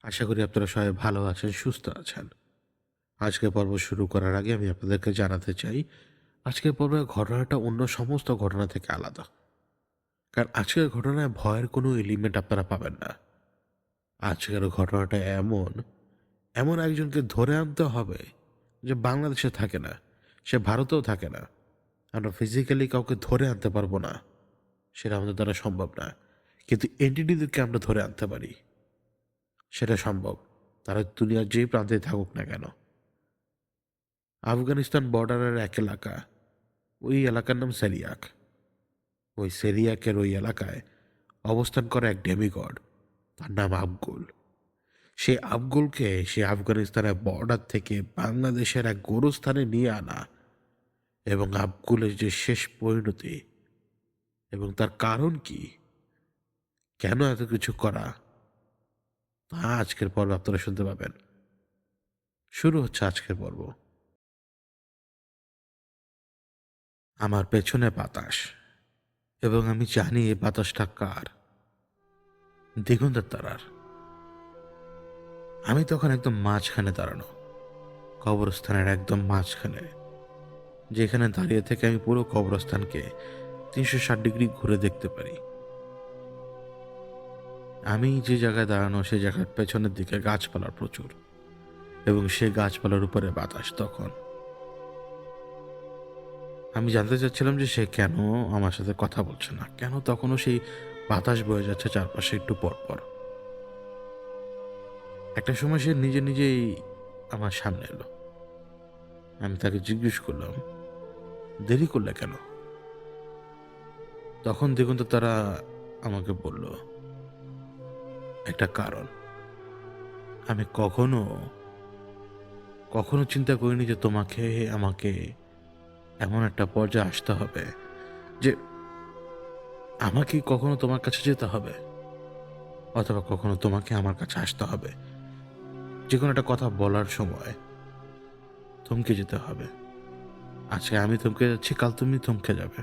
আশা করি আপনারা সবাই ভালো আছেন, সুস্থ আছেন। আজকের পর্ব শুরু করার আগে আমি আপনাদেরকে জানাতে চাই, আজকের পর্বের ঘটনাটা অন্য সমস্ত ঘটনা থেকে আলাদা। কারণ আজকের ঘটনায় ভয়ের কোনো এলিমেন্ট আপনারা পাবেন না। আজকের ঘটনাটা এমন, এমন একজনকে ধরে আনতে হবে যে বাংলাদেশে থাকে না, সে ভারতেও থাকে না। আমরা ফিজিক্যালি কাউকে ধরে আনতে পারবো না, সেটা আমাদের দ্বারা সম্ভব না। কিন্তু এন্টিটিদেরকে আমরা ধরে আনতে পারি, সেটা সম্ভব। তারা দুনিয়ার যেই প্রান্তে থাকুক না কেন। আফগানিস্তান বর্ডারের এক এলাকা, ওই এলাকার নাম সেরিয়াক। ওই সেরিয়াকের ওই এলাকায় অবস্থান করে এক ডেমিগড, তার নাম আবগুল। সে আফগানিস্তানের বর্ডার থেকে বাংলাদেশের এক গোরস্থানে নিয়ে আনা, এবং আবগুলের যে শেষ পরিণতি এবং তার কারণ কি, কেন এত কিছু করা, তা আজকের পর্ব আপনারা শুনতে পাবেন। শুরু হচ্ছে আজকের পর্ব। আমার পেছনে বাতাস, এবং আমি জানি এই বাতাসটা কার। দিগন্তের তারার। আমি তখন একদম মাঝখানে দাঁড়ানো, কবরস্থানের একদম মাঝখানে, যেখানে দাঁড়িয়ে থেকে আমি পুরো কবরস্থানকে 360 ডিগ্রি ঘুরে দেখতে পারি। আমি যে জায়গায় দাঁড়ানো, সেই জায়গার পেছনের দিকে গাছপালা প্রচুর, এবং সেই গাছপালার উপরে বাতাস। তখন আমি জানতে চাচ্ছিলাম যে সে কেন আমার সাথে কথা বলছে না, কেন তখনও সেই বাতাস বয়ে যাচ্ছে চারপাশে একটু পর পর। একটা সময় সে নিজে নিজেই আমার সামনে এলো। আমি তাকে জিজ্ঞেস করলাম, দেরি করলে কেন? তখন দিগন্ত তারা আমাকে বলল, একটা কারণ। আমি কখনো কখনো চিন্তা করিনি যে আমাকে এমন একটা পর্যায়ে আসতে হবে যে আমাকে কখনো তোমার কাছে যেতে হবে, অথবা কখনো তোমাকে আমার কাছে আসতে হবে। যে কোনো একটা কথা বলার সময় থমকে যেতে হবে। আজকে আমি থমকে যাচ্ছি, কাল তুমি থমকে যাবে।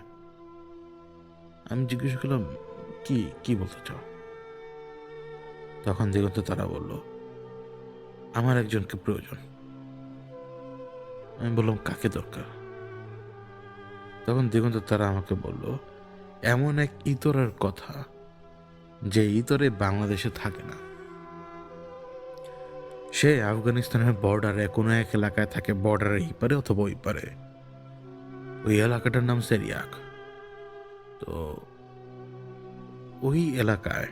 আমি জিজ্ঞেস করলাম, কি কি বলতে চাও? তখন দিগন্ত তারা বলল, আমার একজনকে প্রয়োজন। আমি বললাম, কাকে দরকার? তখন দিগন্ত তারা আমাকে বলল, এমন এক ইতরের কথা, যে ইতরে বাংলাদেশে থাকে না। সে আফগানিস্তানের বর্ডারে কোনো এক এলাকায় থাকে, বর্ডারের এই পারে অথবা ওই পারে। ওই এলাকাটার নাম সেরিয়াক। তো ওই এলাকায়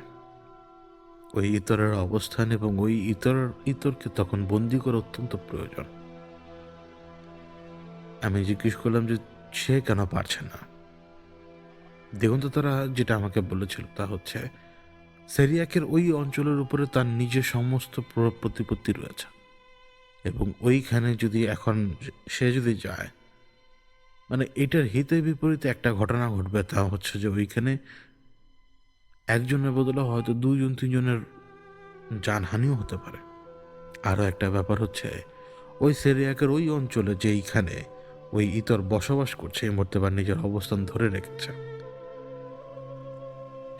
ওই ইতরের অবস্থান, এবং ওই ইতরকে তখন বন্দি করা অত্যন্ত প্রয়োজন। আমি জিজ্ঞেস করলাম যে সে কেন পারছে না। দিগন্ত তারা যেটা আমাকে বলেছিল তা হচ্ছে, সেরিয়াকের ওই অঞ্চলের উপরে তার নিজের সমস্ত প্রতিপত্তি রয়েছে, এবং ওইখানে যদি এখন সে যদি যায়, মানে এটার হিতে বিপরীতে একটা ঘটনা ঘটবে। তা হচ্ছে যে ওইখানে একজনের বদলে হয়তো 2-3 জনের জানহানিও হতে পারে। আরও একটা ব্যাপার হচ্ছে, ওই সেরিয়াকের ওই অঞ্চলে যেইখানে ওই ইতর বসবাস করছে, এই মুহূর্তে বা নিজের অবস্থান ধরে রেখেছে,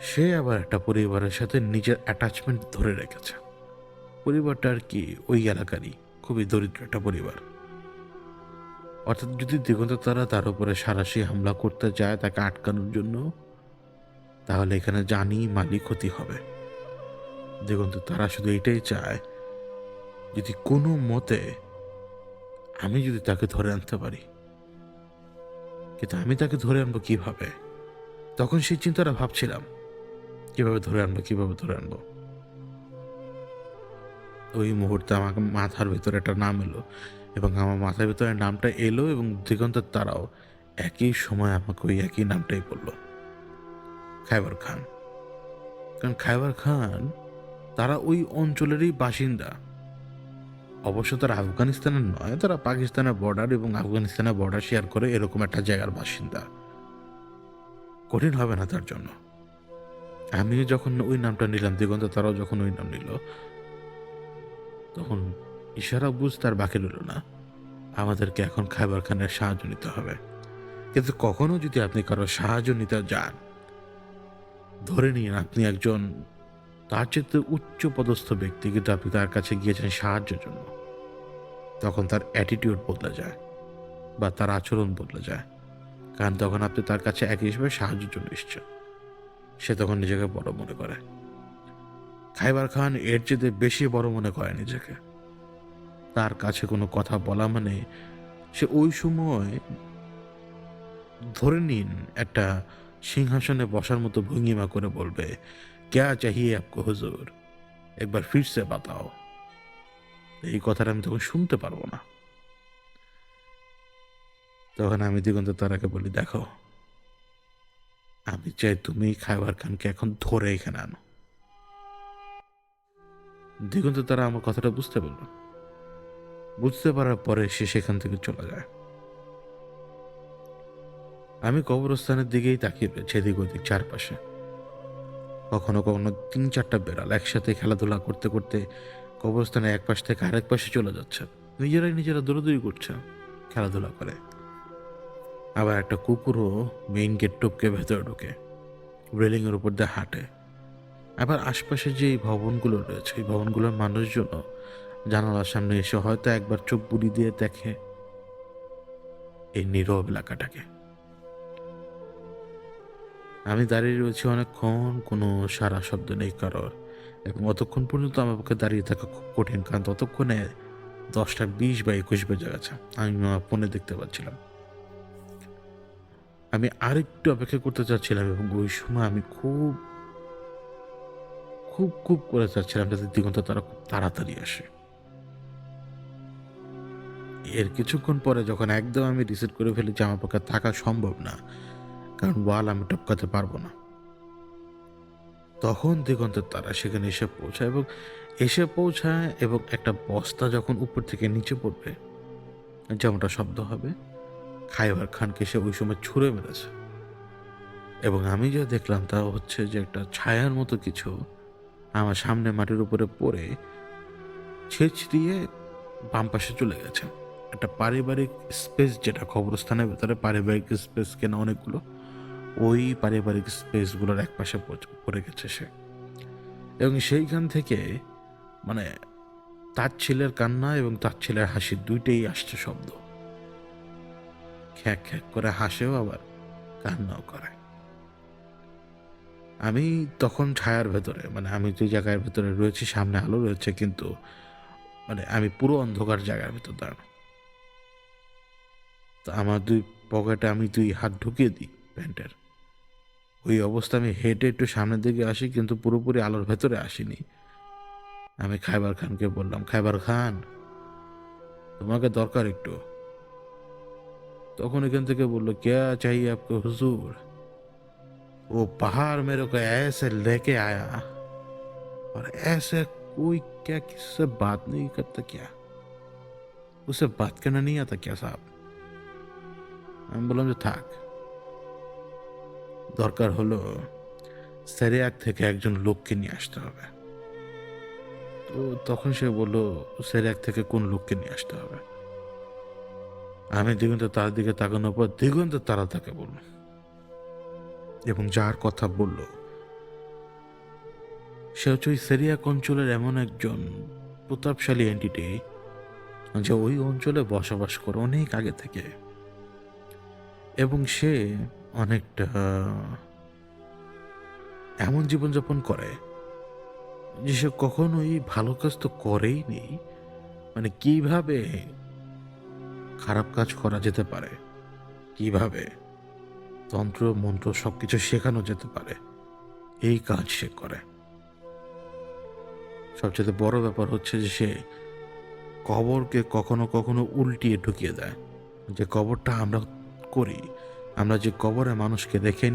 সে আবার একটা পরিবারের সাথে নিজের অ্যাটাচমেন্ট ধরে রেখেছে। পরিবারটা আর কি ওই এলাকারই খুবই দরিদ্র একটা পরিবার। অর্থাৎ যদি দিগন্ত তারা তার উপরে সাঁড়াশি হামলা করতে যায় তাকে আটকানোর জন্য, তাহলে এখানে জানি মালি ক্ষতি হবে। দিগন্ত তারা শুধু এটাই চায়, যদি কোনো মতে আমি যদি তাকে ধরে আনতে পারি। কিন্তু আমি তাকে ধরে আনবো কিভাবে? তখন সেই চিন্তাটা ভাবছিলাম, কিভাবে ধরে আনবো। ওই মুহূর্তে আমার মাথার ভেতরে একটা নাম এলো এবং আমার মাথার ভেতরে নামটা এলো এবং দিগন্তের তারাও একই সময় আমাকে ওই একই নামটাই বলল, খাইবার খান। কারণ খাইবার খান তারা ওই অঞ্চলেরই বাসিন্দা। অবশ্য তারা আফগানিস্তানের নয়, তারা পাকিস্তানের বর্ডার এবং আফগানিস্তানের বর্ডার শেয়ার করে এরকম একটা জায়গার বাসিন্দা। কঠিন হবে না তার জন্য। আমিও যখন ওই নামটা নিলাম, দিগন্ত তারাও যখন ওই নাম নিল, তখন ইশারা বুঝতে আর বাকি রইল না। আমাদেরকে এখন খাইবার খানের সাহায্য নিতে হবে। কিন্তু কখনো যদি আপনি কারো সাহায্য নিতে যান, ধরে নিন আপনি একজন তার চেয়ে উচ্চ পদস্থ ব্যক্তি, কিন্তু আপনি তার কাছে গিয়েছেন সাহায্যের জন্য, তখন তার অ্যাটিটিউড বদলে যায় বা তার আচরণ বদলে যায়। কারণ তখন আপনি তার কাছে একই হিসেবে সাহায্যের জন্য এসছেন। সে তখন নিজেকে বড় মনে করে। খাইবার খান এর চেয়ে বেশি বড় মনে করে নিজেকে। তার কাছে কোনো কথা বলা মানে সে ওই সময় ধরে নিন একটা সিংহাসনে বসার মতো ভঙ্গিমা করে বলবে, ক্যা চাহিয়ে আপকো হুজুর, একবার ফিরসে বাতাও। এই কথাটা আমি তখন শুনতে পারবো না। তখন আমি দিগন্ত তারাকে বলি, দেখো, আমি চাই তুমি খাইবার খানকে এখন ধরে এখানে আনো। দিগন্ত তারা আমার কথাটা বুঝতে পারল। বুঝতে পারার পরে সে সেখান থেকে চলে যায়। আমি কবরস্থানের দিকেই তাকিয়ে রয়েছে, এদিক ওদিক চারপাশে। কখনো কখনো 3-4টা বেড়াল একসাথে খেলাধুলা করতে করতে কবরস্থানের এক পাশ থেকে আরেক পাশে চলে যাচ্ছে। নিজেরা দৌড়াদৌড়ি করছে, খেলাধুলা করে। আবার একটা কুকুরও মেইন গেট টপকে ভেতরে ঢোকে, রেলিংয়ের উপর দিয়ে হাঁটে। আবার আশপাশে যে ভবনগুলো রয়েছে, এই ভবনগুলোর মানুষজন জানালার সামনে এসে হয়তো একবার চোখ বুড়ি দিয়ে দেখে এই নীরব এলাকাটাকে। আমি দাঁড়িয়ে রয়েছি অনেকক্ষণ, কোনো সারা শব্দ নেই কারোর, এবং অতক্ষণ পর্যন্ত আমার পক্ষে দাঁড়িয়ে থাকা খুব কঠিন, কারণ ততক্ষণে 10টা 20 বা 21 বেজে গেছে। আমি আমার ফোনে দেখতে পাচ্ছিলাম। আমি আরেকটু অপেক্ষা করতে চাচ্ছিলাম এবং ওই সময় আমি খুব খুব খুব করে চাচ্ছিলাম যাতে দিগন্ত তারা খুব তাড়াতাড়ি আসে। এর কিছুক্ষণ পরে যখন একদম আমি রিসেট করে ফেলি যে আমার পক্ষে থাকা সম্ভব না, কারণ ওয়াল আমি টপকাতে পারবো না, তখন দিগন্তের তারা সেখানে এসে পৌঁছায় এবং একটা বস্তা যখন উপর থেকে নিচে পড়বে যেমনটা শব্দ হবে, খাইবার খানকে সে ওই সময় ছুঁড়ে মেরেছে। এবং আমি যা দেখলাম তা হচ্ছে যে একটা ছায়ার মতো কিছু আমার সামনে মাটির উপরে পড়ে ছেঁচড়িয়ে বাম পাশে চলে গেছে। একটা পারিবারিক স্পেস, যেটা কবরস্থানের ভেতরে পারিবারিক স্পেস কেনা অনেকগুলো, ওই পারিবারিক স্পেসগুলোর এক পাশে পড়ে গেছে সে। এবং সেইখান থেকে মানে তার ছেলের কান্না এবং তার ছেলের হাসি দুইটাই আসছে শব্দ। খ্যাক খ্যাক করে হাসেও আবার কান্নাও করে। আমি তখন ছায়ার ভেতরে, আমি যে জায়গার ভেতরে রয়েছি সামনে আলো রয়েছে, কিন্তু আমি পুরো অন্ধকার জায়গার ভেতর দাঁড়ানো। তো আমার 2 পকেটে আমি 2 হাত ঢুকিয়ে দিই প্যান্টের। ওই অবস্থা আমি হেঁটে একটু সামনের দিকে আসি, কিন্তু পুরোপুরি আলোর ভেতরে আসিনি। আমি খাইবার খানকে বললাম, খাইবার খান, তোমাকে দরকার একটু। তখন এখান থেকে বললো, क्या चाहिए आपको हुजूर? वो पहाड़ मेरे को ऐसे लेके आया और ऐसे कोई क्या किससे बात नहीं करता क्या? उसे बात करना नहीं आता क्या साहब? আমি বললাম যে থাক, দরকার হলো সেরিয়াক থেকে একজন লোককে নিয়ে আসতে হবে। তো তখন সে বললো, সেরিয়াক থেকে কোন লোককে নিয়ে আসতে হবে? আমি দিগন্ত তার দিকে তাকানোর পর দিগন্ত তারা তাকে বলল, এবং যার কথা বলল সে হচ্ছে ওই সেরিয়াক অঞ্চলের এমন একজন প্রতাপশালী এন্টিটি যে ওই অঞ্চলে বসবাস করে অনেক আগে থেকে, এবং সে অনেকটা এমন জীবনযাপন করে যে সে কখনোই ভালো কাজ তো করেই নেই। কিভাবে খারাপ কাজ করা যেতে পারে, কিভাবে তন্ত্র মন্ত্র সবকিছু শেখানো যেতে পারে, এই কাজ সে করে। সবচেয়ে বড় ব্যাপার হচ্ছে যে সে কবরকে কখনো কখনো উল্টিয়ে ঢুকিয়ে দেয়। যে কবরটা আমরা করি, আমরা যে কবরে মানুষকে রেখে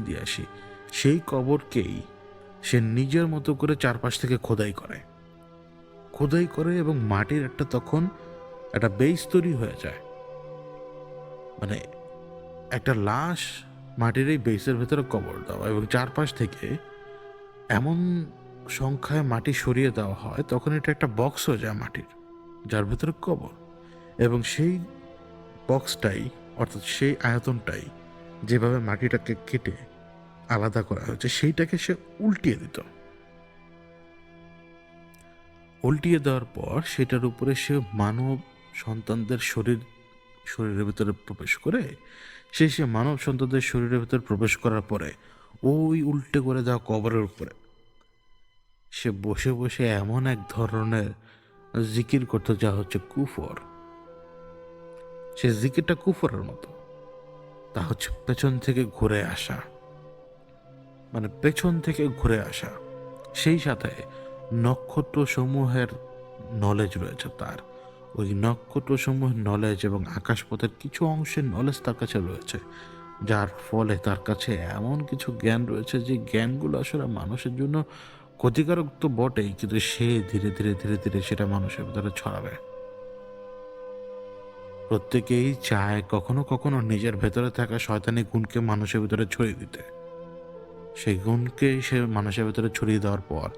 দিয়ে আসি, সেই কবরকেই সে নিজের মতো করে চারপাশ থেকে খোদাই করে এবং মাটির তখন একটা বেস তৈরি হয়ে যায়। মানে একটা লাশ মাটির এই বেসের ভেতরে কবর দেওয়া এবং চারপাশ থেকে এমন সংখ্যায় মাটি সরিয়ে দেওয়া হয়, তখন এটা একটা বক্স হয়ে যায় মাটির, যার ভেতরে কবর। এবং সেই বক্সটাই, অর্থাৎ সেই আয়তনটাই যেভাবে মাটিটাকে কেটে আলাদা করা হয়েছে, সেইটাকে সে উল্টিয়ে দেওয়ার পর সেটার উপরে সে মানব সন্তানদের শরীরের ভিতরে প্রবেশ করে, সে মানব সন্তানদের শরীরের ভিতরে প্রবেশ করার পরে ওই উল্টে করে দেওয়া কবরের উপরে সে বসে বসে এমন এক ধরনের জিকির করতে, যা হচ্ছে কুফর। সে জিকিরটা কুফরের মতো, তা হচ্ছে পেছন থেকে ঘুরে আসা, মানে পেছন থেকে ঘুরে আসা। সেই সাথে নক্ষত্র সমূহের নলেজ রয়েছে তার, ওই নক্ষত্র সমূহের নলেজ এবং আকাশপথের কিছু অংশের নলেজ তার কাছে রয়েছে, যার ফলে তার কাছে এমন কিছু জ্ঞান রয়েছে যে জ্ঞানগুলো আসলে মানুষের জন্য ক্ষতিকারক তো বটেই, কিন্তু সে ধীরে ধীরে ধীরে ধীরে সেটা মানুষের ভিতরে ছড়াবে। প্রত্যেকেই চায় কখনো কখনো নিজের ভেতরে থাকা শয়তানি গুণকে মানুষের ভিতরে ছড়িয়ে দিতে। সেই গুণকে সে মানুষের ভেতরে ছড়িয়ে দেওয়ার পর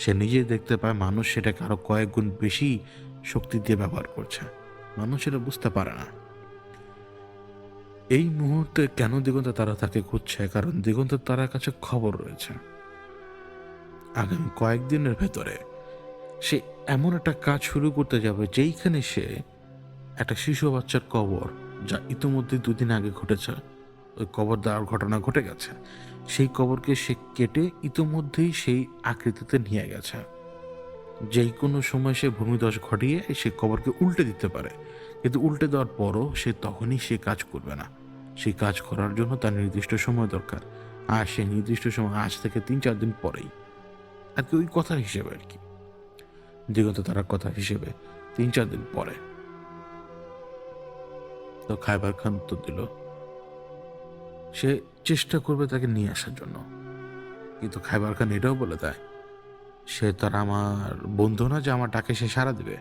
সে নিজেই দেখতে পায় মানুষ সেটাকে আরো কয়েক গুণ বেশি শক্তি দিয়ে ব্যবহার করছে। মানুষ সেটা বুঝতে পারে না। এই মুহূর্তে কেন দিগন্ত তারা তাকে খুঁজছে? কারণ দিগন্ত তারার কাছে খবর রয়েছে আগামী কয়েকদিনের ভেতরে সে এমন একটা কাজ শুরু করতে যাবে যেইখানে সে একটা শিশু বাচ্চার কবর, যা ইতিমধ্যে 2 দিন আগে ঘটেছে, ওই কবর দেওয়ার ঘটনা ঘটে গেছে, সেই কবরকে সে কেটে ইতিমধ্যেই সেই আকৃতিতে নিয়ে গেছে। যেই কোনো সময় সে ভূমিধস ঘটিয়ে সে কবরকে উল্টে দিতে পারে, কিন্তু উল্টে দেওয়ার পরও সে তখনই সে কাজ করবে না। সেই কাজ করার জন্য তার নির্দিষ্ট সময় দরকার, আর সেই নির্দিষ্ট সময় আজ থেকে 3-4 দিন পরেই আর কি, ওই কথা হিসেবে আর কি, দিগন্ত তারার কথা হিসেবে 3-4 দিন পরে। তো খায়বার খান উত্তর দিল সে চেষ্টা করবে তাকে নিয়ে আসার জন্য, কিন্তু খায়বার খান এটাও বলে দেয় সে তার আমার বন্ধু না যে আমার ডাকে সে সাড়া দিবে।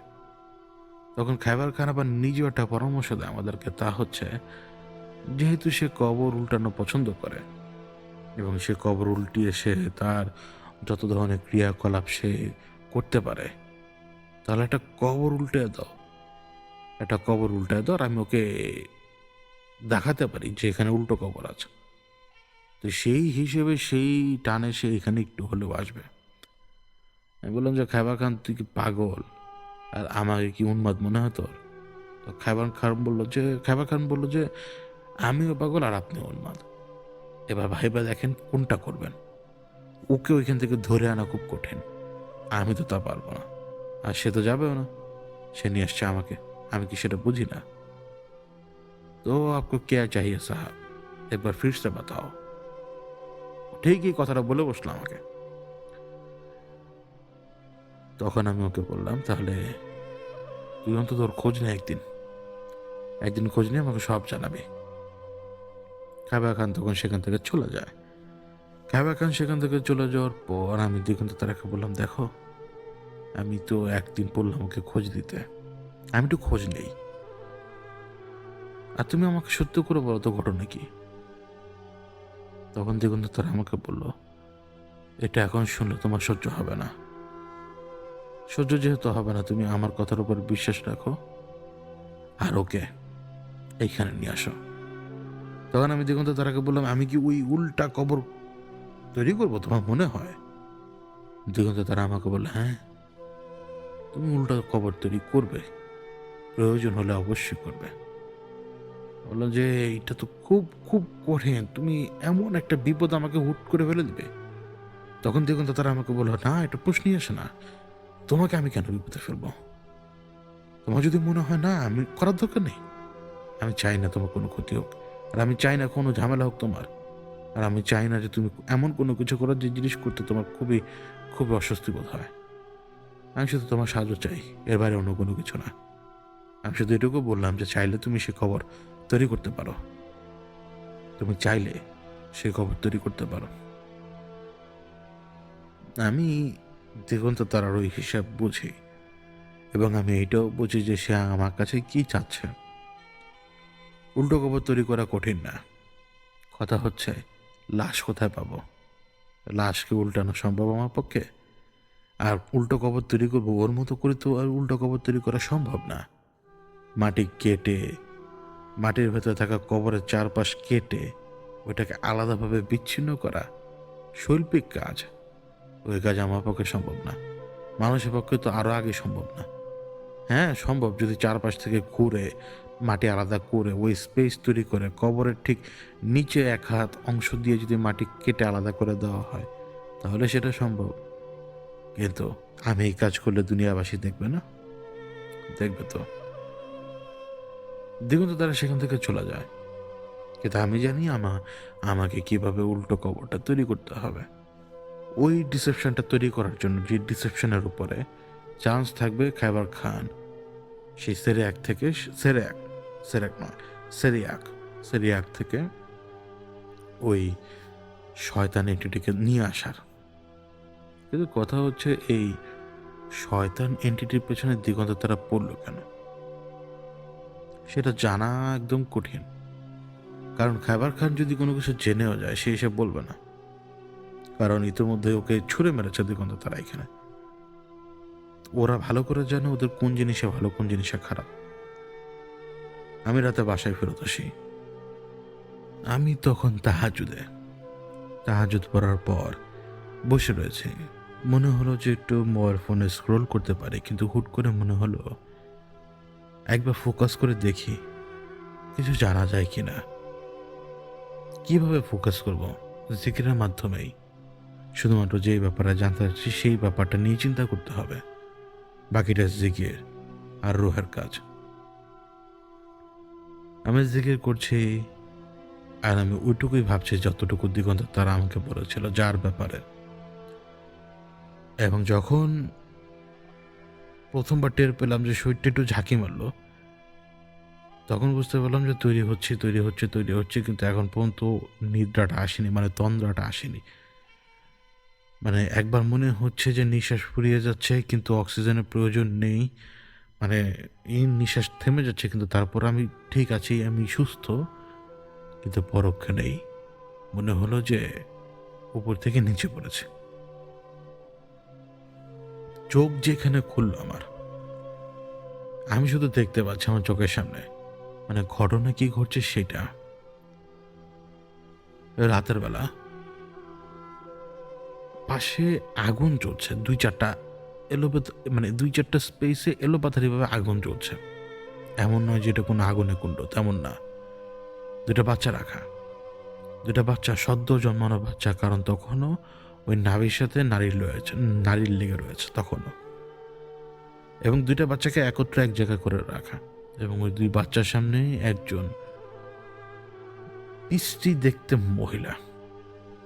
তখন খায়বার খান আবার নিজেও একটা পরামর্শ দেয় আমাদেরকে, তা হচ্ছে যেহেতু সে কবর উল্টানো পছন্দ করে এবং সে কবর উল্টিয়ে সে তার যত ধরনের ক্রিয়াকলাপ সে করতে পারে, তাহলে একটা কবর উল্টে দাও, আর আমি ওকে দেখাতে পারি যে এখানে উল্টো কবর আছে। তো সেই হিসেবে সেই টানে সে এখানে একটু হলেও আসবে। আমি বললাম যে খায়বার খান তুই কি পাগল, আর আমাকে কি উন্মাদ মনে হয় তোর? তো খায়বার খান বললো যে আমিও পাগল আর আপনিও উন্মাদ। এবার ভাইবা দেখেন কোনটা করবেন। ওকে ওইখান থেকে ধরে আনা খুব কঠিন, আমি তো তা পারবো না, আর সে তো যাবেও না। সে নিয়ে আসছে আমাকে, আমি কি সেটা বুঝি না? তো আপকো ক্যা চাহিয়ে সাহাব, একবার ফির সে বাতাও। ঠিকই কথাটা বলে বসলো আমাকে। তখন আমি ওকে বললাম তাহলে তুই অন্তত তোর খোঁজ নে, একদিন খোঁজ নিয়ে আমাকে সব জানাবি। খায়বার খান তখন সেখান থেকে চলে যায়। খায়বার খান সেখান থেকে চলে যাওয়ার পর আমি দিগন্ত তারাকে বললাম, দেখো আমি তো একদিন বললাম ওকে খোঁজ দিতে, আমি একটু খোঁজ নেই, আর তুমি আমাকে সত্য করে বলো তো ঘটনা কি? তখন দিগন্ত তারা আমাকে বলল, এটা এখন শুনলে তোমার সহ্য হবে না। সহ্য যেহেতু হবে না, তুমি আমার কথার উপর বিশ্বাস রাখো আর ওকে এইখানে নিয়ে আসো। তখন আমি দিগন্ত তারাকে বললাম, আমি কি ওই উল্টা কবর তৈরি করবো তোমার মনে হয়? দিগন্ত তারা আমাকে বললো, হ্যাঁ তুমি উল্টা কবর তৈরি করবে, প্রয়োজন হলে অবশ্যই করবে। বললাম যে এটা তো খুব খুব কঠিন, তুমি এমন একটা বিপদ আমাকে হুট করে ফেলে দিবে। তখন দিগন্ত তারা আমাকে বললো, না এটা প্রশ্নই আসে না, তোমাকে আমি কেন বিপদে ফেলবো? তোমার যদি মনে হয় না আমি করার দরকার নেই, আমি চাই না তোমার কোনো ক্ষতি হোক, আর আমি চাই না কোনো ঝামেলা হোক তোমার, আর আমি চাই না যে তুমি এমন কোনো কিছু করো যে জিনিস করতে তোমার খুবই খুবই অস্বস্তি বোধ হয়। আমি শুধু তোমার সাহায্য চাই, এর বাইরে অন্য কোনো কিছু না। আমি শুধু এটুকু বললাম যে চাইলে তুমি সে খবর তৈরি করতে পারো। তুমি চাইলে সে খবর তৈরি করতে পারো। আমি দিগন্ত তারার ওই হিসাব বুঝি, এবং আমি এটাও বুঝি যে সে আমার কাছে কি চাচ্ছে। উল্টো খবর তৈরি করা কঠিন না। কথা হচ্ছে লাশ কোথায় পাবো? লাশ কি উল্টানো সম্ভব আমার পক্ষে? আর উল্টো কবর তৈরি করবো ওর মতো করে তো আর উল্টো কবর তৈরি করা সম্ভব না। মাটি কেটে, মাটির ভেতরে থাকা কবরের চারপাশ কেটে ওইটাকে আলাদাভাবে বিচ্ছিন্ন করা শৈল্পিক কাজ। ওই কাজ আমার পক্ষে সম্ভব না। মানুষের পক্ষে তো আরও আগে সম্ভব না। হ্যাঁ সম্ভব, যদি চারপাশ থেকে ঘুরে মাটি আলাদা করে ওই স্পেস তৈরি করে কবরের ঠিক নিচে এক হাত অংশ দিয়ে যদি মাটি কেটে আলাদা করে দেওয়া হয়, তাহলে সেটা সম্ভব। কিন্তু আমি এই কাজ করলে দুনিয়াবাসী দেখবে না? দেখবে তো। দিগন্ত তারা সেখান থেকে চলে যায়, কিন্তু আমি জানি আমাকে কিভাবে উল্টো কবরটা তৈরি করতে হবে। ওই ডিসেপশনটা তৈরি করার জন্য যে ডিসেপশনের উপরে চান্স থাকবে খাইবার খান সেই সেরিয়াক থেকে, সেরেক নয়, সেরিয়াক থেকে ওই শয়তান এন্টিটিকে নিয়ে আসার। কিন্তু কথা হচ্ছে এই শয়তান এন্টিটির পেছনে দিগন্ত তারা পড়লো কেন, সেটা জানা একদম কঠিন। কারণ খাইবার খান যদি কোনো কিছু জেনেও যায় সে এসে বলবে না, কারণ ইতিমধ্যে ওকে ছুঁড়ে মেরেছে দিগন্ত তারা এখানে। ওরা ভালো করে জানে ওদের কোন জিনিসে ভালো কোন জিনিসে খারাপ। আমি রাতে বাসায় ফেরত আসি। আমি তখন তাহাজুদ পড়ার পর বসে রয়েছে। মনে হলো যে একটু মোবাইল ফোনে স্ক্রোল করতে পারে, কিন্তু হুট করে মনে হলো একবার ফোকাস করে দেখি কিছু জানা যায় কিনা। কিভাবে ফোকাস করব? জিকিরের মাধ্যমেই। শুধুমাত্র যেই ব্যাপারে জানতে চাচ্ছি সেই ব্যাপারটা নিয়ে চিন্তা করতে হবে, বাকিটা জিকির আর রুহের কাজ। আমি জিকির করছি, আর আমি ওইটুকুই ভাবছি যতটুকু দিগন্ত তারা আমাকে বলেছিল যার ব্যাপারে। এবং যখন প্রথমবার টের পেলাম যে শরীরটা একটু ঝাঁকি মারলো, তখন বুঝতে পারলাম যে তৈরি হচ্ছে, কিন্তু এখন পর্যন্ত নিদ্রাটা আসেনি, মানে তন্দ্রাটা আসেনি। মানে একবার মনে হচ্ছে যে নিঃশ্বাস ফুরিয়ে যাচ্ছে কিন্তু অক্সিজেনের প্রয়োজন নেই, মানে এই নিঃশ্বাস থেমে যাচ্ছে, কিন্তু তারপর আমি ঠিক আছি, আমি সুস্থ, কিন্তু পরক্ষে নেই। মনে হলো যে উপর থেকে নিচে পড়েছে। চোখ যেখানে খুললো আমার, আমি শুধু দেখতে পাচ্ছি আমার চোখের সামনে, মানে ঘটনা কি ঘটছে সেটা। রাতের বেলা পাশে আগুন জ্বলছে, দুই চারটা স্পেসে এলোপাথারিভাবে আগুন জ্বলছে। এমন নয় যে এটা কোনো আগুনে কুণ্ড, তেমন না। দুটা বাচ্চা রাখা, দুটা বাচ্চা, সদ্য জন্মানো বাচ্চা, কারণ তখনও ওই নাভির সাথে নারীর লেগে রয়েছে তখনও। এবং দুইটা বাচ্চাকে একত্রে এক জায়গায় করে রাখা, এবং ওই দুই বাচ্চার সামনে একজন বিশ্রী দেখতে মহিলা,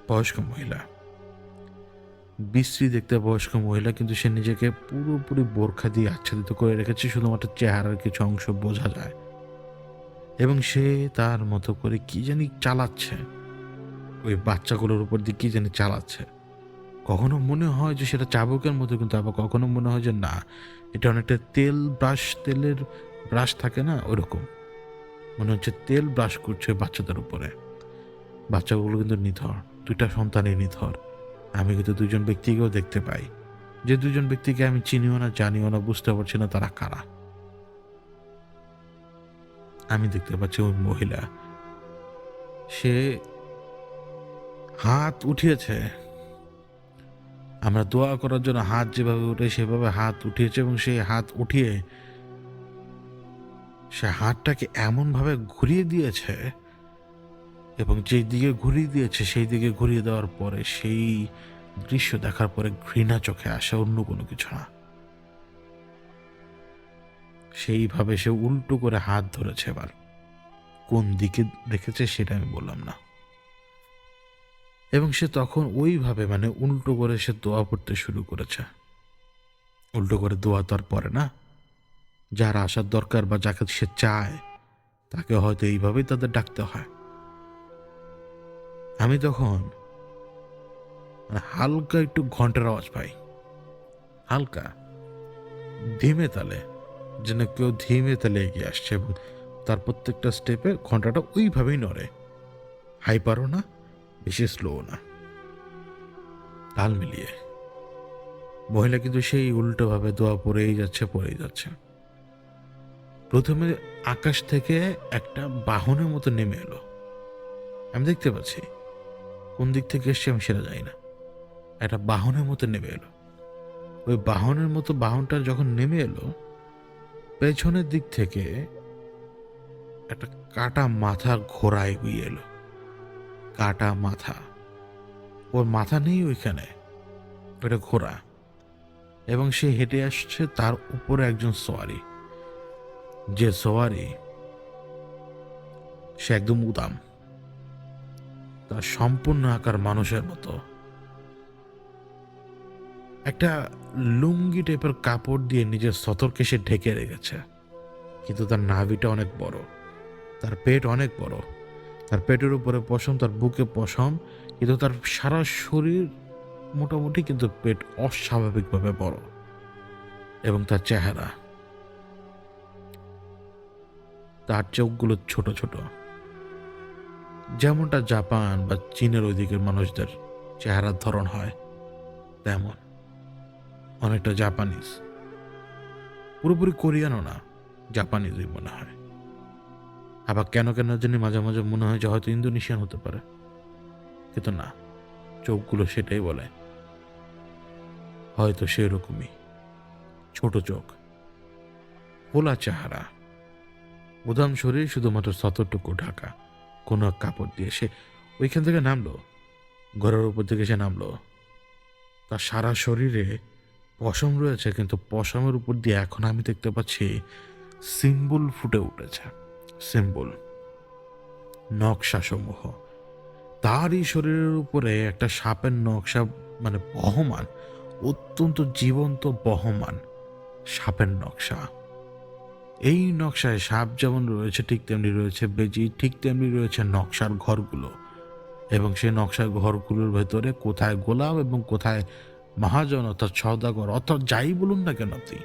বয়স্ক মহিলা, কিন্তু সে নিজেকে পুরোপুরি বোরখা দিয়ে আচ্ছাদিত করে রেখেছে, শুধুমাত্র চেহারার কিছু অংশ বোঝা যায়। এবং সে তার মতো করে কি জানি চালাচ্ছে, ওই বাচ্চাগুলোর উপর দিয়ে কি জানি চালাচ্ছে। কখনো মনে হয় যে সেটা চাবুকের মতো, কিন্তু আবার কখনো মনে হয় যে না, এটা অনেকটা তেলের ব্রাশ থাকে না, ওরকম মনে হচ্ছে তেল ব্রাশ করছে বাচ্চাদের উপরে। বাচ্চাগুলো কিন্তু নিথর, দুইটা সন্তানই নিথর। আমি কিন্তু দুজন ব্যক্তিকেও দেখতে পাই, যে দুজন ব্যক্তিকে আমি চিনিও না, জানিও না, বুঝতে পারছি না তারা কারা। আমি দেখতে পাচ্ছি ওই মহিলা, সে হাত উঠিয়েছে, আমরা দোয়া করার জন্য হাত যেভাবে উঠে সেভাবে হাত উঠিয়েছে, এবং সেই হাত উঠিয়ে সে হাতটাকে এমনভাবে ঘুরিয়ে দিয়েছে, এবং যেই দিকে ঘুরিয়ে দিয়েছে সেই দিকে ঘুরিয়ে দেওয়ার পরে সেই দৃশ্য দেখার পরে ঘৃণা চোখে আসে, অন্য কোনো কিছু না। সেইভাবে সে উল্টো করে হাত ধরেছে। এবার কোন দিকে রেখেছে সেটা আমি বললাম না। এবং সে তখন ওইভাবে, মানে উল্টো করে সে দোয়া পড়তে শুরু করেছে। উল্টো করে দোয়া তো আর পড়ে না। যার আসার দরকার বা যাকে সে চায় তাকে হয়তো এইভাবেই তাদের ডাকতে হয়। আমি তখন হালকা একটু ঘন্টার আওয়াজ পাই, হালকা ধীমে তালে, যেন কেউ ধীমে তালে এগিয়ে আসছে এবং তার প্রত্যেকটা স্টেপে ঘন্টাটা ওইভাবেই নড়ে। হাইপারও না, বেশি স্লো না, তাল মিলিয়ে। মহিলা কিন্তু সেই উল্টোভাবে দোয়া পড়েই যাচ্ছে, পড়েই যাচ্ছে। প্রথমে আকাশ থেকে একটা বাহনের মতো নেমে এলো। আমি দেখতে পাচ্ছি, কোন দিক থেকে এসছে আমি সেটা জানি না। একটা বাহনের মতো নেমে এলো। ওই বাহনের মতো বাহনটা যখন নেমে এলো, পেছনের দিক থেকে একটা কাটা মাথা ঘোড়া এগিয়ে এলো। কাটা মাথা, ওর মাথা নেই ওইখানে, ওটা ঘোড়া। এবং সে হেঁটে আসছে, তার উপরে একজন সোয়ারি। যে সোয়ারি, সে একদম উদাম, তার সম্পূর্ণ আকার মানুষের মতো। একটা লুঙ্গি টাইপের কাপড় দিয়ে নিজের সতর্কে সে ঢেকে রেখেছে, কিন্তু তার নাভিটা অনেক বড়, তার পেট অনেক বড়, তার পেটের উপরে পশম, তার বুকে পশম, কিন্তু তার সারা শরীর মোটামুটি, কিন্তু পেট অস্বাভাবিকভাবে বড়। এবং তার চেহারা, তার চোখগুলো ছোট ছোট, যেমনটা জাপান বা চীনের ওই দিকের মানুষদের চেহারার ধরন হয় তেমন, অনেকটা জাপানিজ। পুরোপুরি কোরিয়ানও না, জাপানিজই মনে হয়। আবার কেন কেন জানি মাঝে মাঝে মনে হয় যে হয়তো ইন্দোনেশিয়ান হতে পারে, কিন্তু না, চোখগুলো সেটাই বলে, হয়তো সেরকমই। ছোট চোখ, খোলা চেহারা, উদাম শরীর, শুধুমাত্র সতরটুকু ঢাকা কোনো এক কাপড় দিয়ে। সে ওইখান থেকে নামলো, ঘরের উপর থেকে সে নামলো। তার সারা শরীরে পশম রয়েছে, কিন্তু পশমের উপর দিয়ে এখন আমি দেখতে পাচ্ছি সিম্বল ফুটে উঠেছে। সিম্বল, নকশা সমূহ। তারই শরীরের উপরে একটা সাপের নকশা, মানে বহমান, অত্যন্ত জীবন্ত বহমান সাপের নকশা। এই নকশায় সাপ যেমন রয়েছে ঠিক তেমনি রয়েছে বেজি, ঠিক তেমনি রয়েছে নকশার ঘরগুলো। এবং সেই নকশার ঘরগুলোর ভেতরে কোথায় গোলাম এবং কোথায় মহাজন অর্থাৎ সওদাগর অর্থাৎ যাই বলুন না কেন আপনি,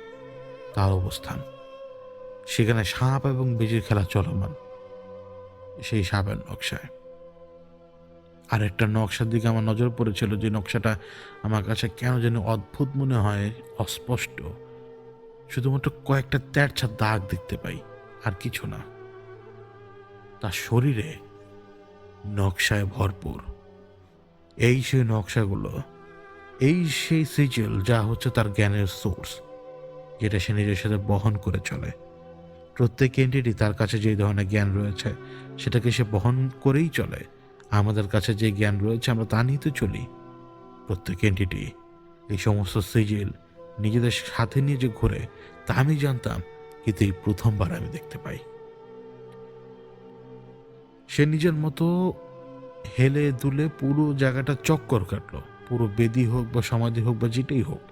তার অবস্থান। সেখানে সাপ এবং বেজির খেলা চলমান সেই সাপের নকশায়। আর একটা নকশার দিকে আমার নজর পড়েছিল, যে নকশাটা আমার কাছে কেন যেন অদ্ভুত মনে হয়, অস্পষ্ট, শুধুমাত্র কয়েকটা তেরছা দাগ দেখতে পাই, আর কিছু না। তার শরীরে নকশায় ভরপুর। এই সেই নকশাগুলো, এই সেই সিজিল, যা হচ্ছে তার জ্ঞানের সোর্স, যেটা সে নিজের সাথে বহন করে চলে। প্রত্যেক এন্টিটি তার কাছে যে ধরনের জ্ঞান রয়েছে সেটাকে সে বহন করেই চলে। আমাদের কাছে যে জ্ঞান রয়েছে আমরা তা নিয়ে তো চলি। প্রত্যেক এন্টিটি এই সমস্ত সিজিল নিজেদের সাথে নিয়ে যে ঘুরে, তা আমি জানতাম, কিন্তু এই প্রথমবার আমি দেখতে পাই। সে নিজের মতো হেলে দুলে পুরো জায়গাটা চক্কর কাটলো। পুরো বেদি হোক বা সমাধি হোক বা যেটাই হোক,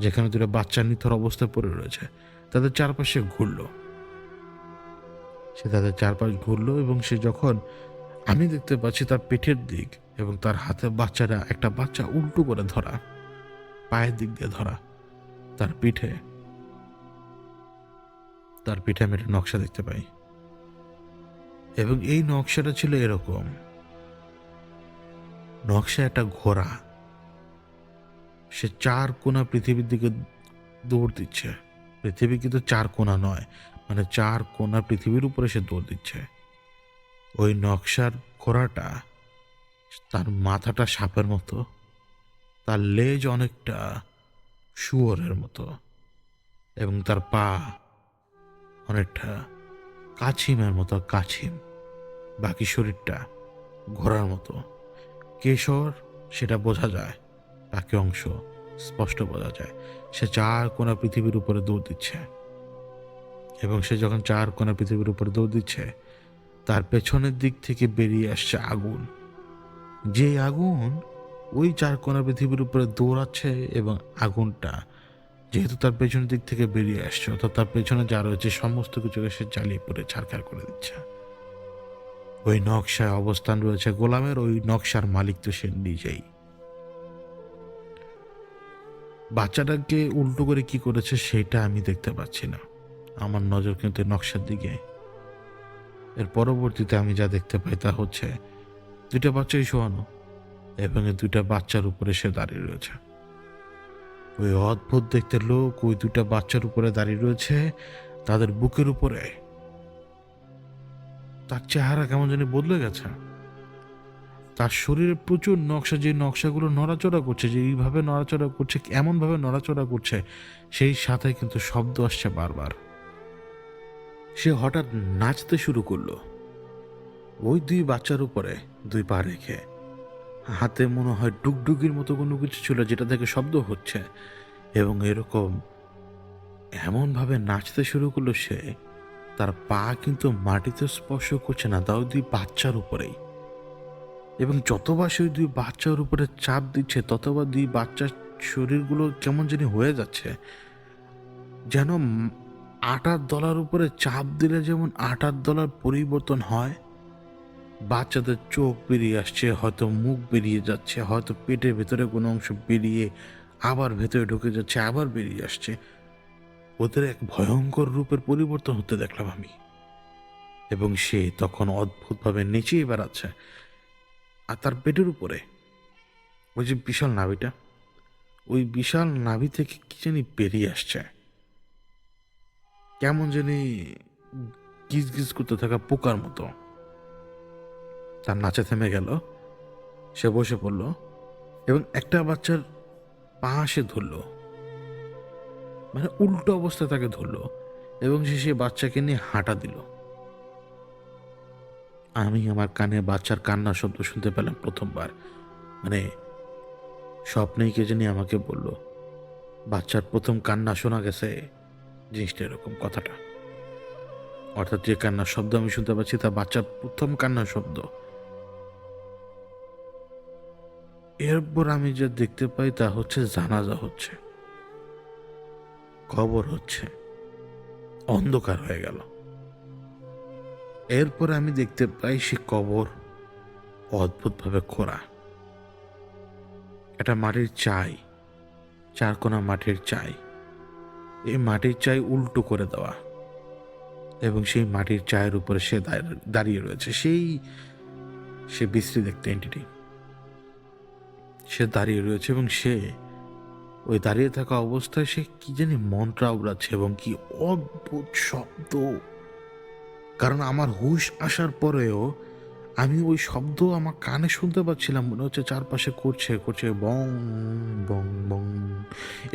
যেখানে দুটো বাচ্চা নিথর অবস্থায় পড়ে রয়েছে, তাদের চারপাশে ঘুরলো। সে তাদের চারপাশ ঘুরলো এবং সে যখন, আমি দেখতে পাচ্ছি তার পেটের দিক এবং তার হাতে বাচ্চাটা, একটা বাচ্চা উল্টো করে ধরা, পায়ের দিক দিয়ে ধরা, তার পিঠে, তার পিঠে আমি একটা নকশা দেখতে পাই। এবং এই নকশাটা ছিল এরকম, নকশা একটা ঘোড়া, সে চার কোণা পৃথিবীর দিকে দৌড় দিচ্ছে। পৃথিবী কিন্তু চার কোণা নয়, মানে চার কোণা পৃথিবীর উপরে সে দৌড় দিচ্ছে। ওই নকশার ঘোড়াটা, তার মাথাটা সাপের মতো, তার লেজ অনেকটা শুয়োরের মতো, এবং তার পা অনেকটা কাছিমের মতো কাছিম। বাকি শরীরটা ঘোড়ার মতো। কেশর সেটা বোঝা যায়, বাকি অংশ স্পষ্ট বোঝা যায়। সে চার কোণা পৃথিবীর উপরে দৌড় দিচ্ছে। এবং সে যখন চার কোণা পৃথিবীর উপরে দৌড় দিচ্ছে, তার পেছনের দিক থেকে বেরিয়ে আসছে আগুন। যে আগুন ওই চার কোণা পৃথিবীর উপরে দৌড়াচ্ছে, এবং আগুনটা যেহেতু তার পেছনের দিক থেকে বেরিয়ে আসছে, অর্থাৎ তার পেছনে যা রয়েছে সমস্ত কিছুকে সে জ্বালিয়ে পড়ে ছারখার করে দিচ্ছে। ওই নকশায় অবস্থান রয়েছে গোলামের, ওই নকশার মালিক তো সে নিজেই। বাচ্চাটাকে উল্টো করে কি করেছে সেটা আমি দেখতে পাচ্ছি না, আমার নজর কিন্তু নকশার দিকে। এর পরবর্তীতে আমি যা দেখতে পাই তা হচ্ছে দুইটা বাচ্চাই শোয়ানো, এবং এই দুইটা বাচ্চার উপরে সে দাঁড়িয়ে রয়েছে। ওই অদ্ভুত দেখতে লোক ওই দুইটা বাচ্চার উপরে দাঁড়িয়ে রয়েছে, তাদের বুকের উপরে। তার চেহারা কেমন জানি বদলে গেছে, তার শরীরে প্রচুর নকশা, যে নকশাগুলো নড়াচড়া করছে, যে এইভাবে নড়াচড়া করছে, এমনভাবে নড়াচড়া করছে, সেই সাথে কিন্তু শব্দ আসছে বারবার। সে হঠাৎ নাচতে শুরু করলো ওই দুই বাচ্চার উপরে দুই পা রেখে। হাতে মনে হয় ডুগডুগির মতো কোনো কিছু ছিল যেটা থেকে শব্দ হচ্ছে, এবং এরকম এমনভাবে নাচতে শুরু করলো সে, তার পা কিন্তু মাটিতে স্পর্শ করছে না, তাও দুই বাচ্চার উপরেই। এবং যতবার সে দুই বাচ্চার উপরে চাপ দিচ্ছে ততবার দুই বাচ্চার শরীরগুলো কেমন জানি হয়ে যাচ্ছে, যেন আটার দলার উপরে চাপ দিলে যেমন আটার দলার পরিবর্তন হয়। বাচ্চাদের চোখ বেরিয়ে আসছে, হয়তো মুখ বেরিয়ে যাচ্ছে, হয়তো পেটের ভেতরে কোনো অংশ বেরিয়ে আবার ভেতরে ঢুকে যাচ্ছে, আবার বেরিয়ে আসছে। ওদের এক ভয়ঙ্কর রূপের পরিবর্তন হতে দেখলাম আমি। এবং সে তখন অদ্ভুতভাবে নেচেই বেড়াচ্ছে, আর তার পেটের উপরে ওই যে বিশাল নাভিটা, ওই বিশাল নাভি থেকে কি জানি বেরিয়ে আসছে, কেমন জানি গিজ গিজ করতে থাকা পোকার মতো। তার নাচা থেমে গেল, সে বসে পড়ল এবং একটা বাচ্চার পা সে ধরল, মানে উল্টো অবস্থায় তাকে ধরলো, এবং সে বাচ্চাকে নিয়ে হাঁটা দিল। আমি আমার কানে বাচ্চার কান্নার শব্দ শুনতে পেলাম প্রথমবার, মানে স্বপ্নেই কে জানি আমাকে বলল বাচ্চার প্রথম কান্না শোনা গেছে, জিনিসটা এরকম কথাটা, অর্থাৎ যে কান্নার শব্দ আমি শুনতে পাচ্ছি তা বাচ্চার প্রথম কান্নার শব্দ। এরপর আমি যা দেখতে পাই তা হচ্ছে জানাজা হচ্ছে, কবর হচ্ছে, অন্ধকার হয়ে গেল। এরপর আমি দেখতে পাই সে কবর অদ্ভুতভাবে খোঁড়া, একটা মাটির চাই, চারকোনা মাটির চাই, এই মাটির চাই উল্টো করে দেওয়া, এবং সেই মাটির চায়ের উপরে সে দাঁড়িয়ে রয়েছে। সে বিশ্রী দেখতে এন্টিটি, সে দাঁড়িয়ে রয়েছে, এবং সে ওই দাঁড়িয়ে থাকা অবস্থায় সে কি জানি মন্ত্র উড়াচ্ছে, এবং কি অদ্ভুত শব্দ। কারণ আমার হুঁশ আসার পরেও আমি ওই শব্দ আমার কানে শুনতে পাচ্ছিলাম, মনে হচ্ছে চারপাশে করছে করছে বং বং বং,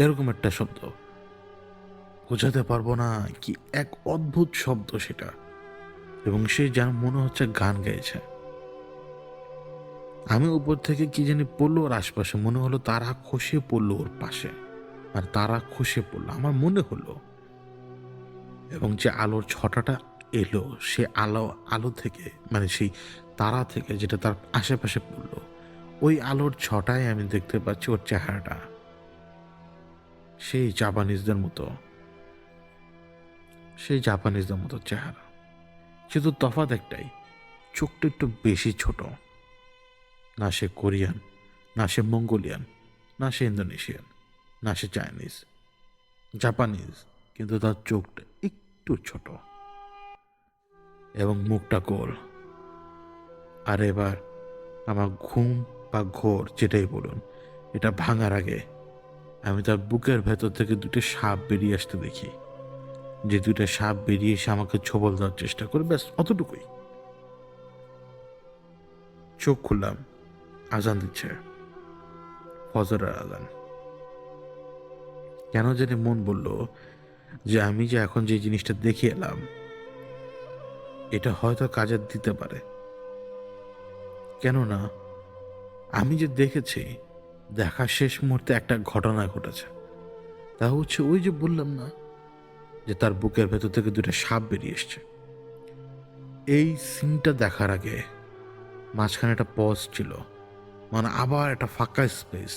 এরকম একটা শব্দ, বোঝাতে পারবো না, কি এক অদ্ভুত শব্দ সেটা। এবং সে যেন মনে হচ্ছে গান গাইছে। আমি উপর থেকে কি জানি পড়লো ওর আশপাশে, মনে হলো তারা খসে পড়লো ওর পাশে, আর তারা খসে পড়লো আমার মনে হলো। এবং যে আলোর ছটাটা এলো, সে আলো থেকে, মানে সেই তারা থেকে যেটা তার আশেপাশে পড়লো, ওই আলোর ছটায় আমি দেখতে পাচ্ছি ওর চেহারাটা সেই জাপানিজদের মতো, সেই জাপানিজদের মতো চেহারা। শুধু তফাৎ একটাই, চোখটা একটু বেশি ছোট। না সে কোরিয়ান, না সে মঙ্গোলিয়ান, না সে ইন্দোনেশিয়ান, না সে চাইনিজ, জাপানিজ, কিন্তু তার চোখটা একটু ছোট এবং মুখটা গোল। আর এবার আমার ঘুম বা ঘোর যেটাই বলুন, এটা ভাঙার আগে আমি তার বুকের ভেতর থেকে দুটো সাপ বেরিয়ে আসতে দেখি। যে দুটো সাপ বেরিয়ে এসে আমাকে ছোবল দেওয়ার চেষ্টা করে, ব্যাস অতটুকুই। চোখ খুললাম, আজান দিচ্ছে, ফজরের আজান। কেন জানি মন বলল যে আমি যে এখন যে জিনিসটা দেখে এলাম এটা হয়তো কাজে দিতে পারে। কেননা আমি যে দেখেছি, দেখা শেষ মুহূর্তে একটা ঘটনা ঘটেছে, তা হচ্ছে ওই যে বললাম না যে তার বুকের ভেতর থেকে দুটো সাপ বেরিয়ে এসছে। এই সিনটা দেখার আগে মাঝখানে একটা পজ ছিল, মানে আবার একটা ফাঁকা স্পেস,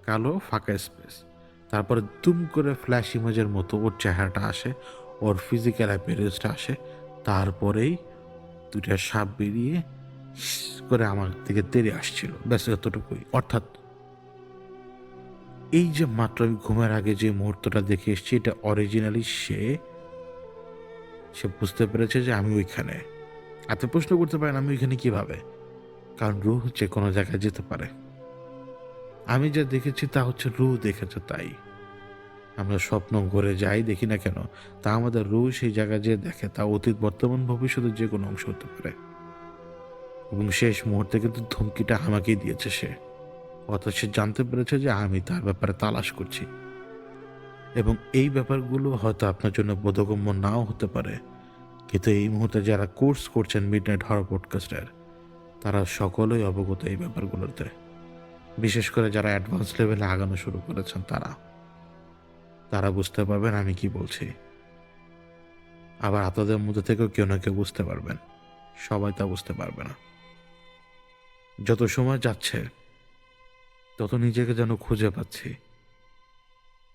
কালো ফাঁকা স্পেস, তারপরে দুম করে ফ্ল্যাশ ইমেজের মতো ওর চেহারাটা আসে, ওর ফিজিক্যাল অ্যাপিয়ারেন্সটা আসে। তারপরেই ২টা সাপ বেরিয়ে করে আমার দিকে তেড়ে আসছিল। ব্যাস এতটুকুই। অর্থাৎ এই যে মাত্র আমি ঘুমের আগে যে মুহূর্তটা দেখে এসেছি, এটা অরিজিনালি সে বুঝতে পেরেছে যে আমি ওইখানে। আপনি প্রশ্ন করতে পারেন আমি ওইখানে কিভাবে? কারণ রুহ যে কোনো জায়গায় যেতে পারে। আমি যা দেখেছি তা হচ্ছে রুহ দেখেছে তাই। আমরা স্বপ্ন ঘুরে যাই দেখি না কেন, তা আমাদের রুহ সেই জায়গায় যে দেখে তা অতীত, বর্তমান, ভবিষ্যতের যে কোনো অংশ হতে পারে। এবং শেষ মুহূর্তে কিন্তু ধমকিটা আমাকেই দিয়েছে সে। অর্থাৎ সে জানতে পেরেছে যে আমি তার ব্যাপারে তালাশ করছি। এবং এই ব্যাপারগুলো হয়তো আপনার জন্য বোধগম্য নাও হতে পারে, কিন্তু এই মুহূর্তে যারা কোর্স করছেন মিডনাইট হরর পডকাস্টের, তারা সকলেই অবগত এই ব্যাপারগুলোতে। বিশেষ করে যারা অ্যাডভান্স লেভেলে আগানো শুরু করেছেন তারা বুঝতে পারবেন আমি কি বলছি। আবার আপনাদের মধ্যে থেকেও কেউ না কেউ বুঝতে পারবেন, সবাই তা বুঝতে পারবে না। যত সময় যাচ্ছে তত নিজেকে যেন খুঁজে পাচ্ছি।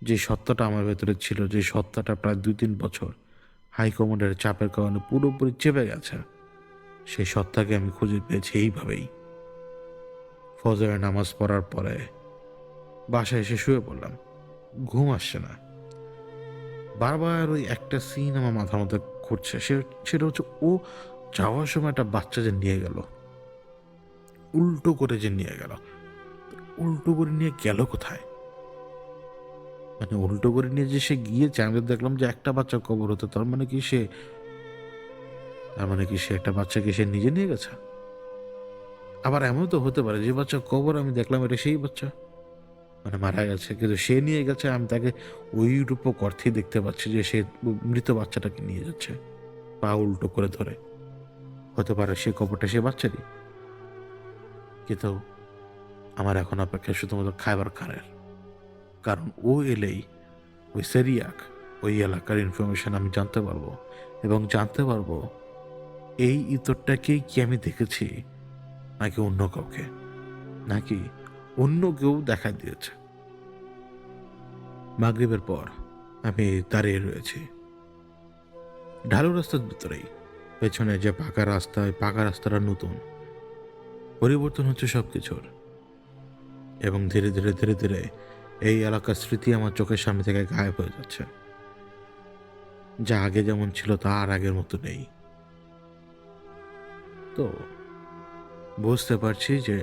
যে সত্তাটা আমার ভেতরে ছিল, যে সত্তাটা প্রায় ২-৩ বছর হাইকমান্ডের চাপের কারণে পুরোপুরি চেপে গেছে, সেই সত্তাকে আমি খুঁজে পেয়েছি এইভাবেই। ফজরের নামাজ পড়ার পরে বাসায় এসে শুয়ে পড়লাম। ঘুম আসছে না। বারবার ওই একটা সিন আমার মাথার মধ্যে ঘুরছে। সেটা হচ্ছে ও যাওয়ার সময় একটা বাচ্চা যে নিয়ে গেল, উল্টো করে যে নিয়ে গেল। উল্টো করে নিয়ে গেল কোথায়? মানে উল্টো করে নিয়ে যে সে গিয়েছে, আমি দেখলাম যে একটা বাচ্চা কবর হতো। তার মানে কি সে একটা বাচ্চাকে সে নিজে নিয়ে গেছে? আবার এমন তো হতে পারে যে বাচ্চা কবর আমি দেখলাম এটা সেই বাচ্চা, মানে মারা গেছে, কিন্তু সে নিয়ে গেছে, আমি তাকে ওই রূপক অর্থেই দেখতে পাচ্ছি যে সে মৃত বাচ্চাটাকে নিয়ে যাচ্ছে পা উল্টো করে ধরে। হতে পারে সে কবরটা সে বাচ্চারই, কিন্তু আমার এখন অপেক্ষা শুধুমাত্র খাইবার খানের। কারণ ও এলেই ওই সেরিয়াক, ওই এলাকার ইনফরমেশন আমি জানতে পারবো, এবং জানতে পারবো এই ইতরটাকেই কি আমি দেখেছি, নাকি অন্য কাউকে, নাকি অন্য কেউ দেখা দিয়েছে। মাগরিবের পর আমি দাঁড়িয়ে রয়েছি ঢালু রাস্তার ভিতরেই। পেছনে যে পাকা রাস্তা, ওই পাকা রাস্তাটা নতুন, পরিবর্তন হচ্ছে সবকিছুর। এবং ধীরে ধীরে ধীরে ধীরে এই এলাকার স্মৃতি আমার চোখের সামনে থেকে গায়েব হয়ে যাচ্ছে। যা আগে যেমন ছিল তা আর আগের মতো নেই। তো বুঝতে পারছি যে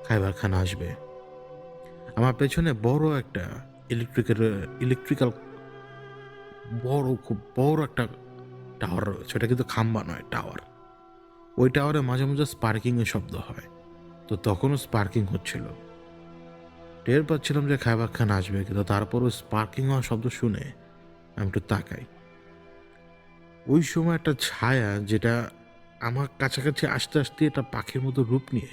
খাইবার খান আসবে। আমার পেছনে বড় একটা ইলেকট্রিক্যাল খুব বড় একটা টাওয়ার রয়েছে। ওটা কিন্তু খাম্বা নয়, টাওয়ার। ওই টাওয়ারে মাঝে মাঝে স্পার্কিংয়ের শব্দ হয়। তো তখনও স্পার্কিং হচ্ছিল। টের পাচ্ছিলাম যে খাইবার খান আসবে, কিন্তু তারপরও স্পার্কিং হওয়ার শব্দ শুনে আমি একটু তাকাই। ওই সময় একটা ছায়া, যেটা আমার কাছাকাছি আসতে আসতে এটা পাখির মতো রূপ নিয়ে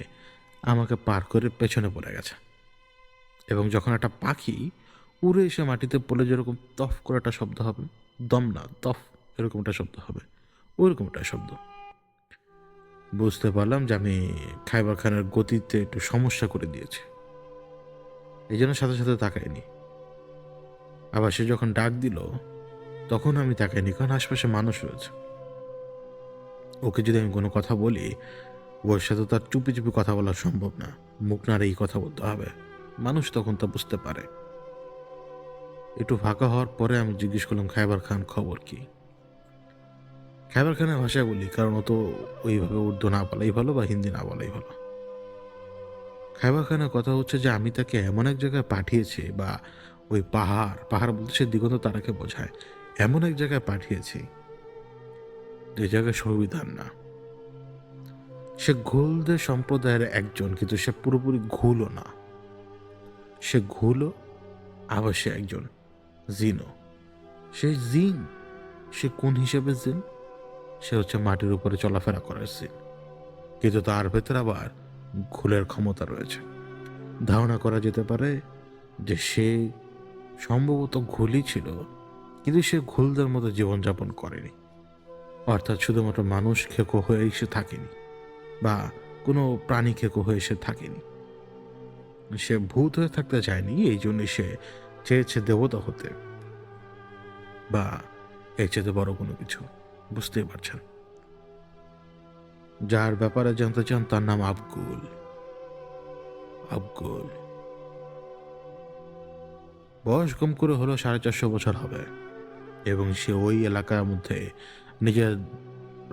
আমাকে পার করে পেছনে পড়ে গেছে। এবং যখন একটা পাখি উড়ে এসে মাটিতে পড়লে যেরকম তফ করে একটা শব্দ হবে, দম না তফ, এরকম একটা শব্দ হবে, ওইরকম একটা শব্দ। বুঝতে পারলাম যে আমি খাইবার খানের গতিতে একটু সমস্যা করে দিয়েছি, এই জন্য সাথে সাথে তাকাইনি। আবার সে যখন ডাক দিল তখন আমি তাকাইনি, কারণ আশপাশে মানুষ রয়েছে। ওকে যদি আমি কোনো কথা বলি, ওর সাথে তার চুপি চুপি কথা বলা সম্ভব না, মুখ নাড়েই কথা বলতে হবে। মানুষ তখন তা বুঝতে পারে। একটু ফাঁকা হওয়ার পরে আমি জিজ্ঞেস করলাম, খাইবার খান খবর কি? খাইবার খানের ভাষায় বলি, কারণ ও তো ওইভাবে উর্দু না বলাই ভালো বা হিন্দি না বলাই ভালো। খাইবার খানের কথা হচ্ছে যে আমি তাকে এমন এক জায়গায় পাঠিয়েছি, বা ওই পাহাড় বলতে সে দিগন্ত তারাকে বোঝায়, এমন এক জায়গায় পাঠিয়েছি যে জায়গায় সংবিধান না। সে ঘুলদের সম্প্রদায়ের একজন, কিন্তু সে পুরোপুরি ঘুলও না। সে ঘুলও, আবার সে একজন জিনও। সে জিন। সে কোন হিসেবে জিন? সে হচ্ছে মাটির উপরে চলাফেরা করার জিন, কিন্তু তার ভেতরে আবার ঘুলের ক্ষমতা রয়েছে। ধারণা করা যেতে পারে যে সে সম্ভবত ঘুলই ছিল, কিন্তু সে ঘুলদের মতো জীবনযাপন করেনি। অর্থাৎ শুধুমাত্র মানুষ খেকো হয়ে সে থাকেনি, বা কোনো প্রাণী খেকো হয়ে সে থাকেনি। সে ভূত হয়ে থাকতে চায়নি, এই জন্যই সে চেয়েছে দেবতা হতে, বা এর চেয়ে বড় কোনো কিছু, বুঝতেই পারছেন। যার ব্যাপারে জানতে চান তার নাম আবগুল। আবগুল বয়স কম করে হলো 450 বছর হবে, এবং সে ওই এলাকার মধ্যে নিজের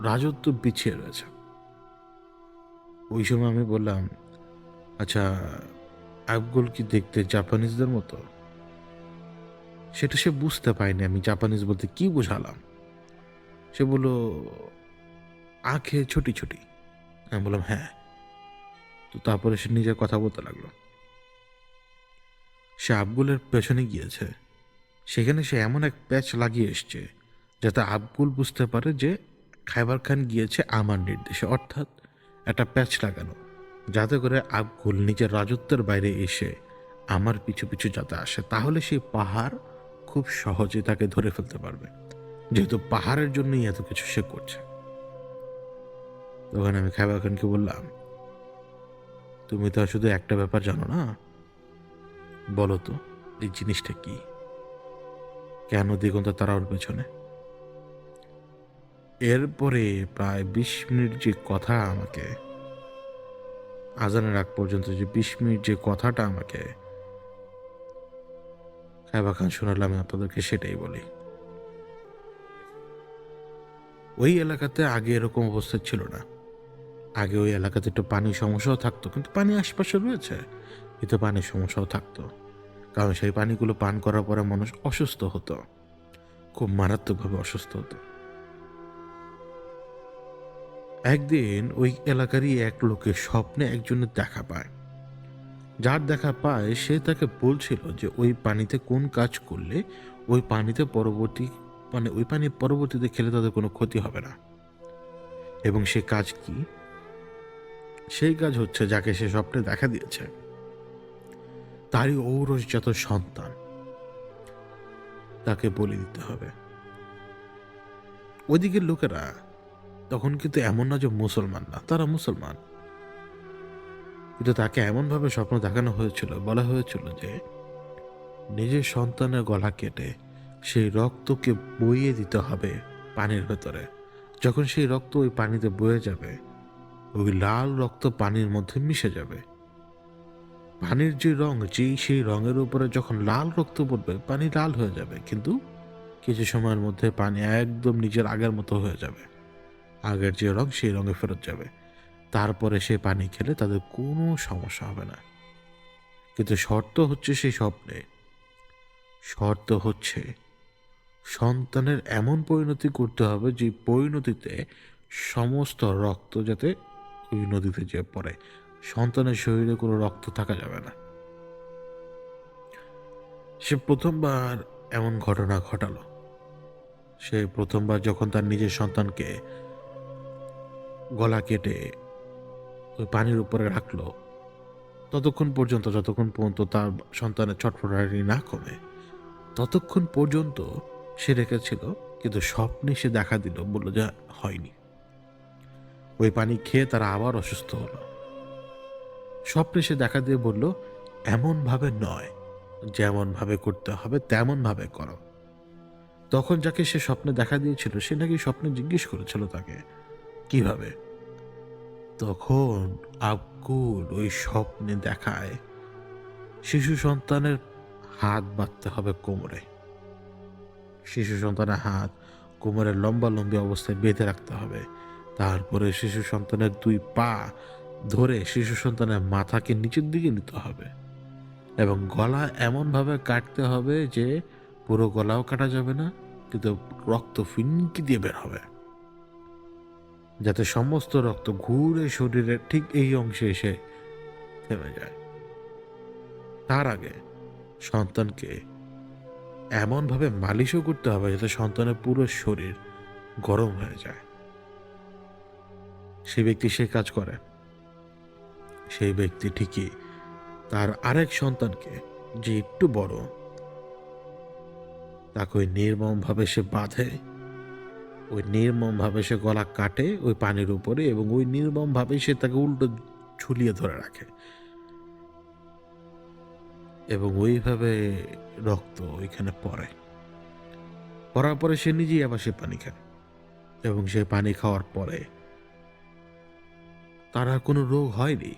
রাজত্ব বিছিয়ে রয়েছে। ওই সময় আমি বললাম, আচ্ছা, আবগুল কি দেখতে জাপানিজদের মতো? সেটা সে বুঝতে পারেনি আমি জাপানিজ বলতে কি বোঝালাম। সে বলল, আঁখে ছোটি ছোটি। আমি বললাম হ্যাঁ। তো তারপরে সে নিজের কথা বলতে লাগলো। সে আবগুলের পেছনে গিয়েছে, সেখানে সে এমন এক প্যাচ লাগিয়ে এসছে যাতে আবগুল বুঝতে পারে যে খাইবার খান গিয়েছে আমার নির্দেশে, অর্থাৎ একটা প্যাচ লাগানো, যাতে করে আবগুল নিজের রাজত্বের বাইরে এসে আমার পিছু পিছু যাতে আসে, তাহলে সেই পাহাড় খুব সহজে তাকে ধরে ফেলতে পারবে, যেহেতু পাহাড়ের জন্যই এত কিছু সে করছে। তখন আমি খাইবার খানকে বললাম, তুমি তো শুধু একটা ব্যাপার জানো না, বলো তো এই জিনিসটা কি? কেন দিগন্ত তারা ওর পেছনে? এরপরে প্রায় 20 মিনিট যে কথা আমাকে, আজানের আগ পর্যন্ত যে 20 মিনিট যে কথাটা আমাকে খাইবা খান শোনালাম, আমি আপনাদেরকে সেটাই বলি। ওই এলাকাতে আগে এরকম অবস্থা ছিল না। আগে ওই এলাকাতে একটু পানির সমস্যাও থাকতো, কিন্তু পানি আশপাশে রয়েছে, কিন্তু পানির সমস্যাও থাকতো, কারণ সেই পানিগুলো পান করার পরে মানুষ অসুস্থ হতো, খুব মারাত্মকভাবে অসুস্থ হতো। একদিন ওই এলাকারই এক লোকের স্বপ্নে একজনের দেখা পায়। যার দেখা পায় সে তাকে বলছিল যে ওই পানিতে কোন কাজ করলে ওই পানিতে ওই পানি পরবর্তীতে খেলে তাদের কোনো ক্ষতি হবে না। এবং সে কাজ কি? সেই কাজ হচ্ছে, যাকে সে স্বপ্নে দেখা দিয়েছে তারই ঔরসজাত সন্তান, তাকে বলি দিতে হবে। ওইদিকের লোকেরা তখন কিন্তু এমন না যে মুসলমান না, তারা মুসলমান, কিন্তু তাকে এমনভাবে স্বপ্ন দেখানো হয়েছিল, বলা হয়েছিল যে নিজের সন্তানের গলা কেটে সেই রক্তকে বইয়ে দিতে হবে পানির ভেতরে। যখন সেই রক্ত ওই পানিতে বয়ে যাবে, ওই লাল রক্ত পানির মধ্যে মিশে যাবে। পানির যে রং, সেই রঙের উপরে যখন লাল রক্ত পড়বে, পানি লাল হয়ে যাবে, কিন্তু কিছু সময়ের মধ্যে পানি একদম নিজের আগের মতো হয়ে যাবে, আগের যে রং সেই রঙে ফেরত যাবে। তারপরে সে পানি খেলে তাদের কোনো সমস্যা হবে না। কিন্তু শর্ত হচ্ছে, সেই স্বপ্নে শর্ত হচ্ছে সন্তানের এমন পরিণতি করতে হবে যে পরিণতিতে সমস্ত রক্ত যাতে ওই নদীতে যেয়ে পড়ে, সন্তানের শরীরে কোনো রক্ত থাকা যাবে না। সে প্রথমবার এমন ঘটনা ঘটালো। সে প্রথমবার যখন তার নিজের সন্তানকে গলা কেটে ওই পানির উপরে রাখলো, যতক্ষণ পর্যন্ত তার সন্তানের ছটফটানি না কমে, ততক্ষণ পর্যন্ত সে রেখেছিল। কিন্তু স্বপ্নে সে দেখা দিল, বলল যে হয়নি। ওই পানি খেয়ে তারা আবার অসুস্থ হলো। স্বপ্নে সে দেখা দিয়ে বলল, এমন ভাবে নয়, যেমন ভাবে করতে হবে তেমন ভাবে করো। তখন যাকে সে স্বপ্নে দেখা দিয়েছিল, সে নাকি স্বপ্নে জিজ্ঞেস করেছিল তাকে কিভাবে। তখন আবগুল ওই স্বপ্নে দেখায় শিশু সন্তানের হাত বাঁধতে হবে কোমরে, শিশু সন্তানের হাত কোমরের লম্বালম্বি অবস্থায় বেঁধে রাখতে হবে। তারপরে শিশু সন্তানের 2 পা ধরে শিশু সন্তানের মাথাকে নিচের দিকে নিতে হবে, এবং গলা এমনভাবে কাটতে হবে যে পুরো গলাও কাটা যাবে না, কিন্তু রক্ত ফিনকি দিয়ে বের হবে, যাতে সমস্ত রক্ত ঘুরে শরীরের ঠিক এই অংশে এসে থেমে যায়। তার আগে সন্তানকে এমনভাবে মালিশও করতে হবে যাতে সন্তানের পুরো শরীর গরম হয়ে যায়। সেই ব্যক্তি সে কাজ করে। সেই ব্যক্তি ঠিকই তার আরেক সন্তানকে, যে একটু বড়, তাকে ওই নির্মমভাবে সে বাঁধে, ওই নির্মমভাবে সে গলা কাটে ওই পানির উপরে, এবং ওই নির্মমভাবে সে তাকে উল্টো ঝুলিয়ে ধরে রাখে। এবং ওইভাবে রক্ত ওইখানে পড়ার পরে সে নিজেই আবার সে পানি খায়, এবং সে পানি খাওয়ার পরে তার আর কোনো রোগ হয়নি,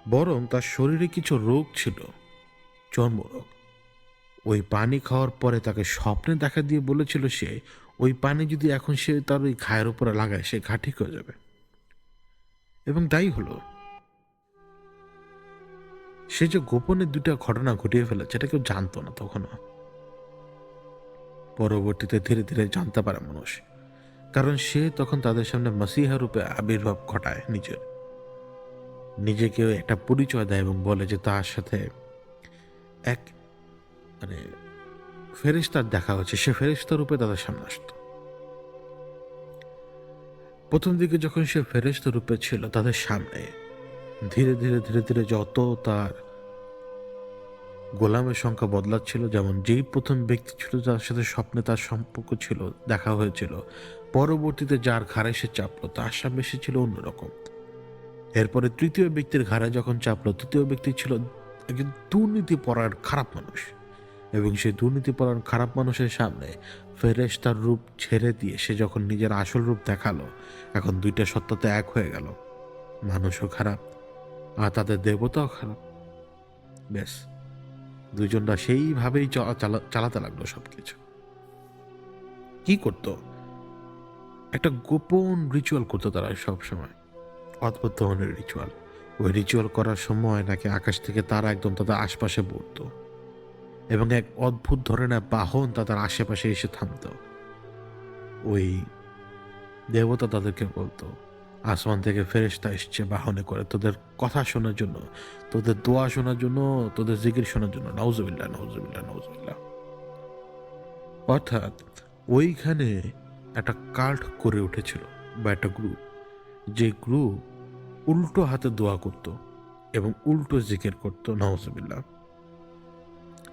বরং তার শরীরে কিছু রোগ ছিল, চর্মরোগ। ওই পানি খাওয়ার পরে তাকে স্বপ্নে দেখা দিয়ে বলেছিল সে ওই পানি যদি এখন সে তার ওই ঘায়ের উপরে লাগায় সে ঘা ঠিক হয়ে যাবে, এবং তাই হলো। সে যে গোপনে দুটা ঘটনা ঘটিয়ে ফেলেছে এটা কেউ জানতো না তখনও। পরবর্তীতে ধীরে ধীরে জানতে পারে মানুষ, কারণ সে তখন তাদের সামনে মাসিহা রূপে আবির্ভাব ঘটায়, নিজেকে একটা পরিচয় দেয় এবং বলে যে তার সাথে এক মানে ফেরেশতার দেখা হচ্ছে। সে ফেরেশতা রূপে তাদের সামনে আসতো। প্রথম দিকে যখন সে ফেরেশতা রূপে ছিল তাদের সামনে, ধীরে ধীরে ধীরে ধীরে যত তার গোলামের সংখ্যা বদলাচ্ছিল, যেমন যেই প্রথম ব্যক্তি ছিল যার সাথে স্বপ্নে তার সম্পর্ক ছিল, দেখা হয়েছিল, পরবর্তীতে যার ঘাড়ে সে চাপলো তার সামনে সে ছিল অন্যরকম। এরপরে তৃতীয় ব্যক্তির ঘাড়ে যখন চাপলো, তৃতীয় ব্যক্তি ছিল একজন দুর্নীতিপরায়ণ খারাপ মানুষ, এবং সেই দুর্নীতিপরায়ণ খারাপ মানুষের সামনে ফেরেশতার রূপ ছেড়ে দিয়ে সে যখন নিজের আসল রূপ দেখালো, এখন দুইটা সত্যতে এক হয়ে গেল। মানুষও খারাপ আর তাদের দেবতাও খারাপ। বেশ, দুইজনরা সেইভাবেই চালাতে লাগলো সবকিছু। কি করতো? একটা গোপন রিচুয়াল করতো তারা সব সময়, অদ্ভুত ধরনের রিচুয়াল। ওই রিচুয়াল করার সময় নাকি আকাশ থেকে তারা একদম তাদের আশপাশে পড়তো, এবং এক অদ্ভুত ধরনের বাহন তাদের আশেপাশে এসে থামতো। ওই দেবতা তাদেরকে বলতো আসমান থেকে ফেরেশতা এসছে বাহনে করে তোদের কথা শোনার জন্য, তোদের দোয়া শোনার জন্য, তোদের জিকির শোনার জন্য। নাউজুবিল্লাহ, নাউজুবিল্লাহ, নাউজুবিল্লাহ। অর্থাৎ ওইখানে একটা কাল্ট করে উঠেছিল, বা একটা গ্রুপ, যে গ্রুপ উল্টো হাতে দোয়া করত এবং উল্টো জিকির করত। নাউজুবিল্লাহ।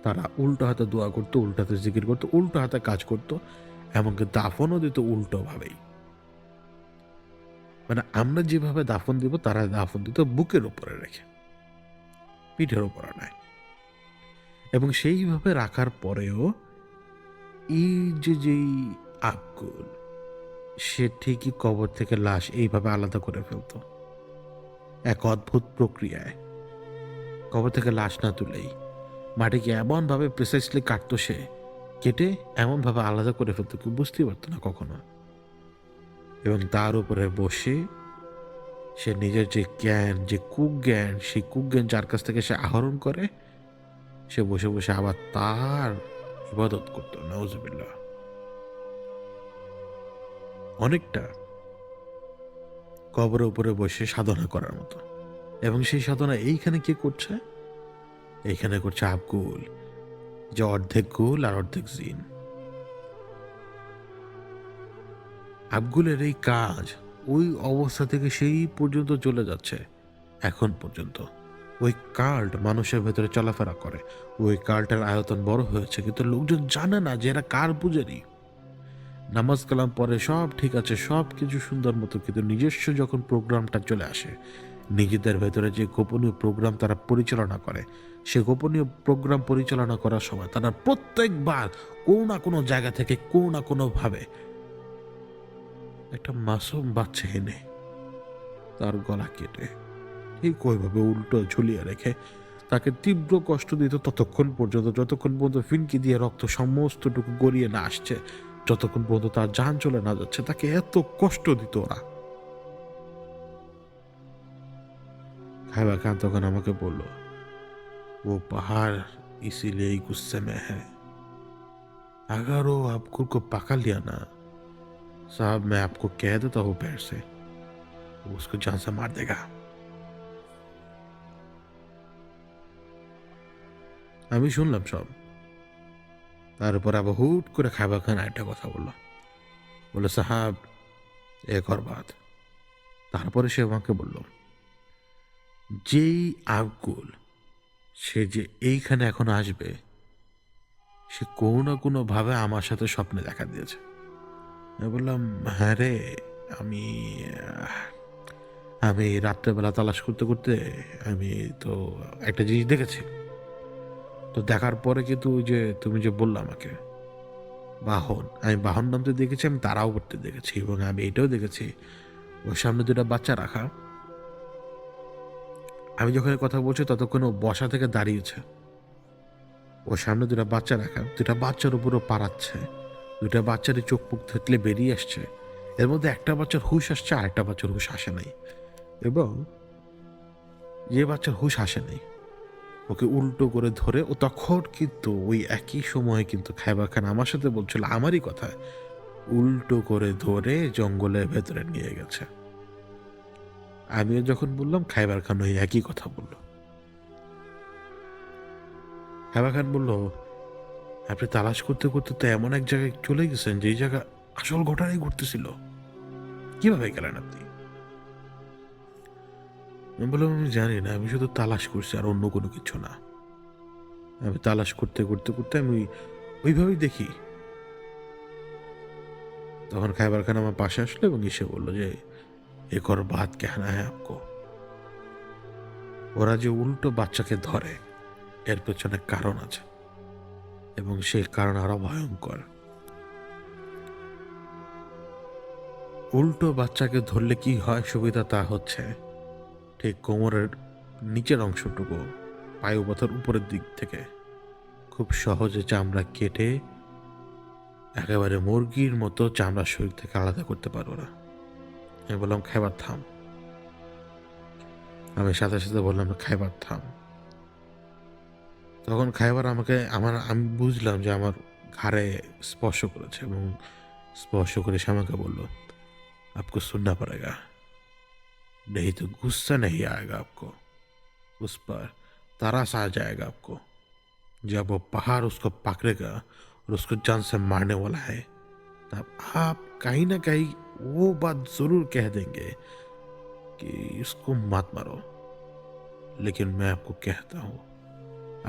তারা উল্টো হাতে দোয়া করতো, উল্টো হাতে জিকির করতো, উল্টো হাতে কাজ করতো, এমনকি দাফনও দিত উল্টো ভাবেই। মানে আমরা যেভাবে দাফন দিব তারা দাফন দিত বুকের উপরে রেখে, পিঠের উপরে নয়। এবং সেইভাবে রাখার পরেও এই যেই আকুল, সে ঠিকই কবর থেকে লাশ এইভাবে আলাদা করে ফেলত এক অদ্ভুত প্রক্রিয়ায়। কবর থেকে লাশ না তুলেই মাটিকে এমনভাবে প্রিসাইসলি কাটতো সে, কেটে এমনভাবে আলাদা করে ফেলতো কেউ বুঝতেই পারতো না কখনো। এবং তার উপরে বসে সে নিজের যে জ্ঞান, যে কুজ্ঞান, সেই কুজ্ঞান যার কাছ থেকে সে আহরণ করে, সে বসে বসে আবার তার ইবাদত করতো। নাউজুবিল্লাহ। অনেকটা কবরের উপরে বসে সাধনা করার মতো। এবং সেই সাধনা এইখানে কে করছে? এইখানে করছে আবগুল, যে অর্ধেক গুল আর অর্ধেক জিন। আবগুলের এই কাজ ওই অবস্থা থেকে সেই পর্যন্ত চলে যাচ্ছে এখন পর্যন্ত। ওই কাল্ট মানুষের ভেতরে চলাফেরা করে। ওই কাল্টের আয়তন বড় হয়েছে, কিন্তু লোকজন জানে না যে এরা কার পূজারী। নামাজ কালাম পরে সব ঠিক আছে, সব কিছু সুন্দর মতো, কিন্তু নিজস্ব যখন প্রোগ্রামটা চলে আসে, নিজেদের ভেতরে যে গোপনীয় প্রোগ্রাম তারা পরিচালনা করে, সে গোপনীয় প্রোগ্রাম পরিচালনা করার সময় তারা প্রত্যেকবার কোনো না কোনো জায়গা থেকে কোনো না কোনোভাবে একটা মাসুম বাচ্চা এনে তার গলা কেটে ঠিক ওইভাবে উল্টো ঝুলিয়ে রেখে তাকে তীব্র কষ্ট দিত ততক্ষণ পর্যন্ত, যতক্ষণ পর্যন্ত ফিনকি দিয়ে রক্ত সমস্তটুকু গড়িয়ে না আসছে, যতক্ষণ পর্যন্ত তার জান চলে না যাচ্ছে। তাকে এত কষ্ট দিত ওরা। খাইবা খান তখন আমাকে বলল, वो पहाड़ इसीलिए ही गुस्से में है, अगर वो आपको को पकड़ लिया ना साहब, मैं आपको कह देता हूँ पैर से, वो उसको जान से मार देगा। আমি শুনলাম সব। তারপর আবার হুট করে খাইবা খান একটা কথা বললো, বলে সাহাব এক और बात। তারপরে সে আমাকে বলল, যেই আবগুল সে যে এইখানে এখন আসবে, সে কোনো না কোনো ভাবে আমার সাথে স্বপ্নে দেখা দিয়েছে। আমি বললাম, হ্যাঁ রে, আমি আমি রাত্রেবেলা তালাশ করতে করতে আমি তো একটা জিনিস দেখেছি। তো দেখার পরে কিন্তু ওই যে তুমি যে বললে আমাকে বাহন, আমি বাহন নামতে দেখেছি, আমি তাড়াও করতে দেখেছি এবং আমি এটাও দেখেছি ওর সামনে ২ টা বাচ্চা রাখা। আমি যখন এই কথা বলছি ততক্ষণে ও বসা থেকে দাঁড়িয়েছে। ওর সামনে ২ টা বাচ্চা রাখা, ২ টা বাচ্চার উপরও পাড়াচ্ছে। ২ টা বাচ্চারই চোখ মুখ থেঁতলে বেরিয়ে আসছে। এর মধ্যে একটা বাচ্চার হুঁশ আসছে, আরেকটা বাচ্চার হুঁশ আসে নাই। এবং যে বাচ্চার হুঁশ আসে নাই ওকে উল্টো করে ধরে ও তখন কিন্তু ওই একই সময়ে কিন্তু খায়বার খান আমার সাথে বলছিল আমারই কথা, উল্টো করে ধরে জঙ্গলের ভেতরে নিয়ে গেছে। আমিও যখন বললাম খায়বার খান ওই একই কথা বলল। খায়বার খান বলল, আপনি তালাশ করতে করতে তো এমন এক জায়গায় চলে গেছেন যেই জায়গা আসল ঘটনাই ঘটতেছিল, কিভাবে গেলেন আপনি? আমি বললাম, আমি জানি না, আমি শুধু তালাশ করছি আর অন্য কোনো কিছু না। আমি তালাশ করতে করতে করতে আমি ওইভাবেই দেখি। তখন খায়বার খান আমার পাশে আসলো এবং এসে বললো যে এক और बात कहना है आपको। ওরা যে উল্টো বাচ্চাকে ধরে এর পেছনে কারণ আছে এবং সেই কারণ আরো ভয়ঙ্কর। উল্টো বাচ্চাকে ধরলে কি হয় সুবিধা তা হচ্ছে ঠিক কোমরের নিচের অংশটুকু পায়ুপথের উপরের দিক থেকে খুব সহজে চামড়া কেটে একেবারে মুরগির মতো চামড়া শরীর থেকে আলাদা করতে পারবো না। আমি বললাম খাইবার থাম। আমি সাথে সাথে বললাম খাইবার থাম। তখন খাইবার আমি বুঝলাম যে আমার ঘাড়ে স্পর্শ করেছে এবং স্পর্শ করে সে আমাকে বলল, आपको सुनना पड़ेगा, नहीं तो गुस्सा नहीं आएगा आपको, उस पर तरस आ जाएगा आपको। जब वो पहाड़ उसको पकड़ेगा और उसको जान से मारने वाला है तब आप कहीं ना कहीं वो बात जरूर कह देंगे कि इसको मत मारो। लेकिन मैं आपको कहता हूं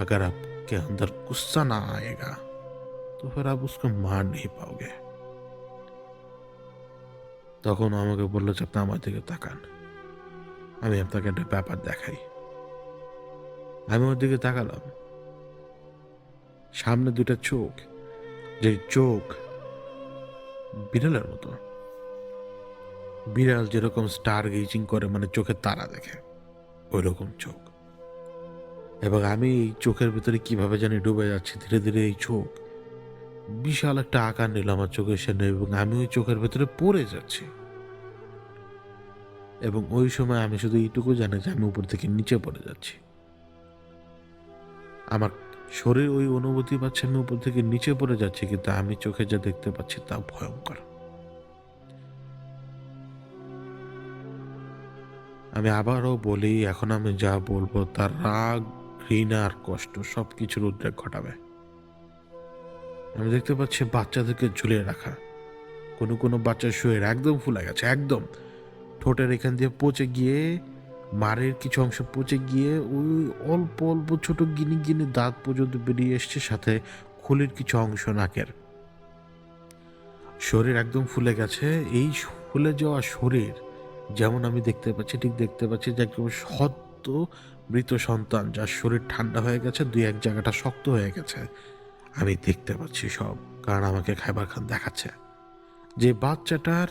अगर आपके अंदर गुस्सा ना आएगा तो फिर आप उसको मार नहीं पाओगे। তখন আমাকে বললো যে আপনি আমার দিকে তাকান, আমি আপনাকে একটা ব্যাপার দেখাই। আমি ওর দিকে তাকালাম, সামনে 2টা চোখ, যে চোখ বিড়ালের মতো। বিড়াল যেরকম স্টার গেজিং করে মানে চোখের তারা দেখে ওই রকম চোখ। এবং আমি এই চোখের ভিতরে কিভাবে জানি ডুবে যাচ্ছি ধীরে ধীরে। এই চোখ বিশাল একটা আকার নিল আমার চোখের সামনে এবং আমি ওই চোখের ভেতরে পড়ে যাচ্ছি। এবং ওই সময় আমি শুধু এইটুকু জানি যে আমি উপর থেকে নিচে পড়ে যাচ্ছি। আমার শরীর ওই অনুভূতি পাচ্ছে আমি উপর থেকে নিচে পড়ে যাচ্ছি, কিন্তু আমি চোখে যা দেখতে পাচ্ছি তা ভয়ঙ্কর। আমি আবারও বলি, এখন আমি যা বলবো তার রাগ, ঘৃণা আর কষ্ট সবকিছুর উদ্রেক ঘটাবে। আমি দেখতে পাচ্ছি বাচ্চাদেরকে ঝুলিয়ে রাখা, কোনো কোনো বাচ্চার শরীর একদম ফুলে গেছে, একদম ঠোঁটের এখান দিয়ে পচে গিয়ে মারের কিছু অংশ পচে গিয়ে ওই অল্প অল্প ছোট গিনি গিনি দাঁত পর্যন্ত বেরিয়ে এসছে, সাথে খুলির কিছু অংশ নাকের। শরীর একদম ফুলে গেছে। এই ফুলে যাওয়া শরীর যেমন আমি দেখতে পাচ্ছি, ঠিক দেখতে পাচ্ছি যে একদম সদ্য মৃত সন্তান যার শরীর ঠান্ডা হয়ে গেছে, 2-1 জায়গাটা শক্ত হয়ে গেছে। আমি দেখতে পাচ্ছি সব, কারণ আমাকে খায়বার খান দেখাচ্ছে যে বাচ্চাটার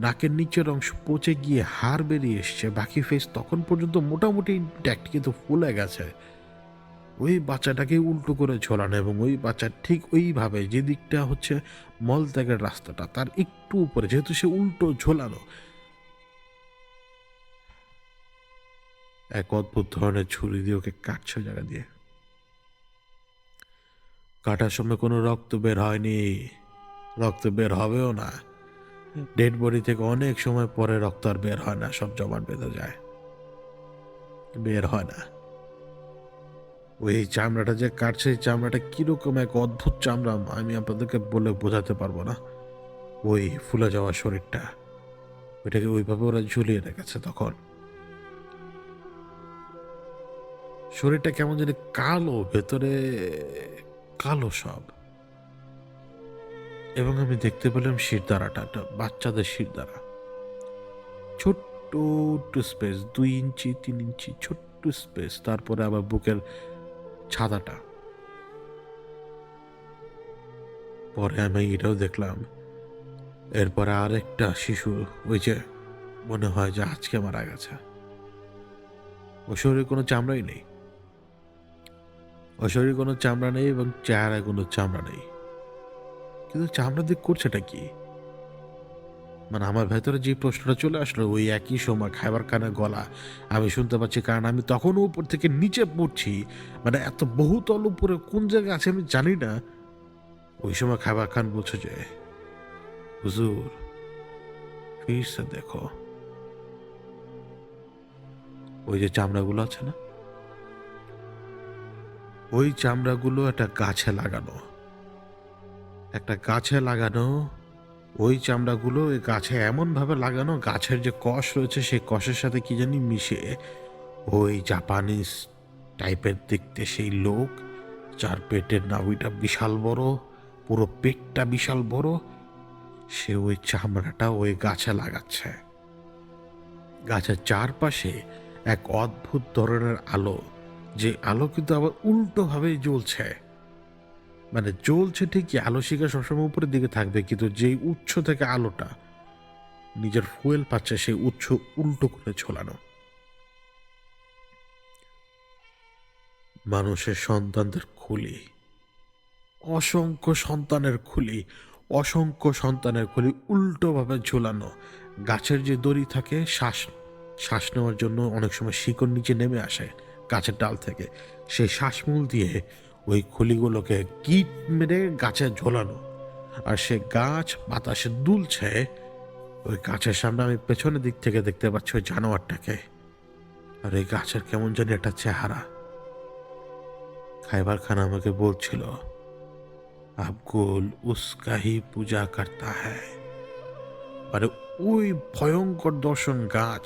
নাকের নিচের অংশ পচে গিয়ে হাড় বেরিয়ে এসছে, বাকি ফেস তখন পর্যন্ত মোটামুটি ইনট্যাক্ট কিন্তু ফুলে গেছে। ওই বাচ্চাটাকে উল্টো করে ঝোলানো এবং ওই বাচ্চা ঠিক ওইভাবে যে দিকটা হচ্ছে মলত্যাগের রাস্তাটা তার একটু উপরে, যেহেতু সে উল্টো ঝোলানো, এক অদ্ভুত ধরনের ছুরি দিয়ে ওকে কাটছে জায়গা দিয়ে। কাটার সময় কোনো রক্ত বের হয়নি, রক্ত বের হবেও না। ডেড বডি থেকে অনেক সময় পরে রক্ত আর বের হয় না, সব জমাট বেঁধে যায়, বের হয় না। ওই চামড়াটা যে কাটছে, এই চামড়াটা কিরকম এক অদ্ভুত চামড়া, আমি আপনাদেরকে বলে বোঝাতে পারবো না। ওই ফুলে যাওয়া শরীরটা, ওইটাকে ওইভাবে ওরা ঝুলিয়ে রেখেছে। তখন শরীরটা কেমন জানি কালো, ভেতরে কালো সব। এবং আমি দেখতে পেলাম শিরদাঁড়াটা, একটা বাচ্চাদের শিরদাঁড়া, ছোট্ট একটু স্পেস, 2 ইঞ্চি 3 ইঞ্চি ছোট্ট স্পেস, তারপরে আবার বুকের ছাদাটা পরে আমি এটাও দেখলাম, এরপরে আরেকটা শিশু, ওই যে মনে হয় যে আজকে মারা গেছে, ওর শরীরে কোনো চামড়াই নেই, ওর শরীরে কোনো চামড়া নেই এবং চেহারায় কোনো চামড়া নেই, কিন্তু চামড়া দিয়ে করছেটা কি? মানে আমার ভেতরে যে প্রশ্নটা চলে আসলো ওই একই সময় খাইবার খানের গলা আমি শুনতে পাচ্ছি, কারণ আমি তখনও উপর থেকে নিচে পড়ছি, মানে এত বহুতল উপরে কোন জায়গায় আছে আমি জানি না। ওই সময় খাইবার খান বলছে যে, হুজুর ফিরছে দেখো, ওই যে চামড়াগুলো আছে না, ওই চামড়াগুলো একটা গাছে লাগানো, একটা গাছে লাগানো। ওই চামড়াগুলো ওই গাছে এমনভাবে লাগানো, গাছের যে কষ রয়েছে সেই কষের সাথে কি জানি মিশে ওই জাপানিজ টাইপের দেখতে সেই লোক, যার পেটের নাভিটা বিশাল বড়, পুরো পেটটা বিশাল বড়, সে ওই চামড়াটা ওই গাছে লাগাচ্ছে। গাছের চারপাশে এক অদ্ভুত ধরনের আলো, যে আলো কিন্তু আবার উল্টোভাবেই জ্বলছে, মানে জ্বলছে ঠিকই, আলো শিখা সবসময় উপরের দিকে থাকবে, কিন্তু যেই উৎস থেকে আলোটা নিজের ফুয়েল পাচ্ছে সেই উৎস উল্টো করে ঝোলানো। মানুষের সন্তানদের খুলি, অসংখ্য সন্তানের খুলি, অসংখ্য সন্তানের খুলি উল্টোভাবে ঝোলানো। গাছের যে দড়ি থাকে, শ্বাস শ্বাস নেওয়ার জন্য অনেক সময় শিকড় নিচে নেমে আসে গাছের ডাল থেকে, সেই শ্বাসমূল দিয়ে ওই খুলিগুলোকে গিট মেরে গাছে ঝোলানো। আর সে গাছ বাতাসে দুলছে, ওই গাছের সামনে আমি পেছনের দিক থেকে দেখতে পাচ্ছি ওই জানোয়ারটাকে, আর এই গাছের কেমন জানি একটা চেহারা। খাইবার খান আমাকে বলছিল, আবগুল উসকা হি পূজা করতা হ্যায়, মানে ওই ভয়ঙ্কর দর্শন গাছ,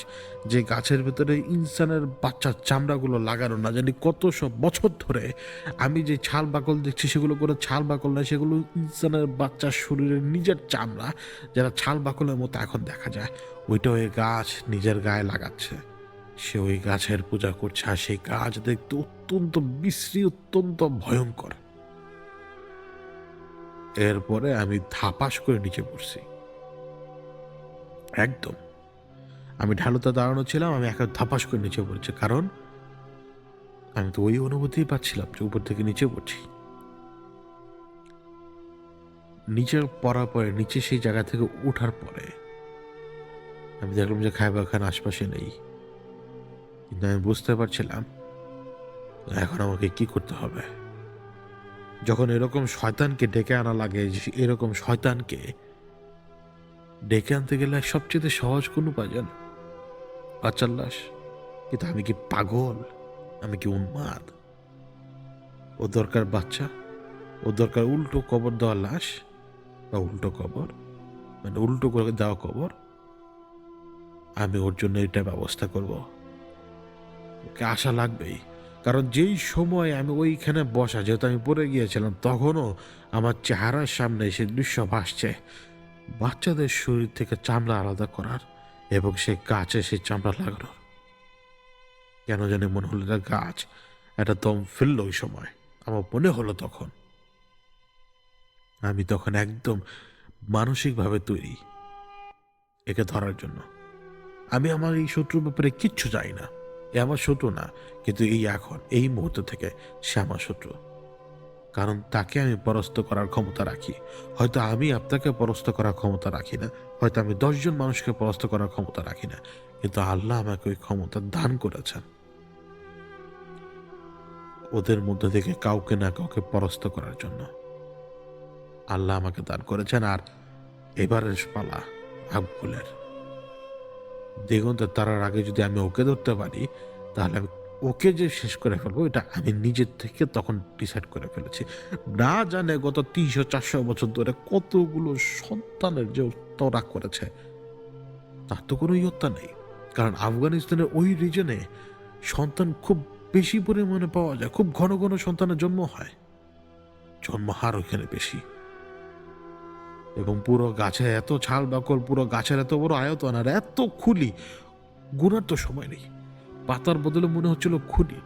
যে গাছের ভেতরে ইনসানের বাচ্চার চামড়াগুলো লাগানো, না জানি কত সব বছর ধরে। আমি যে ছাল বাকল দেখছি সেগুলো কোনো ছাল বাকল না, সেগুলো ইনসানের বাচ্চার শরীরের নিজের চামড়া, যারা ছাল বাকলের মতো এখন দেখা যায়, ওইটা ওই গাছ নিজের গায়ে লাগাচ্ছে। সে ওই গাছের পূজা করছে, আর সেই গাছ দেখতে অত্যন্ত বিশ্রী, অত্যন্ত ভয়ঙ্কর। এরপরে আমি ধাপাস করে নিচে পড়ছি একদম। আমি ঢালুতে দাঁড়ানো ছিলাম, আমি একা ধাপাস করে নিচে পড়ছি, কারণ আমি তো ওই অনুভূতিই পাচ্ছিলাম যে উপর থেকে নিচে পড়ছি। নিচে পড়ার পরে, নিচে সেই জায়গা থেকে ওঠার পরে আমি দেখলাম যে খাইবার খান আশপাশে নেই, কিন্তু আমি বুঝতে পারছিলাম এখন আমাকে কি করতে হবে। যখন এরকম শয়তানকে ডেকে আনা লাগে, এরকম শয়তানকে ডেকে আনতে গেলে সবচেয়ে সহজ কোন উপায় জানো? বাচ্চার লাশ। কিন্তু আমি কি পাগল? আমি কি উন্মাদ? ও দরকার বাচ্চা, ও দরকার উল্টো কবর দেওয়া লাশ, বা উল্টো কবর, মানে উল্টো করে দেওয়া কবর। আমি ওর জন্য এটা ব্যবস্থা করব, ওকে আসা লাগবেই। কারণ যেই সময় আমি ওইখানে বসা, যেহেতু আমি পড়ে গিয়েছিলাম, তখনও আমার চেহারার সামনে সে দৃশ্য ভাসছে, বাচ্চাদের শরীর থেকে চামড়া আলাদা করার এবং সে গাছে সেই চামড়া লাগানোর। কেন জানি মনে হলো এটা গাছ একটা দম ফেললো ওই সময়, আমার মনে হলো তখন। আমি তখন একদম মানসিকভাবে তৈরি একে ধরার জন্য। আমি আমার এই শত্রুর ব্যাপারে কিচ্ছু জানি না, এ আমার শত্রু না, কিন্তু এই এখন এই মুহূর্ত থেকে সে আমার শত্রু, কারণ তাকে আমি পরাস্ত করার ক্ষমতা রাখি। হয়তো আমি আপনাকে পরাস্ত করার ক্ষমতা রাখি না, হয়তো আমি 10 জন মানুষকে পরাস্ত করার ক্ষমতা রাখি না, কিন্তু আল্লাহ আমাকে ওই ক্ষমতা দান করেছেন। ওদের মধ্যে থেকে কাউকে না কাউকে পরাস্ত করার জন্য আল্লাহ আমাকে দান করেছেন। আর এবারের পালা আবগুলের। দিগন্তের তারার আগে যদি আমি ওকে ধরতে পারি, তাহলে আমি ওকে যে শেষ করে ফেলবো এটা আমি নিজের থেকে তখন ডিসাইড করে ফেলেছি। না জানে গত 300-400 বছর ধরে কতগুলো সন্তানের যে হত্যা করেছে, তার তো কোনো হত্যা নেই। কারণ আফগানিস্তানের ওই রিজনে সন্তান খুব বেশি পরিমাণে পাওয়া যায়, খুব ঘন ঘন সন্তানের জন্ম হয়, জন্ম হার ওইখানে বেশি। এবং পুরো গাছে এত ছাল বাকল, পুরো গাছের এত বড় আয়তন, আর এত খুলি, গুনার তো সময় নেই। পাতার বদলে মনে হচ্ছিল খুলি,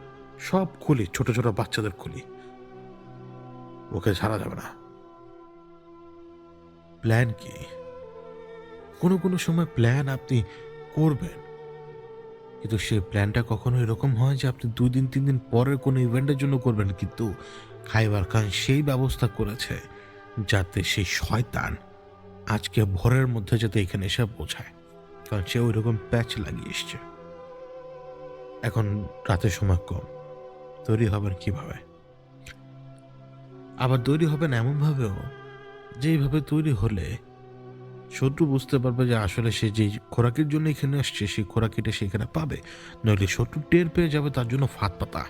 সব খুলি, ছোট ছোট বাচ্চাদের খুলি। ওকে ছাড়া যাবে না, প্ল্যান কি? কোনো সময় প্ল্যান আপনি করবেন, কিন্তু সেই প্ল্যানটা কখনো এরকম হয় যে আপনি ২ দিন ৩ দিন পরের কোনো ইভেন্টের জন্য করবেন, কিন্তু খাইবার খান সেই ব্যবস্থা করেছে যাতে সেই শয়তান আজকে ভোরের মধ্যে যাতে এখানে এসে পৌঁছায়। কারণ সে ওইরকম প্যাচ লাগিয়ে এসছে। এখন রাতের সময় কম। তৈরি হবেন কিভাবে? আবার তৈরি হবেন এমনভাবেও যে এইভাবে তৈরি হলে শত্রু বুঝতে পারবে যে আসলে সে যেই খোরাকির জন্য এখানে আসছে সেই খোরাকিটা সেখানে পাবে। নইলে শত্রু টের পেয়ে যাবে, তার জন্য ফাঁদ পাতা।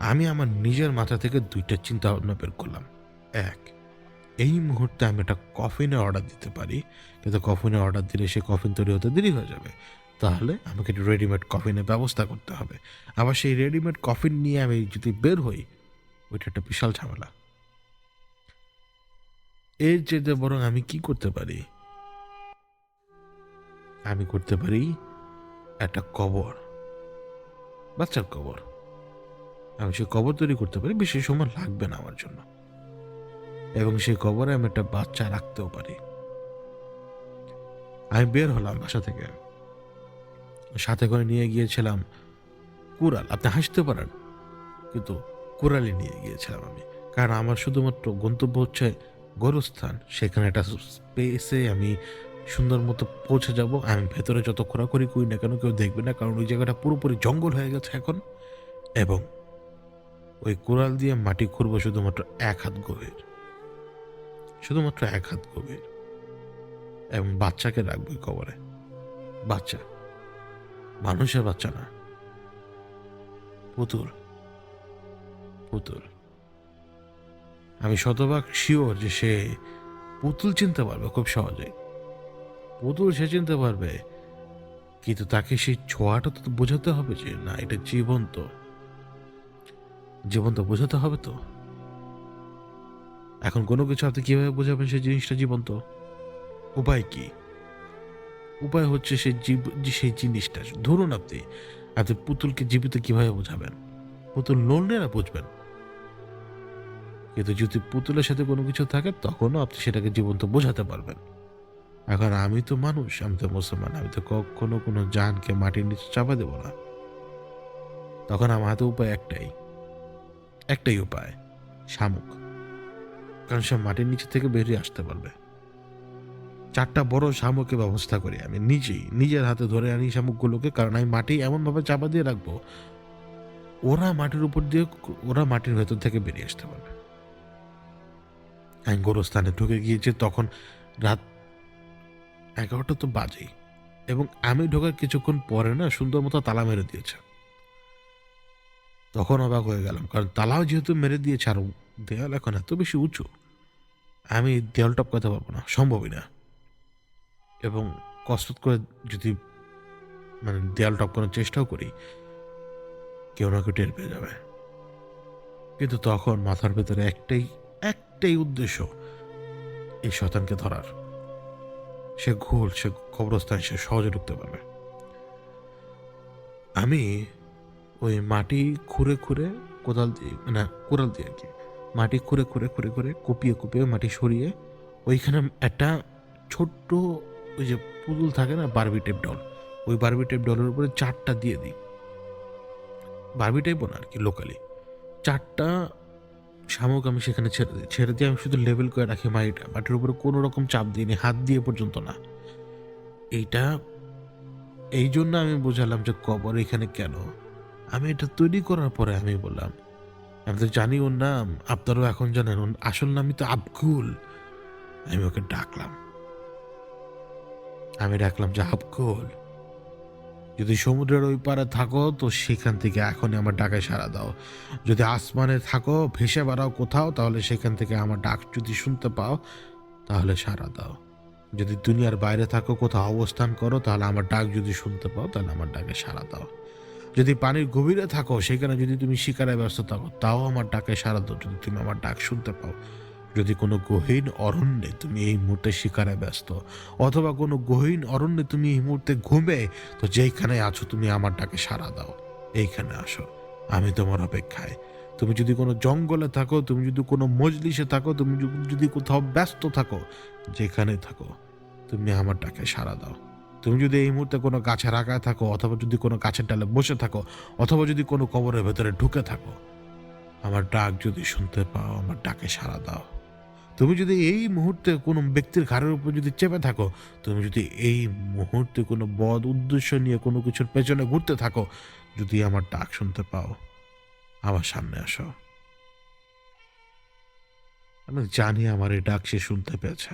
আমি আমার নিজের মাথা থেকে ২ টা চিন্তা ভাবনা বের করলাম। ১, এই মুহূর্তে আমি একটা কফিনের অর্ডার দিতে পারি। কিন্তু কফিনের অর্ডার দিলে সে কফিন তৈরি হতে দেরি হয়ে যাবে। তাহলে আমাকে একটু রেডিমেড কফিনের ব্যবস্থা করতে হবে। আবার সেই রেডিমেড কফিন নিয়ে আমি যদি বের হই, ওইটা একটা বিশাল ঝামেলা। এর চাইতে বরং আমি কি করতে পারি? আমি করতে পারি একটা কবর, বাচ্চার কবর। আমি সেই কবর তৈরি করতে পারি, বেশি সময় লাগবে না আমার জন্য। এবং সেই কবরে আমি একটা বাচ্চা রাখতেও পারি। আমি বের হলাম বাসা থেকে। সাথে করে নিয়ে গিয়েছিলাম কুড়াল। আপনি হাসতে পারেন, কিন্তু কুড়ালই নিয়ে গিয়েছিলাম আমি। কারণ আমার শুধুমাত্র গন্তব্য হচ্ছে গোরস্থান। সেখানে একটা স্পেসে আমি সুন্দর মতো পৌঁছে যাব। আমি ভেতরে যত খোরাখুরি করি না কেন কেউ দেখবে না, কারণ ওই জায়গাটা পুরোপুরি জঙ্গল হয়ে গেছে এখন। এবং ওই কুড়াল দিয়ে মাটি খুঁড়বো শুধুমাত্র ১ হাত গভীর, শুধুমাত্র ১ হাত গভীর। এবং বাচ্চাকে রাখবো ওই কবরে। বাচ্চা, মানুষের বাচ্চা না, পুতুল, পুতুল। আমি শতভাগ শিওর যে সে পুতুল চিনতে পারবে খুব সহজেই। পুতুল সে চিনতে পারবে, কিন্তু তাকে সেই ছোঁয়াটা তো বোঝাতে হবে যে না, এটা জীবন্ত। জীবন্ত বোঝাতে হবে তো। এখন কোনো কিছু আপনি কিভাবে বোঝাবেন সেই জিনিসটা জীবন্ত? উপায় কি? উপায় হচ্ছে সেই জিনিসটা। ধরুন আপনি আপনি পুতুলকে জীবিত কিভাবে বোঝাবেন? পুতুল নড়লে না বুঝবেন। কিন্তু যদি পুতুলের সাথে কোনো কিছু থাকে তখনও আপনি সেটাকে জীবন্ত বোঝাতে পারবেন। এখন আমি তো মানুষ, আমি তো মুসলমান, আমি তো কখনো কোনো জানকে মাটির নিচে চাপা দেব না। তখন আমার হাতে উপায় একটাই, একটাই উপায়, শামুক। কারণ সে মাটির নিচে থেকে বেরিয়ে আসতে পারবে। ৪টা বড় শামুকের ব্যবস্থা করি আমি নিজের হাতে ধরে আনি শামুকগুলোকে। কারণ আমি মাটি এমনভাবে চাপা দিয়ে রাখবো, ওরা মাটির উপর দিয়ে, ওরা মাটির ভেতর থেকে বেরিয়ে আসতে পারবে। আমি গোরস্থানে ঢুকে গিয়েছি, তখন রাত ১১টা তো বাজেই। এবং আমি ঢোকার কিছুক্ষণ পরে না সুন্দর মতো তালা মেরে দিয়েছে। তখন অবাক হয়ে গেলাম, কারণ তালাও যেহেতু মেরে দিয়েছে, আর দেয়াল এখন এত বেশি উঁচু, আমি দেয়াল টপকাতে পারবো না, সম্ভবই না। এবং কসরত করে যদি দেয়াল টপকানোর চেষ্টাও করি, কেউ না কেউ টের পেয়ে যাবে। কিন্তু তখন মাথার ভেতরে একটাই একটাই উদ্দেশ্য, এই শয়তানকে ধরার। সে কবরস্থানে সে সহজে ঢুকতে পারবে। আমি ওই মাটি খুঁড়ে খুঁড়ে কোদাল দিয়ে, কোদাল দিয়ে আর কি, মাটি খুঁড়ে খুঁড়ে খুঁড়ে খুঁড়ে কুপিয়ে কুপিয়ে মাটি সরিয়ে ওইখানে একটা ছোট্ট ওই যে পুতুল থাকে না, বারবি টেপ ডল, ওই বারবি টেপ ডলের উপরে ৪টা দিয়ে দিই। বারবি টেপও না আর কি, লোকালি ৪টা শামুক আমি সেখানে ছেড়ে দিয়ে আমি শুধু লেভেল করে রাখি মাটিটা। মাটির উপরে কোনো রকম চাপ দিইনি, হাত দিয়ে পর্যন্ত না। এইটা এই জন্য আমি বোঝালাম যে কবর এখানে কেন। আমি এটা তৈরি করার পরে আমি বললাম, আমি তো জানি ওর নাম, আপনারাও এখন জানেন, ওর আসল নামই তো আবগুল। আমি ওকে ডাকলাম, আমি ডাকলাম যে আবগুল, যদি সমুদ্রের ওই পারে থাকো তো সেখান থেকে এখনই আমার ডাকে সাড়া দাও। যদি আসমানে থাকো, ভেসে বেড়াও কোথাও, তাহলে সেখান থেকে আমার ডাক যদি শুনতে পাও তাহলে সাড়া দাও। যদি দুনিয়ার বাইরে থাকো, কোথাও অবস্থান করো, তাহলে আমার ডাক যদি শুনতে পাও তাহলে আমার ডাকে সাড়া দাও। যদি পানির গভীরে থাকো, সেখানে যদি তুমি শিকারে ব্যস্ত থাকো, তাও আমার ডাকে সাড়া দাও যদি তুমি আমার ডাক শুনতে পাও। যদি কোনো গহীন অরণ্যে তুমি এই মুহূর্তে শিকারে ব্যস্ত, অথবা কোনো গহীন অরণ্যে তুমি এই মুহূর্তে ঘুমে, তো যেইখানে আছো তুমি আমার ডাকে সাড়া দাও, এইখানে আসো, আমি তোমার অপেক্ষায়। তুমি যদি কোনো জঙ্গলে থাকো, তুমি যদি কোনো মজলিসে থাকো, তুমি যদি কোথাও ব্যস্ত থাকো, যেখানে থাকো, তুমি আমার ডাকে সাড়া দাও। তুমি যদি এই মুহূর্তে কোনো গাছের আগায় থাকো, অথবা যদি কোনো গাছের ডালে বসে থাকো, অথবা যদি কোনো কবরের ভেতরে ঢুকে থাকো, আমার ডাক যদি শুনতে পাও, আমার ডাকে সাড়া দাও। তুমি যদি এই মুহূর্তে কোনো ব্যক্তির ঘাড়ের উপর যদি চেপে থাকো, তুমি যদি এই মুহূর্তে কোনো বদ উদ্দেশ্য নিয়ে কোনো কিছুর পেছনে ঘুরতে থাকো, যদি আমার ডাক শুনতে পাও, আমার সামনে আসো। আমি জানি আমার এই ডাক সে শুনতে পেয়েছে।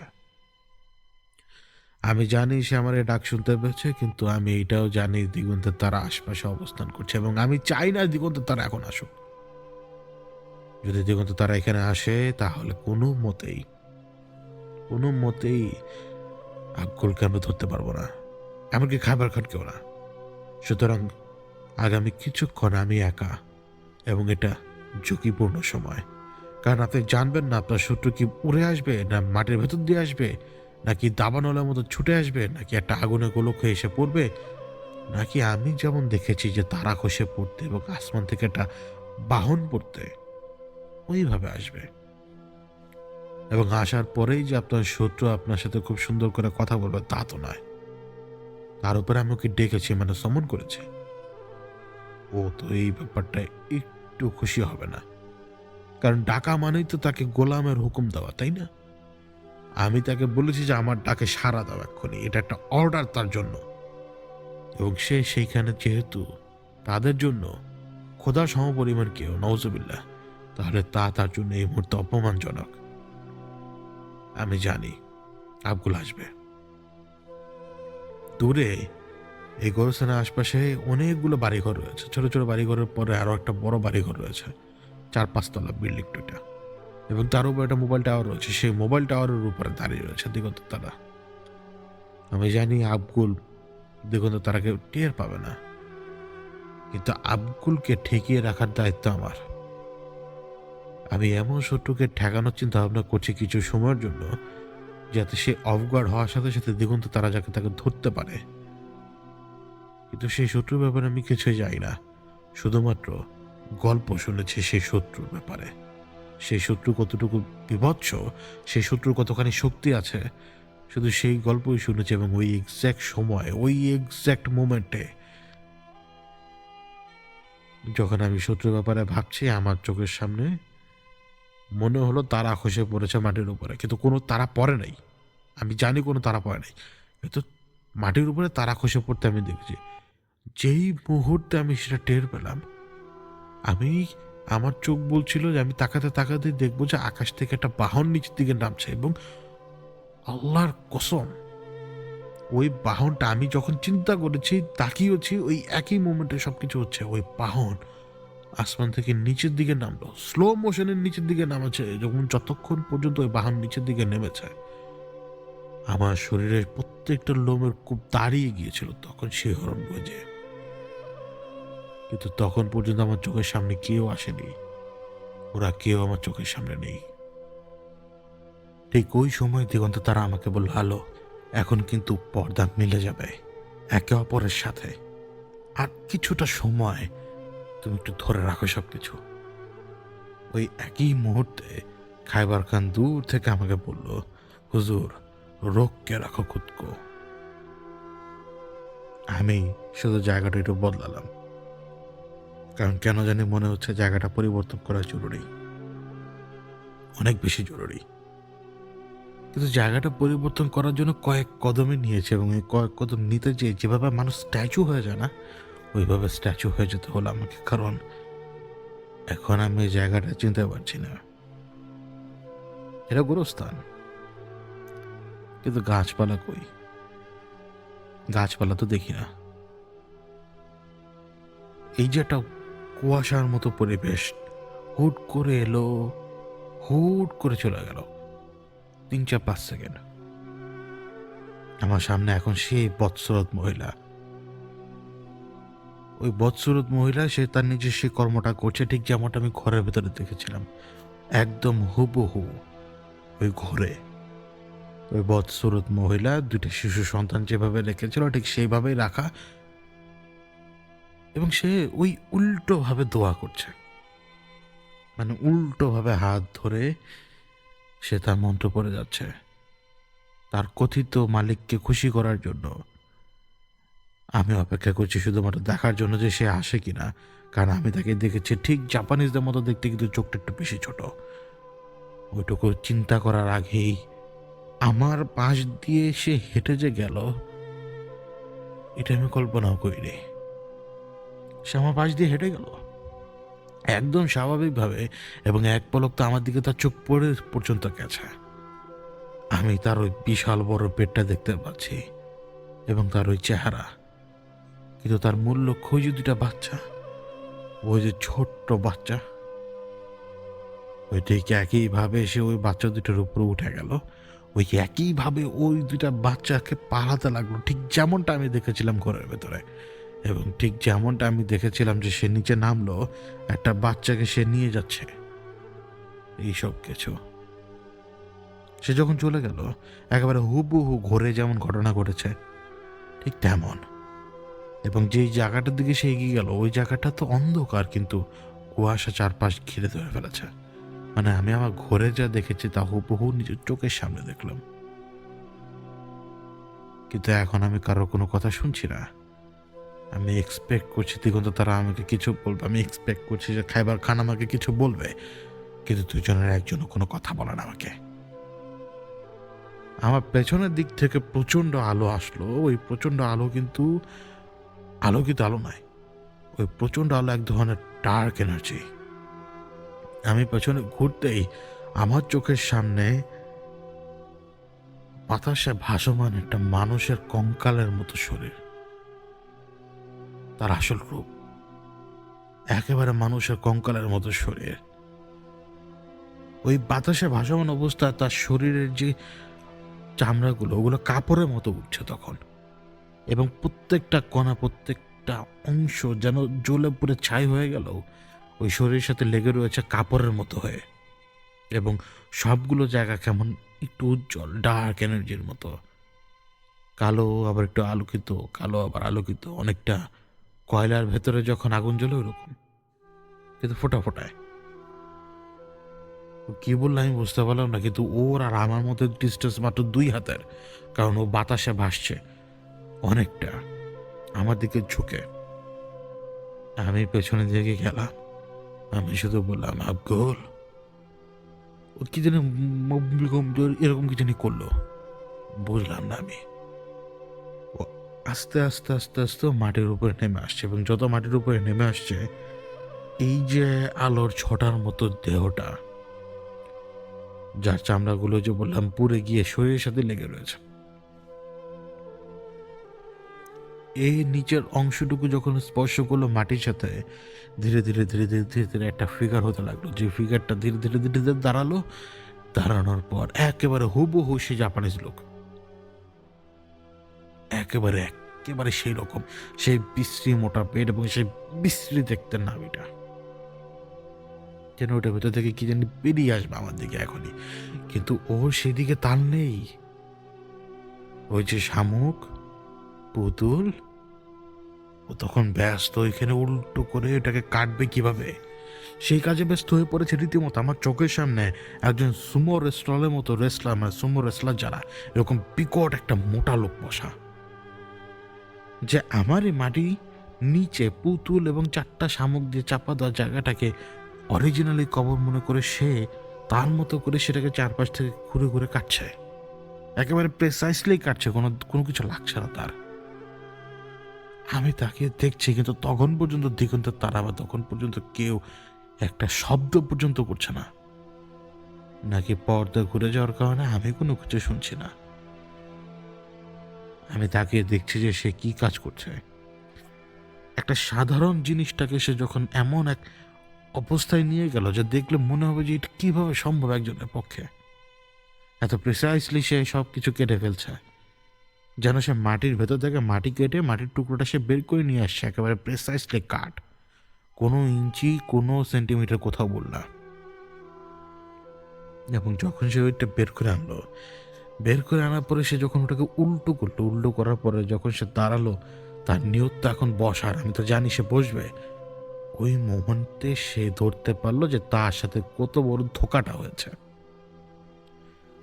আমি জানি সে আমার এই ডাক শুনতে পেয়েছে, কিন্তু আমি এটাও জানি দিগন্তের তারা আশপাশে অবস্থান করছে এবং আমি চাই না দিগন্তের তারা এখন আসুক। যদি দিগন্তের তারা এখানে আসে তাহলে কোনো মতেই আক্কলকে আমি ধরতে পারবো না। এমনকি খাবার খানকেও না। সুতরাং আগামী কিছুক্ষণ আমি একা, এবং এটা ঝুঁকিপূর্ণ সময়। কারণ আপনি জানবেন না আপনার শত্রু কি উড়ে আসবে, না মাটির ভেতর দিয়ে আসবে, নাকি দাবানলের মতো ছুটে আসবে, নাকি একটা আগুনের গোলক হয়ে এসে পড়বে, নাকি আমি যেমন দেখেছি যে তারা খসে পড়তে এবং আসমান থেকে একটা বাহন পড়তে ওইভাবে আসবে। এবং আসার পরেই যে আপনার শত্রু আপনার সাথে খুব সুন্দর করে কথা বলবে তা তো নয়। তার উপরে আমি ওকে ডেকেছি, মানে সমন করেছি। ও তো এই ব্যাপারটায় একটু খুশি হবে না। কারণ ডাকা মানেই তো তাকে গোলামের হুকুম দেওয়া, তাই না? আমি তাকে বলেছি যে আমার ডাকে সাড়া দাও এক্ষুনি, এটা একটা অর্ডার তার জন্য। এবং সে সেইখানে যেহেতু তাদের জন্য খোদা সমপরিমাণ কেউ, নওজুবিল্লাহ, তাহলে তা তার জন্য এই মুহূর্তে অপমানজনক। আমি জানি আবগুল আসবে। দূরে এই গোরস্থানের আশপাশে অনেকগুলো বাড়িঘর রয়েছে। ছোট ছোট বাড়িঘরের পরে আরো একটা বড় বাড়িঘর রয়েছে, ৪-৫ তলা বিল্ডিং দুইটা, এবং তার উপর একটা মোবাইল টাওয়ার রয়েছে। সেই মোবাইল টাওয়ারের উপরে দাঁড়িয়ে রয়েছে দিগন্ত তারা। আমি জানি আবগুল দিগন্ত তারাকে টের পাবে না, কিন্তু আবগুলকে ঠেকিয়ে রাখার দায়িত্ব আমার। আমি এমন শত্রুকে ঠেকানোর চিন্তা ভাবনা করছি কিছু সময়ের জন্য, যাতে সে অফগার্ড হওয়ার সাথে সাথে দিগন্ত তারা যাকে তাকে ধরতে পারে। কিন্তু সেই শত্রুর ব্যাপারে আমি কিছুই জানি না, শুধুমাত্র গল্প শুনেছি সেই শত্রুর ব্যাপারে। সেই শত্রু কতটুকু বিভৎস, সেই শত্রুর কতখানি শক্তি আছে, শুধু সেই গল্পই শুনেছি। এবং ওই এক্স্যাক্ট সময়, ওই এক্স্যাক্ট মোমেন্টে যখন আমি শত্রুর ব্যাপারে ভাবছি, আমার চোখের সামনে মনে হলো তারা খসে পড়েছে মাটির উপরে, কিন্তু কোনো তারা পড়ে নাই। আমি জানি কোনো তারা পড়ে নাই, কিন্তু মাটির উপরে তারা খসে পড়তে আমি দেখছি। যেই মুহূর্তে আমি সেটা টের পেলাম, আমি আমার চোখ বলছিল যে আমি তাকাতে তাকাতে দেখবো যে আকাশ থেকে একটা বাহন নিচের দিকে নামছে। এবং আল্লাহর কসম, ওই বাহনটা আমি যখন চিন্তা করেছি, তাকিয়েছি, ওই একই মোমেন্টে সবকিছু হচ্ছে। ওই বাহন আসমান থেকে নিচের দিকে নামলো, স্লো মোশনের নিচের দিকে নামাচ্ছে। যতক্ষণ পর্যন্ত ওই বাহন নিচের দিকে নেমেছে, আমার শরীরের প্রত্যেকটা লোমের খুব দাঁড়িয়ে গিয়েছিল তখন শিহরণ বোঝে। কিন্তু তখন পর্যন্ত আমার চোখের সামনে কেউ আসেনি, ওরা কেউ আমার চোখের সামনে নেই। ঠিক ওই সময় দিগন্ত তারা আমাকে বলল, হ্যালো, এখন কিন্তু পর্দা মিলে যাবে একে অপরের সাথে, আর কিছুটা সময় তুমি একটু ধরে রাখো সবকিছু। ওই একই মুহূর্তে খাইবার খান দূর থেকে আমাকে বলল, হুজুর, রোগকে রাখো খুদকো। আমি শুধু জায়গাটা একটু বদলালাম, কারণ কেন জানি মনে হচ্ছে জায়গাটা পরিবর্তন করা জরুরি, অনেক বেশি জরুরি। কিন্তু জায়গাটা পরিবর্তন করার জন্য কয়েক কদমে নিয়েছে, এবং এই কয়েক কদম নিতে যেভাবে মানুষ স্ট্যাচু হয়ে যায় না, ওইভাবে স্ট্যাচু হয়ে যেতে হলো আমাকে। কারণ এখন আমি এই জায়গাটা চিনতে পারছি না। এটা গোরস্থান, কিন্তু গাছপালা কই? গাছপালা তো দেখি না। এই যে একটা কুয়াশার মতো পরিবেশ হুট করে এলো, হুট করে চলে গেল, 3-4-5 সেকেন্ড। আমার সামনে এখন সেই বৎসরত মহিলা। ওই বৎসরত মহিলা, সে তার নিজের সেই কর্মটা করছে ঠিক যেমনটা আমি ঘরের ভেতরে দেখেছিলাম, একদম হুবহু ওই ঘরে। ওই বৎসরত মহিলা দুইটা শিশু সন্তান যেভাবে রেখেছিল ঠিক সেইভাবেই রাখা, এবং সে ওই উল্টো ভাবে দোয়া করছে। মানে উল্টোভাবে হাত ধরে সে তার মন্ত্র পড়ে যাচ্ছে তার কথিত মালিককে খুশি করার জন্য। আমি অপেক্ষা করছি শুধুমাত্র দেখার জন্য যে সে আসে কিনা, কারণ আমি তাকে দেখেছি ঠিক জাপানিজদের মতো দেখতে, কিন্তু চোখটা একটু বেশি ছোট। ওইটুকু চিন্তা করার আগেই আমার পাশ দিয়ে সে হেঁটে যে গেল, এটা আমি কল্পনাও করিনি। সে আমার পাশ দিয়ে হেঁটে গেল একদম স্বাভাবিকভাবে, এবং এক পলক তো আমার দিকে তার চোখ পড়ে পর্যন্ত গেছে। আমি তার ওই বিশাল বড় পেটটা দেখতে পাচ্ছি এবং তার ওই চেহারা, কিন্তু তার মূল লক্ষ্য ওই যে দুটা বাচ্চা, ওই যে ছোট্ট বাচ্চা, ওই ঠিক একইভাবে সে ওই বাচ্চা দুটোর উপরে উঠে গেল। ওই একইভাবে ওই দুটা বাচ্চাকে পালাতে লাগলো, ঠিক যেমনটা আমি দেখেছিলাম ঘরের ভেতরে, এবং ঠিক যেমনটা আমি দেখেছিলাম যে সে নিচে নামলো, একটা বাচ্চাকে সে নিয়ে যাচ্ছে। এইসব কিছু সে যখন চলে গেল, একেবারে হুবহু ঘোরে যেমন ঘটনা ঘটেছে ঠিক তেমন। এবং যেই জায়গাটার দিকে সে এগিয়ে গেল, ওই জায়গাটা তো অন্ধকার, কিন্তু কুয়াশা চারপাশ ঘিরে ধরে ফেলেছে। মানে আমি আমার ঘরে যা দেখেছি তা হুবহু নিজের চোখের সামনে দেখলাম। কিন্তু এখন আমি কারোর কোনো কথা শুনছি না। আমি এক্সপেক্ট করছি দিগন্ত তারা আমাকে কিছু বলবে, আমি এক্সপেক্ট করছি যে খাইবার খান আমাকে কিছু বলবে, কিন্তু দুজনের একজনও কোনো কথা বলে না আমাকে। আমার পেছনের দিক থেকে প্রচণ্ড আলো আসলো। ওই প্রচণ্ড আলো কিন্তু আলোকিত আলো নয়, ওই প্রচণ্ড আলো এক ধরনের ডার্ক এনার্জি। আমি পেছনে ঘুরতেই আমার চোখের সামনে বাতাসে ভাসমান একটা মানুষের কঙ্কালের মতো শরীর, তার আসল রূপ একেবারে মানুষের কঙ্কালের মতো শরীর। ওই বাতাসে ভাসমান অবস্থায় তার শরীরের যে চামড়াগুলো, ওগুলো কাপড়ের মতো উঠছে তখন, এবং প্রত্যেকটা কণা, প্রত্যেকটা অংশ যেন জ্বলে পুড়ে ছাই হয়ে গেল ওই শরীরের সাথে লেগে রয়েছে কাপড়ের মতো হয়ে, এবং সবগুলো জায়গা কেমন একটু উজ্জ্বল ডার্ক এনার্জির মতো, কালো আবার একটু আলোকিত, কালো আবার আলোকিত, অনেকটা কয়লার ভেতরে যখন আগুন জ্বলে ওরকম, কিন্তু ফোটা ফোটায়। কি বললো আমি বুঝতে পারলাম না, কিন্তু ওর আর আমার মধ্যে ডিস্টেন্স মাত্র 2 হাতের, কারণ ও বাতাসে ভাসছে অনেকটা আমার দিকে ঝুঁকে। আমি পেছনে দিকে গেলাম, আমি শুধু বললাম আব্দুল। ও কি জানি এরকম কি জানি করলো, বুঝলাম না আমি। ও আস্তে আস্তে আস্তে আস্তে মাটির উপরে নেমে আসছে, এবং যত মাটির উপরে নেমে আসছে, এই যে আলোর ছটার মতো দেহটা, যার চামড়াগুলো যে বললাম পুড়ে গিয়ে শরীরের সাথে লেগে রয়েছে, এই নিচের অংশটুকু যখন স্পর্শ করলো মাটির সাথে, ধীরে ধীরে ধীরে ধীরে ধীরে ধীরে একটা ফিগার হতে লাগলো, যে ফিগারটা ধীরে ধীরে ধীরে ধীরে দাঁড়ালো। দাঁড়ানোর পর একেবারে হুবহু সে জাপানিজ লোক, একেবারে একেবারে সেই রকম, সেই বিশ্রী মোটা পেট এবং সেই বিশ্রী দেখতে নাভিটা, যেন ওটার ভেতর থেকে কি জানি বেরিয়ে আসবে আমার দিকে এখনই, কিন্তু ও সেদিকে তাল নেই। ওই যে শামুক, পুতুল, ও তখন ব্যস্ত ওইখানে উল্টো করে এটাকে কাটবে কিভাবে, সেই কাজে ব্যস্ত হয়ে পড়েছে রীতিমতো। আমার চোখের সামনে একজন সুমো রেস্টলের মতো রেসলার, মানে সুমো রেসলার যারা, এরকম বিকট একটা মোটা লোক বসা, যে আমার এই মাটি নিচে পুতুল এবং 4টা শামুক দিয়ে চাপা দেওয়া জায়গাটাকে অরিজিনালি কবর মনে করে সে তার মতো করে সেটাকে চারপাশ থেকে ঘুরে ঘুরে কাটছে, একেবারে প্রেসাইসলি কাটছে, কোনো কোনো কিছু লাগছে না তার। আমি তাকে দেখছি, কিন্তু তখন পর্যন্ত দিগন্তের তারা বা তখন পর্যন্ত কেউ একটা শব্দ পর্যন্ত করছে না, নাকি পর্দা ঘুরে যাওয়ার কারণে আমি কোনো কিছু শুনছি না। আমি তাকে দেখছি যে সে কি কাজ করছে। একটা সাধারণ জিনিসটাকে সে যখন এমন এক অবস্থায় নিয়ে গেল যে দেখলে মনে হবে যে এটা কিভাবে সম্ভব একজনের পক্ষে, এত প্রিসাইসলি সে সব কিছু কেটে ফেলছে, যেন সে মাটির ভেতর থেকে মাটি কেটে মাটির টুকরোটা সে বের করে নিয়ে আসছে, একেবারে প্রিসাইসলি কাট, কোনো ইঞ্চি কোনো সেন্টিমিটার কোথাও বললা। এবং যখন সে ওইটা বের করে আনলো, বের করে আনার পরে সে যখন ওটাকে উল্টো করলো, উল্টো করার পরে যখন সে দাঁড়ালো, তার নিয়ত তো এখন বসার, আমি তো জানি সে বসবে। ওই মোমেন্টে সে ধরতে পারলো যে তার সাথে কত বড় ধোঁকাটা হয়েছে।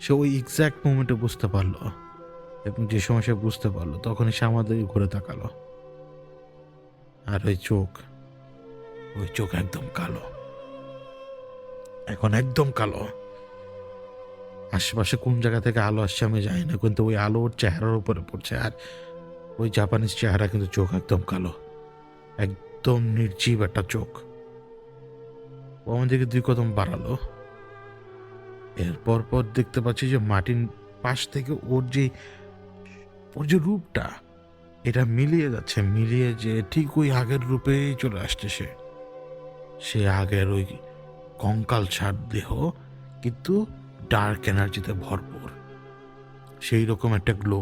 সে ওই এক্সাক্ট মোমেন্টে বুঝতে পারলো, এবং যে সময় সে বুঝতে পারলো তখনই সে আমার দিকে ঘুরে তাকালো। আর ওই চোখ একদম কালো, এখন একদম কালো। আশেপাশে কোন জায়গা থেকে আলো আসছে আমি জানি না, কিন্তু ওই আলো ওর চেহারার উপরে পড়ছে। আর ওই জাপানিজ চেহারা, কিন্তু চোখ একদম কালো, একদম নির্জীব একটা চোখ। ও আমার দিকে 2 কদম বাড়ালো। এরপর পর দেখতে পাচ্ছি যে মাটির পাশ থেকে ওর যে রূপটা, এটা মিলিয়ে যাচ্ছে, মিলিয়ে যে ঠিক ওই আগের রূপেই চলে আসছে। সে আগের ওই কঙ্কাল সার দেহ, কিন্তু ডার্ক এনার্জিতে ভরপুর। সেই রকম একটা গ্লো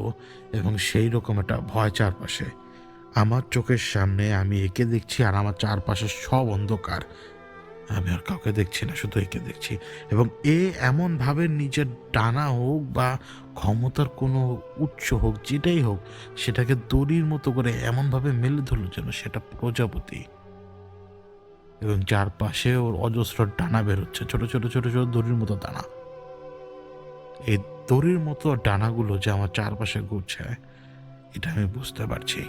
এবং সেই রকম একটা ভয় চারপাশে। আমার চোখের সামনে আমি একে দেখছি, আর আমার চারপাশে সব অন্ধকার। আমি আর কাউকে দেখছি না, শুধু একে দেখছি। এবং এমনভাবে নিজের ডানা হোক বা ক্ষমতার কোনো উৎস হোক, যেটাই হোক, সেটাকে দড়ির মতো করে এমনভাবে মেলে ধরল যেন সেটা প্রজাপতি। এবং চারপাশে ওর অজস্র ডানা বেরোচ্ছে, ছোট ছোট ছোট ছোট দড়ির মতো ডানা। এই দড়ির মতো ডানাগুলো যে আমার চারপাশে ঘুরছে, এটা আমি বুঝতে পারছি।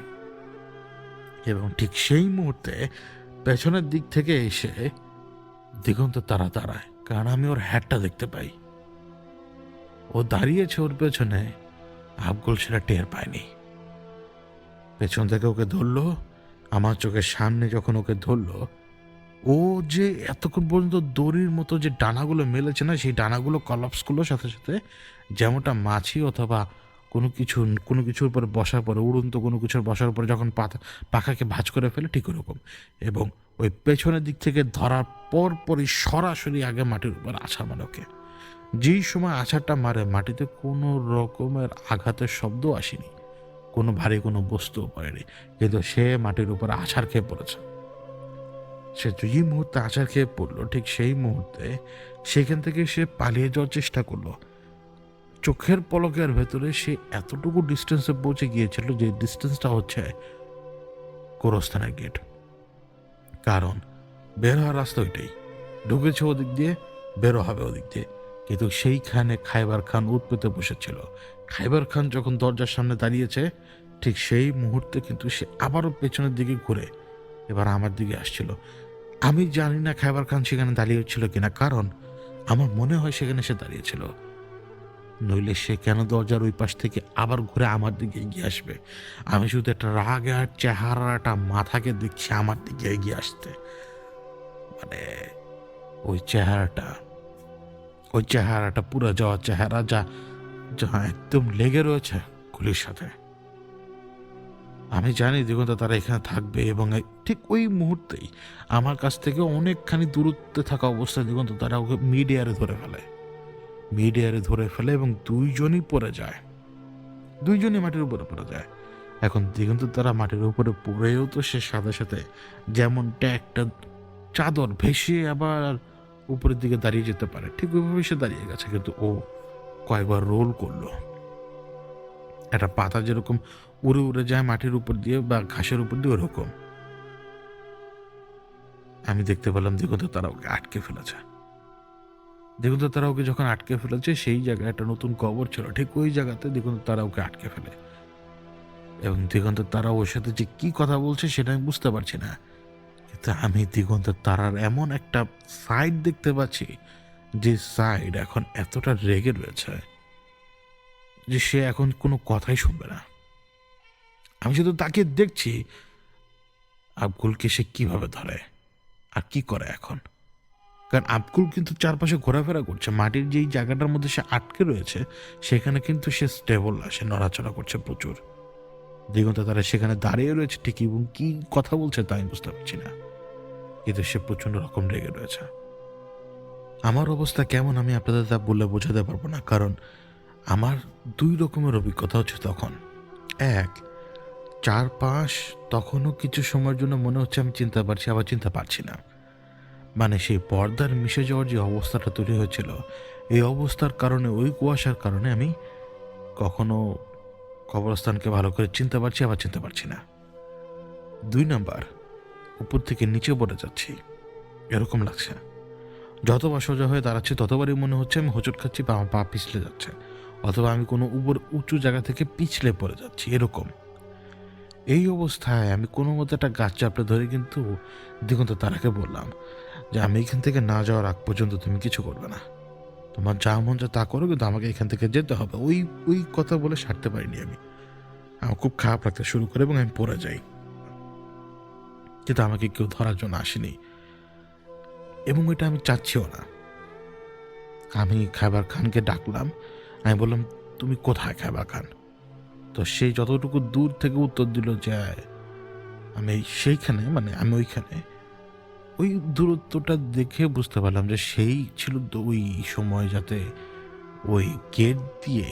এবং ঠিক সেই মুহূর্তে পেছনের দিক থেকে এসে দিগন্ত তারা দাঁড়ায়, কারণ আমি ওর হ্যাটটা দেখতে পাই। ও দাঁড়িয়েছে ওর পেছনে, আবগুল সেটা টের পায়নি। পেছন থেকে ওকে ধরলো, আমার চোখের সামনে যখন ওকে ধরলো, ও যে এতক্ষণ পর্যন্ত দড়ির মতো যে ডানাগুলো মেলেছে না, সেই ডানাগুলো কলাপসগুলোর সাথে সাথে যেমনটা মাছি অথবা কোনো কিছুর উপরে বসার পরে, উড়ন্ত কোনো কিছুর বসার পরে যখন পাখাকে ভাঁজ করে ফেলে, ঠিক ওরকম। এবং ওই পেছনের দিক থেকে ধরার পরই সরাসরি আগে মাটির উপর আছাড় মারে ওকে। যেই সময় আছাড়টা মারে, মাটিতে কোনো রকমের আঘাতের শব্দ আসেনি, কোনো ভারী কোনো বস্তুও পড়েনি, কিন্তু সে মাটির উপর আছাড় খেয়ে পড়েছে। সে যেই মুহূর্তে আছাড় খেয়ে পড়লো, ঠিক সেই মুহূর্তে সেখান থেকে সে পালিয়ে যাওয়ার চেষ্টা করলো। চোখের পলকের ভেতরে সে এতটুকু ডিস্টেন্সে পৌঁছে গিয়েছিল, যে ডিস্টেন্সটা হচ্ছে গোরস্থানের গেট। কারণ বের হওয়ার রাস্তা ওইটাই, ঢুকেছে ওদিক দিয়ে, বেরো হবে ওদিক দিয়ে। কিন্তু সেইখানে খাইবার খান উৎপেতে বসেছিল। খাইবার খান যখন দরজার সামনে দাঁড়িয়েছে, ঠিক সেই মুহূর্তে কিন্তু সে আবারও পেছনের দিকে ঘুরে এবার আমার দিকে আসছিল। আমি জানি না খাইবার খান সেখানে দাঁড়িয়েছিল কিনা, কারণ আমার মনে হয় সেখানে সে দাঁড়িয়েছিল, নইলে সে কেন দরজার ওই পাশ থেকে আবার ঘুরে আমার দিকে এগিয়ে আসবে। আমি শুধু একটা রাগের চেহারাটা মাথাকে দেখছি আমার দিকে এগিয়ে আসতে। মানে ওই চেহারাটা পুরো যাওয়া চেহারা, যা যা একদম লেগে রয়েছে গুলির সাথে। আমি জানি দিগন্ত তারা এখানে থাকবে, এবং ঠিক ওই মুহূর্তেই আমার কাছ থেকে অনেকখানি দূরত্বে থাকা অবস্থায় দিগন্ত তারা ওকে মিডিয়ারে ধরে ফেলে এবং দুইজনই পড়ে যায়, দুইজনই মাটির উপরে পড়ে যায়। এখন দিগন্ত তারা মাটির উপরে পড়েও তো সে সাথে সাথে যেমনটা একটা চাদর ভেসে আবার উপরের দিকে দাঁড়িয়ে যেতে পারে, ঠিক ওইভাবে সে দাঁড়িয়ে গেছে। কিন্তু ও কয়েকবার রোল করলো, একটা পাতা যেরকম উড়ে উড়ে যায় মাটির উপর দিয়ে বা ঘাসের উপর দিয়ে, ওরকম আমি দেখতে পেলাম দিগন্ত তারা ওকে আটকে ফেলেছে। দিগন্ত তারা ওকে যখন আটকে ফেলেছে, সেই জায়গায় একটা নতুন কবর ছিল, ঠিক ওই জায়গাতে দিগন্ত তারা ওকে আটকে ফেলে। এবং দিগন্ত তারা ওর সাথে যে কি কথা বলছে সেটা আমি বুঝতে পারছি না, কিন্তু আমি দিগন্ত তারার এমন একটা সাইড দেখতে পাচ্ছি, যে সাইড এখন এতটা রেগে রয়েছে যে সে এখন কোনো কথাই শুনবে না। আমি শুধু তাকে দেখছি আবগুলকে সে কিভাবে ধরে আর কি করে এখন। কারণ আবগুল কিন্তু চারপাশে ঘোরাফেরা করছে, মাটির যেই জায়গাটার মধ্যে সে আটকে রয়েছে সেখানে কিন্তু সে স্টেবল না, সে নড়াচড়া করছে প্রচুর। দিগন্ত তারা সেখানে দাঁড়িয়ে রয়েছে ঠিকই, এবং কি কথা বলছে তা আমি বুঝতে পারছি না, কিন্তু সে প্রচন্ড রকম রেগে রয়েছে। আমার অবস্থা কেমন আমি আপনাদের তা বলে বোঝাতে পারবো না, কারণ আমার 2 রকমের অভিজ্ঞতা হচ্ছে তখন। এক, চারপাশ তখনও কিছু সময়ের জন্য মনে হচ্ছে আমি চিনতে পারছি, আবার চিনতে পারছি না। মানে সেই পর্দার মিশে যাওয়ার যে অবস্থাটা তৈরি হয়েছিল, এই অবস্থার কারণে, ওই কুয়াশার কারণে আমি কখনো কবরস্থানকে ভালো করে চিনতে পারছি, আবার চিনতে পারছি না। 2 নাম্বার, উপর থেকে নিচে পড়ে যাচ্ছি এরকম লাগছে। যতবার সোজা হয়ে দাঁড়াচ্ছি ততবারই মনে হচ্ছে আমি হোঁচট খাচ্ছি বা আমার পা পিছলে যাচ্ছে, অথবা আমি কোনো উপর উঁচু জায়গা থেকে পিছলে পড়ে যাচ্ছি এরকম। এই অবস্থায় আমি কোনো মতো একটা গাছ চাপড়ে ধরে কিন্তু দিগন্ত তারাকে বললাম যে আমি এখান থেকে না যাওয়ার আগ পর্যন্ত তুমি কিছু করবে না, তোমার যা মন যা তা করো, কিন্তু আমাকে এখান থেকে যেতে হবে। ওই ওই কথা বলে সারতে পারিনি আমি। আমার খুব খারাপ লাগতে শুরু করে এবং আমি পড়ে যাই, কিন্তু আমাকে কেউ ধরার জন্য আসেনি এবং এটা আমি চাচ্ছিও না। আমি খাইবার খানকে ডাকলাম, আমি বললাম তুমি কোথায় খাইবার খান? তো সেই যতটুকু দূর থেকে উত্তর দিল যে আমি সেইখানে, মানে আমি ওইখানে। ওই দূরত্বটা দেখে বুঝতে পারলাম যে সেই ছিল ওই সময় যাতে ওই গেট দিয়ে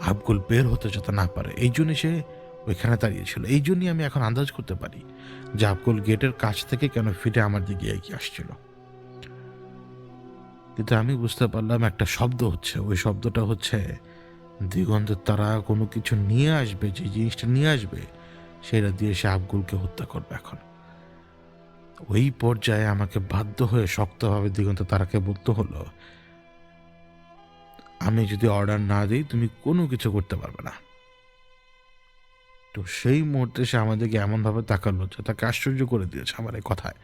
আবগুল বের হতে যাতে না পারে, এই জন্য সে ওইখানে দাঁড়িয়েছিল। এই জন্যই আমি এখন আন্দাজ করতে পারি যে আবগুল গেটের কাছ থেকে কেন ফিরে আমার দিকে এগিয়ে আসছিল। কিন্তু আমি বুঝতে পারলাম একটা শব্দ হচ্ছে, ওই শব্দটা হচ্ছে দিগন্তের তারা কোনো কিছু নিয়ে আসবে, যে জিনিসটা নিয়ে আসবে সেটা দিয়ে সে আবগুলকে হত্যা করবে। এখন ওই পর্যায়ে আমাকে বাধ্য হয়ে শক্তভাবে দিগন্ত তারাকে বলতে হলো, আমি যদি অর্ডার না দিই তুমি কোনো কিছু করতে পারবে না। তো সেই মুহূর্তে সে আমাদেরকে এমনভাবে তাকালো যে তাকে আশ্চর্য করে দিয়েছে আমার এই কথায়।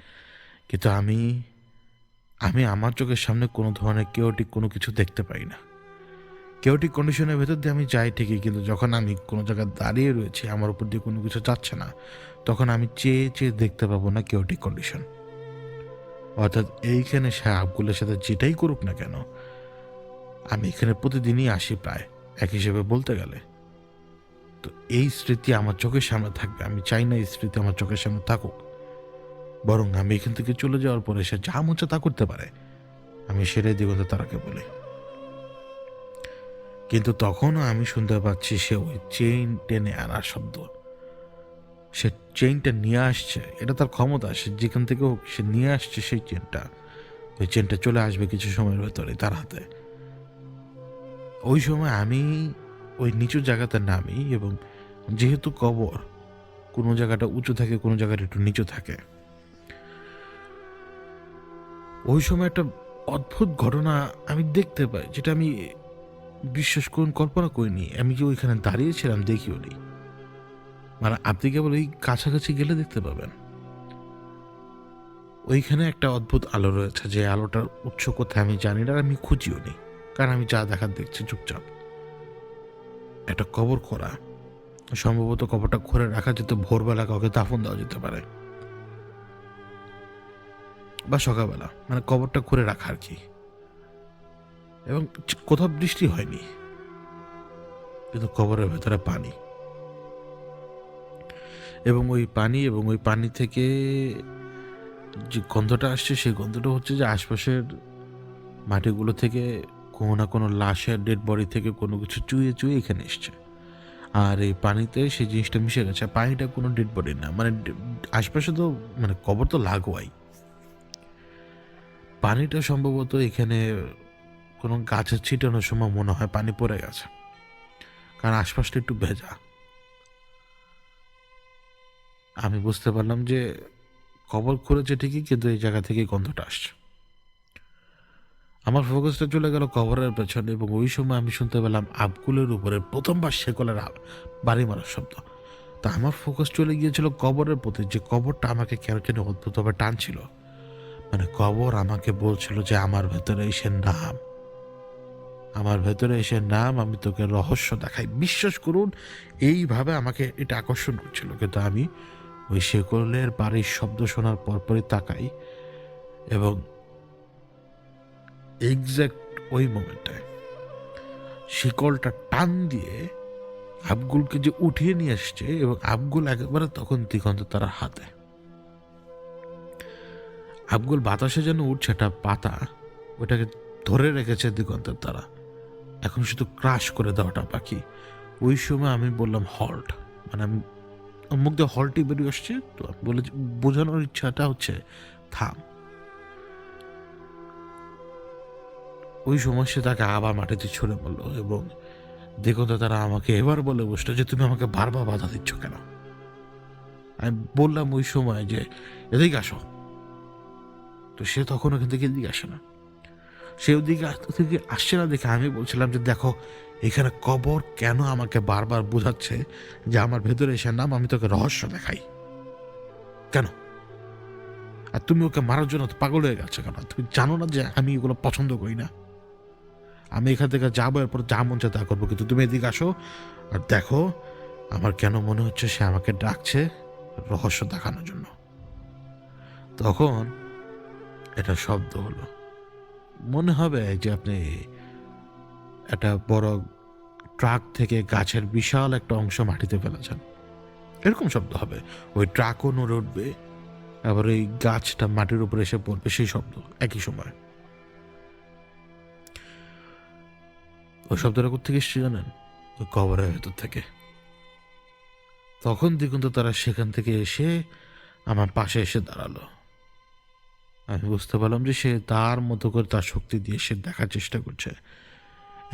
কিন্তু আমি আমি আমার চোখের সামনে কোনো ধরনের কেওটিক কোনো কিছু দেখতে পাই না। কেওটিক কন্ডিশনের ভেতর দিয়ে আমি যাই ঠিকই, কিন্তু যখন আমি কোনো জায়গায় দাঁড়িয়ে রয়েছি আমার উপর দিয়ে কোনো কিছু যাচ্ছে না, তখন আমি চেয়ে চেয়ে দেখতে পাবো না কেওটিক কন্ডিশন। অর্থাৎ এইখানে সে আবগুলের সাথে যেটাই করুক না কেন, আমি এখানে প্রতিদিনই আসি প্রায় এক হিসেবে বলতে গেলে। তো এই স্মৃতি আমার চোখের সামনে থাকবে। আমি চাই না এই স্মৃতি আমার চোখের সামনে থাকুক, বরং আমি এখান থেকে চলে যাওয়ার পরে সে যা মন তা করতে পারে, আমি সেটাই দিগন্ত তারাকে বলি। কিন্তু তখনও আমি শুনতে পাচ্ছি সে ওই চেইন টেনে আনার শব্দ। সে চেইনটা নিয়ে আসছে, এটা তার ক্ষমতা। সে যেখান থেকে হোক সে নিয়ে আসছে সেই চেনটা। ওই চেনটা চলে আসবে কিছু সময়ের ভেতরে তার হাতে। ওই সময় আমি ওই নিচু জায়গাতে নামি, এবং যেহেতু কবর কোনো জায়গাটা উঁচু থাকে কোনো জায়গাটা একটু নিচু থাকে, ওই সময় একটা অদ্ভুত ঘটনা আমি দেখতে পাই, যেটা আমি বিশ্বাস করুন কল্পনা করিনি। আমি যে ওইখানে দাঁড়িয়েছিলাম দেখিও নি, মানে আপনি কেবল ওই কাছাকাছি গেলে দেখতে পাবেন। ওইখানে একটা অদ্ভুত আলো রয়েছে, যে আলোটার উৎস কোথায় আমি জানি না, আমি খুঁজিও নি, কারণ আমি যা দেখার দেখছি চুপচাপ। একটা কবর খোঁড়া, সম্ভবত কবরটা খুঁড়ে রাখা যেত ভোরবেলা কাউকে দাফন দেওয়া যেতে পারে, বা সকালবেলা, মানে কবরটা খুঁড়ে রাখা আর কি। এবং কোথাও বৃষ্টি হয়নি, কিন্তু কবরের ভেতরে পানি, এবং ওই পানি থেকে যে গন্ধটা আসছে সেই গন্ধটা হচ্ছে যে আশপাশের মাটিগুলো থেকে কোনো না কোনো লাশের ডেড বডি থেকে কোনো কিছু চুইয়ে চুইয়ে এখানে এসছে। আর এই পানিতে সেই জিনিসটা মিশে গেছে। পানিটা কোনো ডেড বডি না, মানে আশপাশে তো মানে কবর তো লাগোয়াই। পানিটা সম্ভবত এখানে কোনো গাছের ছিটানোর সময় মনে হয় পানি পড়ে গেছে, কারণ আশপাশটা একটু ভেজা। আমি বুঝতে পারলাম যে কবর খুঁড়েছে ঠিকই, কিন্তু এই জায়গা থেকে গন্ধটা আসছে। আমার ফোকাসটা চলে গেল কবরের পেছনে, এবং ওই সময় আমি শুনতে পেলাম আবগুলের উপরে প্রথমবার শেকলের বাড়ি মারার শব্দ। তা আমার ফোকাস চলে গিয়েছিল কবরের প্রতি, যে কবরটা আমাকে কেন যেন অদ্ভুতভাবে টানছিল। মানে কবর আমাকে বলছিল যে আমার ভেতরে এসে নাম, আমার ভেতরে এসে নাম, আমি তোকে রহস্য দেখাই। বিশ্বাস করুন এইভাবে আমাকে এটা আকর্ষণ করছিল। কিন্তু আমি ওই শেকলের বাড়ির শব্দ শোনার পরপরই তাকাই, এবং এক্স্যাক্ট ওই মোমেন্টে শিকলটা টান দিয়ে আবগুলকে যে উঠিয়ে নিয়ে আসছে, এবং আবগুল একেবারে তখন দিগন্ত তার হাতে। আবগুল বাতাসে যেন উঠছে একটা পাতা, ওটাকে ধরে রেখেছে দিগন্তের তারা। এখন শুধু ক্রাশ করে দেওয়াটা বাকি। ওই সময় আমি বললাম হল্ট, মানে আমি মুখ দিয়ে হল্টই বেরিয়ে আসছে। তো আমি বলে বোঝানোর ইচ্ছাটা হচ্ছে থাম। ওই সময় সে তাকে আবার মাটিতে ছুঁড়ে বললো, এবং দিগন্ত তারা আমাকে এবার বলে বসলো যে তুমি আমাকে বারবার বাধা দিচ্ছ কেন? আমি বললাম ওই সময় যে এদিকে আসো, তো সে তখন ওখান থেকে এদিকে আসে না। সে ওদিকে থেকে আসছে না দেখে আমি বলছিলাম যে দেখো এখানে কবর কেন আমাকে বারবার বোঝাচ্ছে যে আমার ভেতরে এসে নাম, আমি তোকে রহস্য দেখাই কেন, আর তুমি ওকে মারার জন্য তো পাগল হয়ে গেছো কেন? তুমি জানো না যে আমি এগুলো পছন্দ করি না? আমি এখান থেকে যাবো, এরপর যা মন চায় তা করবো, কিন্তু তুমি এদিকে আসো আর দেখো আমার কেন মনে হচ্ছে সে আমাকে ডাকছে রহস্য দেখানোর জন্য। তখন এটা শব্দ হলো, মনে হবে যে আপনি একটা বড় ট্রাক থেকে গাছের বিশাল একটা অংশ মাটিতে ফেলেছেন, এরকম শব্দ হবে। ওই ট্রাকও নড়ে উঠবে, আবার এই গাছটা মাটির উপরে এসে পড়বে, সেই শব্দ একই সময়। ওই শব্দটা কোথেকে এসছে জানেন? ওই কবরের ভেতর থেকে। তখন দিগন্ত তারা সেখান থেকে এসে আমার পাশে এসে দাঁড়ালো। আমি বুঝতে পারলাম যে সে তার মতো করে তার শক্তি দিয়ে সে দেখার চেষ্টা করছে,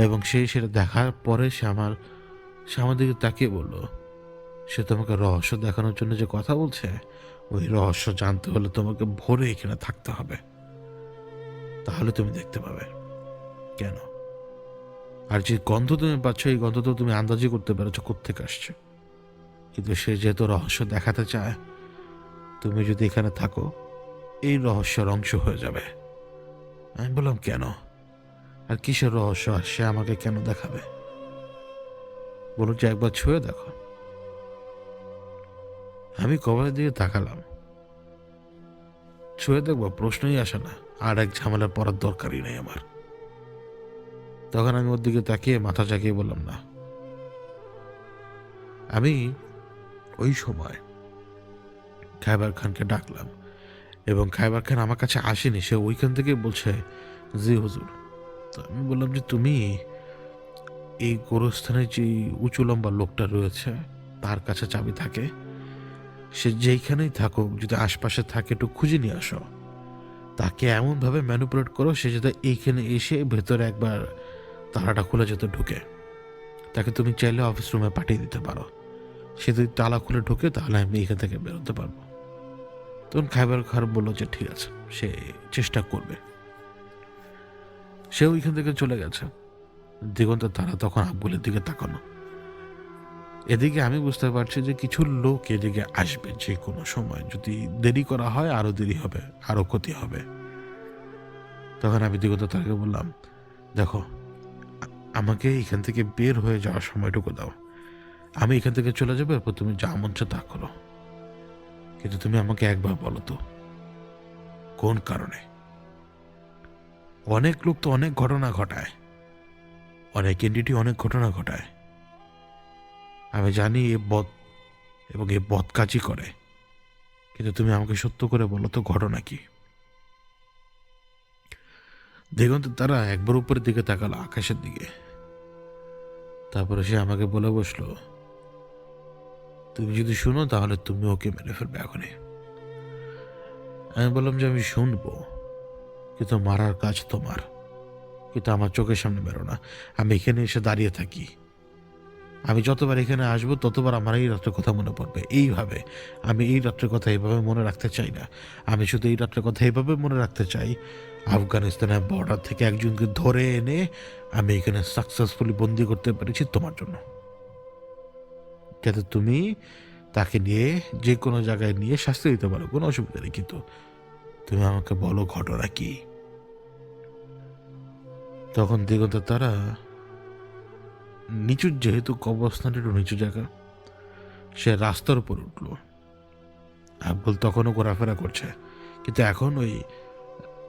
এবং সেটা দেখার পরে সে আমার দিকে তাকিয়ে বলল, সে তোমাকে রহস্য দেখানোর জন্য যে কথা বলছে, ওই রহস্য জানতে হলে তোমাকে ভোরে এখানে থাকতে হবে, তাহলে তুমি দেখতে পাবে। কেন? আর যে গন্ধ তুমি পাচ্ছ, এই গন্ধ তো তুমি আন্দাজি করতে পেরেছো কোত্থেকে আসছে, কিন্তু সে যেহেতু রহস্য দেখাতে চায়, তুমি যদি এখানে থাকো এই রহস্যের অংশ হয়ে যাবে। আমি বললাম কেন? আর কিসের রহস্য, আর সে আমাকে কেন দেখাবে? বলো যে একবার ছুঁয়ে দেখো। আমি কবরের দিকে তাকালাম, ছুঁয়ে দেখবো প্রশ্নই আসে না, আর এক ঝামেলা পড়ার দরকারই নেই আমার। তখন আমি ওর দিকে তাকিয়ে মাথা চাকিয়ে বললাম না। আমি ওই সময় খায়বার খানকে ডাকলাম, এবং খায়বার খান আমার কাছে আসেনি, সে ওইখান থেকে বলছে জি হুজুর। তো আমি বললাম যে তুমি এই গোরস্থানে যে উঁচু লম্বা লোকটা রয়েছে তার কাছে চাবি থাকে, সে যেইখানেই থাকুক যদি আশপাশে থাকে একটু খুঁজে নিয়ে আসো, তাকে এমনভাবে ম্যানিপুলেট করো সে যাতে এইখানে এসে ভেতরে একবার তালাটা খুলে যেতে ঢুকে। তাকে তুমি চাইলে অফিস রুমে পাঠিয়ে দিতে পারো, সে যদি তালা খুলে ঢুকে তাহলে আমি এখান থেকে বেরোতে পারবো। তখন খাইবার খান বললো যে ঠিক আছে, সে চেষ্টা করবে। সে ওইখান থেকে চলে গেছে। দিগন্ত তারা তখন আব্বুলের দিকে তাকানো। এদিকে আমি বুঝতে পারছি যে কিছু লোক এদিকে আসবে যে কোনো সময়, যদি দেরি করা হয় আরো দেরি হবে, আরো ক্ষতি হবে। তখন আমি দিগন্ত তাকে বললাম দেখো আমাকে এখান থেকে বের হয়ে যাওয়ার সময়টুকু দাও, আমি এখান থেকে চলে যাবো, এরপর তুমি যা মন চায় তা করো, কিন্তু তুমি আমাকে একবার বলো তো কোন কারণে? অনেক লোক তো অনেক ঘটনা ঘটায়, অনেক এনটিটি অনেক ঘটনা ঘটায়, আমি জানি এ বদ এবং এ বদ কাজই করে, কিন্তু তুমি আমাকে সত্য করে বলো তো ঘটনা কি? দিগন্ত তারা একবার উপরের দিকে তাকালো, আকাশের দিকে। তারপরে সে আমাকে বলে বসলো, তুমি যদি শুনো তাহলে তুমি ওকে মেরে ফেলবে এখনই। আমি বললাম যে আমি শুনবো, কিন্তু মারার কাজ তোমার, কিন্তু আমার চোখের সামনে বেরো না। আমি এখানে এসে দাঁড়িয়ে থাকি, আমি যতবার এখানে আসবো ততবার আমার এই রাত্রের কথা মনে পড়বে। এইভাবে আমি এই রাত্রের কথা এইভাবে মনে রাখতে চাই না, আমি শুধু এই রাত্রের কথা এইভাবে মনে রাখতে চাই আফগানিস্তানের বর্ডার থেকে একজনকে ধরে এনে আমি এখানে সাকসেসফুলি বন্দি করতে পেরেছি তোমার জন্য, যাতে তুমি তাকে নিয়ে যে কোনো জায়গায় নিয়ে শাস্তি দিতে পারো, কোনো অসুবিধা নেই, কিন্তু তুমি আমাকে বলো ঘটনা কি? তখন দিগন্ত তারা নিচু, যেহেতু কবরস্থান একটু নিচু জায়গা, সে রাস্তার উপর উঠলো। আব্বুল তখনও ঘোরাফেরা করছে, কিন্তু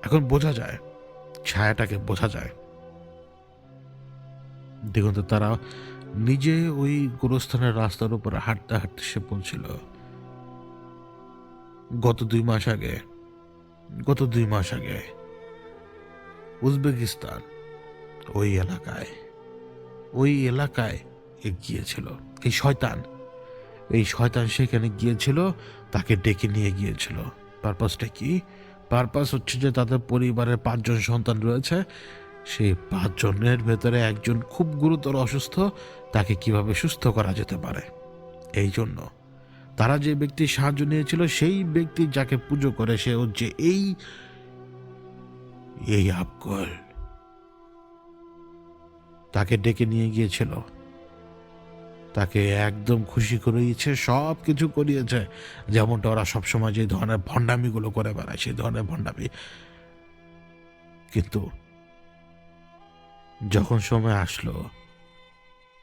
এখন বোঝা যায়, ছায়াটাকে বোঝা যায়। দিগন্ত তারা নিজে ওই গোরস্থানের রাস্তার উপর হাঁটতে হাঁটতে সে বলছিল, গত 2 মাস আগে উজবেকিস্তান ওই এলাকায় গিয়েছিল এই শয়তান সেখানে গিয়েছিল, তাকে ডেকে নিয়ে গিয়েছিল। পারপাসটা কি? পারপাস হচ্ছে যে তাদের পরিবারের 5 জন সন্তান রয়েছে, সেই 5 জনের ভেতরে একজন খুব গুরুতর অসুস্থ, তাকে কিভাবে সুস্থ করা যেতে পারে, এই জন্য তারা যে ব্যক্তির সাহায্য নিয়েছিল সেই ব্যক্তি যাকে পুজো করে সে হচ্ছে এই এই আবগল। তাকে ডেকে নিয়ে গিয়েছিল, তাকে একদম খুশি করিয়েছে, সব কিছু করিয়েছে, যেমনটা ওরা সবসময় যে ধরনের ভণ্ডামিগুলো করে বেড়ায় সেই ধরনের ভণ্ডামি। কিন্তু যখন সময় আসলো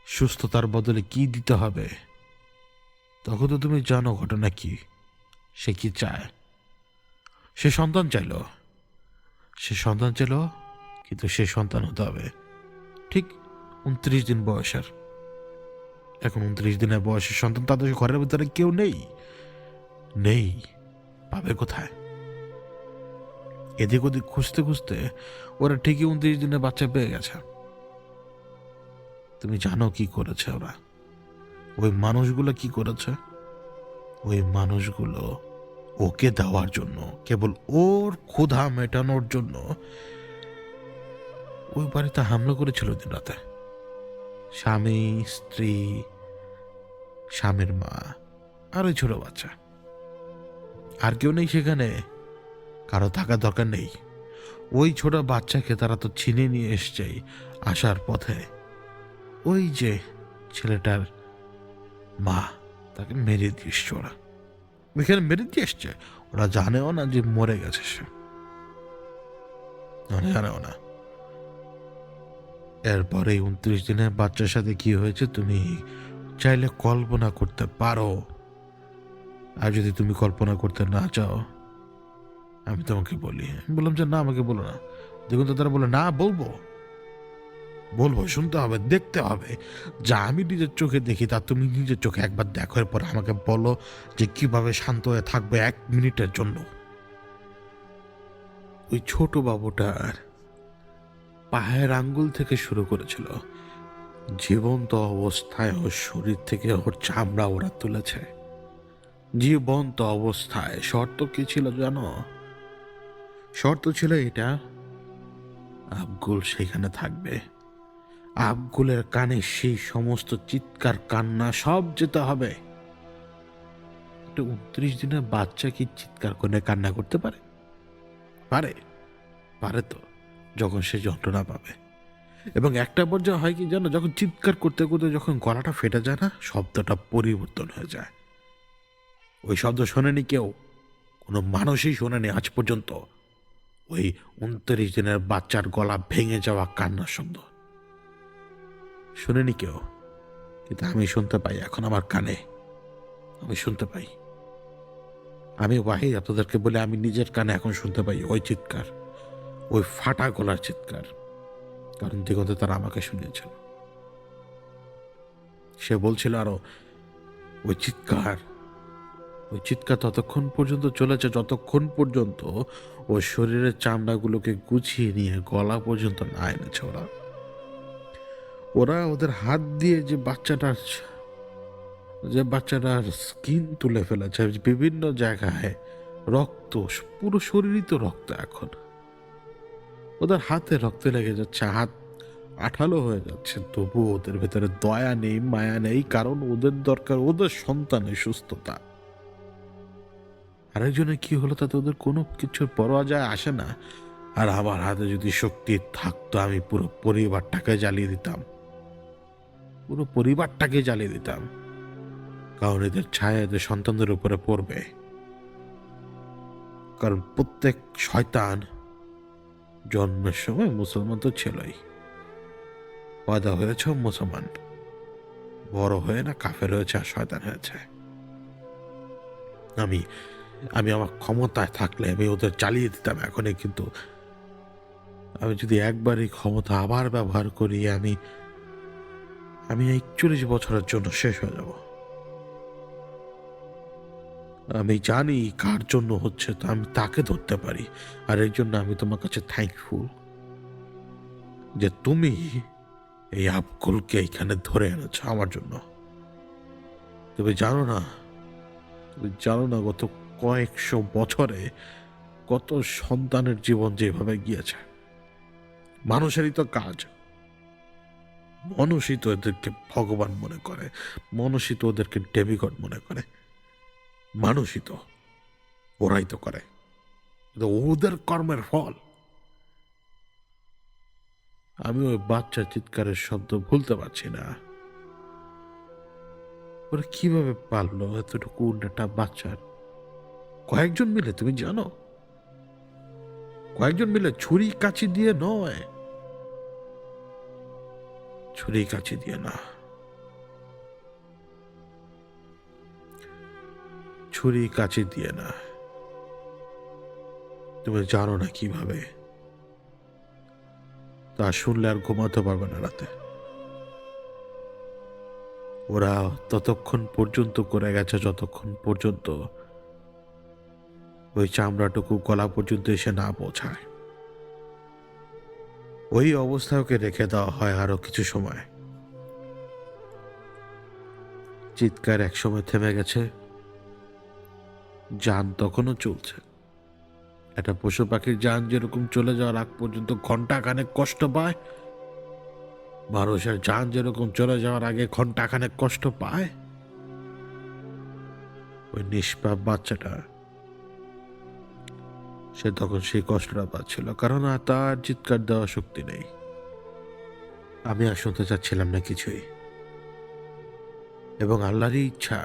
সুস্থতার বদলে কি দিতে হবে, তখন তো তুমি জানো ঘটনা কি। সে কি চায়? সে সন্তান চাইল, কিন্তু সে সন্তান হতে হবে ঠিক 29 দিন বয়সের। এখন 29 দিনের বয়সের সন্তান তাদের ঘরের ভিতরে কেউ নেই, নেই, পাবে কোথায়? এদিক ওদিক খুঁজতে খুঁজতে ওরা ঠিকই 29 দিনের বাচ্চা পেয়ে গেছে। তুমি জানো কি করেছে ওরা? ওই মানুষগুলো কি করেছে? ওই মানুষগুলো ওকে দেওয়ার জন্য, কেবল ওর ক্ষুধা মেটানোর জন্য ওই বাড়িতে হামলা করেছিল দিন রাতে। স্বামী, স্ত্রী, স্বামীর মা আর ওই ছোট বাচ্চা। আর কেউ নেই সেখানে, কারো থাকার দরকার নেই। ওই ছোট বাচ্চাকে তারা তো ছিনে নিয়ে এসছে আসার পথে। ওই যে ছেলেটার মা, তাকে মেরে দিয়ে এসছে ওরা, ওইখানে মেরে দিয়ে এসছে। ওরা জানেও না যে মরে গেছে সে, জানেও না। এরপরে 29 দিনের বাচ্চার সাথে কি হয়েছে তুমি চাইলে কল্পনা করতে পারো। আর যদি তুমি কল্পনা করতে না চাও, আমি তোমাকে বলি। আমি বললাম যে না, আমাকে বলো না। দেখুন তো তারা বলে না, বলবো, শুনতে হবে, দেখতে হবে। যা আমি নিজের চোখে দেখি তা তুমি নিজের চোখে একবার দেখো, এরপর আমাকে বলো যে কিভাবে শান্ত হয়ে থাকবে 1 মিনিটের জন্য। ওই ছোট বাবুটার পায়ের আঙ্গুল থেকে শুরু করেছিল, জীবন্ত অবস্থায় ওর শরীর থেকে ওর চামড়া ওরা তুলেছে, জীবন্ত অবস্থায়। শর্ত কি ছিল জানো? শর্ত ছিল এটা, আবগুল সেখানে থাকবে। আবগুলের কানে সেই সমস্ত চিৎকার কান্না সব যেতে হবে। একটা 29 দিনের বাচ্চা কি চিৎকার করে কান্না করতে পারে? পারে, পারে তো, যখন সে যন্ত্রণা পাবে। এবং একটা পর্যায়ে হয় কি জানো, যখন চিৎকার করতে করতে যখন গলাটা ফেটে যায় না, শব্দটা পরিবর্তন হয়ে যায়। ওই শব্দ শোনেনি কেউ, কোনো মানুষই শোনেনি আজ পর্যন্ত। ওই 29 দিনের বাচ্চার গলা ভেঙে যাওয়া কান্নার শব্দ শোনেনি কেউ, কিন্তু আমি শুনতে পাই এখন আমার কানে, আমি শুনতে পাই। আমি ওয়াহিদ আপনাদেরকে বলে আমি নিজের কানে এখন শুনতে পাই ওই চিৎকার, ওই ফাটা গলার চিৎকার। কারণ দিগন্ত তারা আমাকে শুনিয়েছিল। সে বলছিল আরো, ওই চিৎকার ততক্ষণ পর্যন্ত চলেছে যতক্ষণ পর্যন্ত ওর শরীরের চামড়াগুলোকে গুছিয়ে নিয়ে গলা পর্যন্ত না এনেছে ওরা ওদের হাত দিয়ে যে বাচ্চাটার স্কিন তুলে ফেলেছে, বিভিন্ন জায়গায় রক্ত, পুরো শরীরই তো রক্ত। এখন ওদের হাতে রক্ত লেগে যাচ্ছে, হাত আঠালো হয়ে যাচ্ছে, তবু ওদের ভেতরে দয়া নেই, মায়া নেই, কারণ ওদের দরকার ওদের সন্তানের সুস্থতা। আরেকজনের কি হলো তাতে ওদের কোনো কিছুর পরোয়া যায় আসে না। আর আমার হাতে যদি শক্তি থাকতো আমি পুরো পরিবারটাকে জ্বালিয়ে দিতাম, কারণ এদের ছায়া এদের সন্তানদের উপরে পড়বে। কারণ প্রত্যেক শয়তান জন্মের সময় মুসলমান তো ছিলই, পয়দা হয়েছে মুসলমান, বড় হয়ে না কাফের হয়েছে আর শয়তান হয়েছে। আমি আমার ক্ষমতায় থাকলে আমি ওদের চালিয়ে দিতাম এখনই, কিন্তু আমি যদি একবার এই ক্ষমতা আবার ব্যবহার করি, আমি 41 বছরের জন্য শেষ হয়ে যাব। আমি জানি কার জন্য হচ্ছে, তো আমি তাকে ধরতে পারি। আর এর জন্য আমি তোমার কাছে থ্যাঙ্কফুল যে তুমি এই আবকুলকে এখানে ধরে এনেছ আমার জন্য। তুমি জানো না গত কয়েকশো বছরে কত সন্তানের জীবন যেভাবে গিয়েছে। মানুষেরই তো কাজ, মানুষই তো এদেরকে ভগবান মনে করে, মানুষই তো ওদেরকে ডেমিগড মনে করে। মানুষই তো, ওরাই তো করে, কিন্তু ওদের কর্মের ফল। আমি ওই বাচ্চার চিৎকারের শব্দ ভুলতে পারছি না। ওরা কিভাবে পারলো এতটুকু একটা বাচ্চার? কয়েকজন মিলে, তুমি জানো, কয়েকজন মিলে ছুরি কাচি দিয়ে নয়, ছুরি কাচি দিয়ে না, ছুরি কাচি দিয়ে না। তুমি জানো না কিভাবে। তা শুনলে আর ঘুমাতে পারবে না রাতে। ওরা ততক্ষণ পর্যন্ত করে গেছে যতক্ষণ পর্যন্ত ওই চামড়াটুকু গলা পর্যন্ত এসে না পৌঁছায়। ওই অবস্থায় ওকে রেখে দেওয়া হয় আরো কিছু সময়। চিৎকার একসময় থেমে গেছে, যান তখনও চলছে। একটা পশু পাখির যান যেরকম চলে যাওয়ার আগ পর্যন্ত ঘন্টা খানেক কষ্ট পায়, মানুষের যান যেরকম চলে যাওয়ার আগে ঘন্টা খানেক কষ্ট পায়, ওই নিষ্পাপ বাচ্চাটা সে তখন সেই কষ্টটা পাচ্ছিল, কারণ আর তার চিৎকার দেওয়ার শক্তি নেই। আমি আর শুনতে চাচ্ছিলাম না কিছুই। এবং আল্লাহরই ইচ্ছা,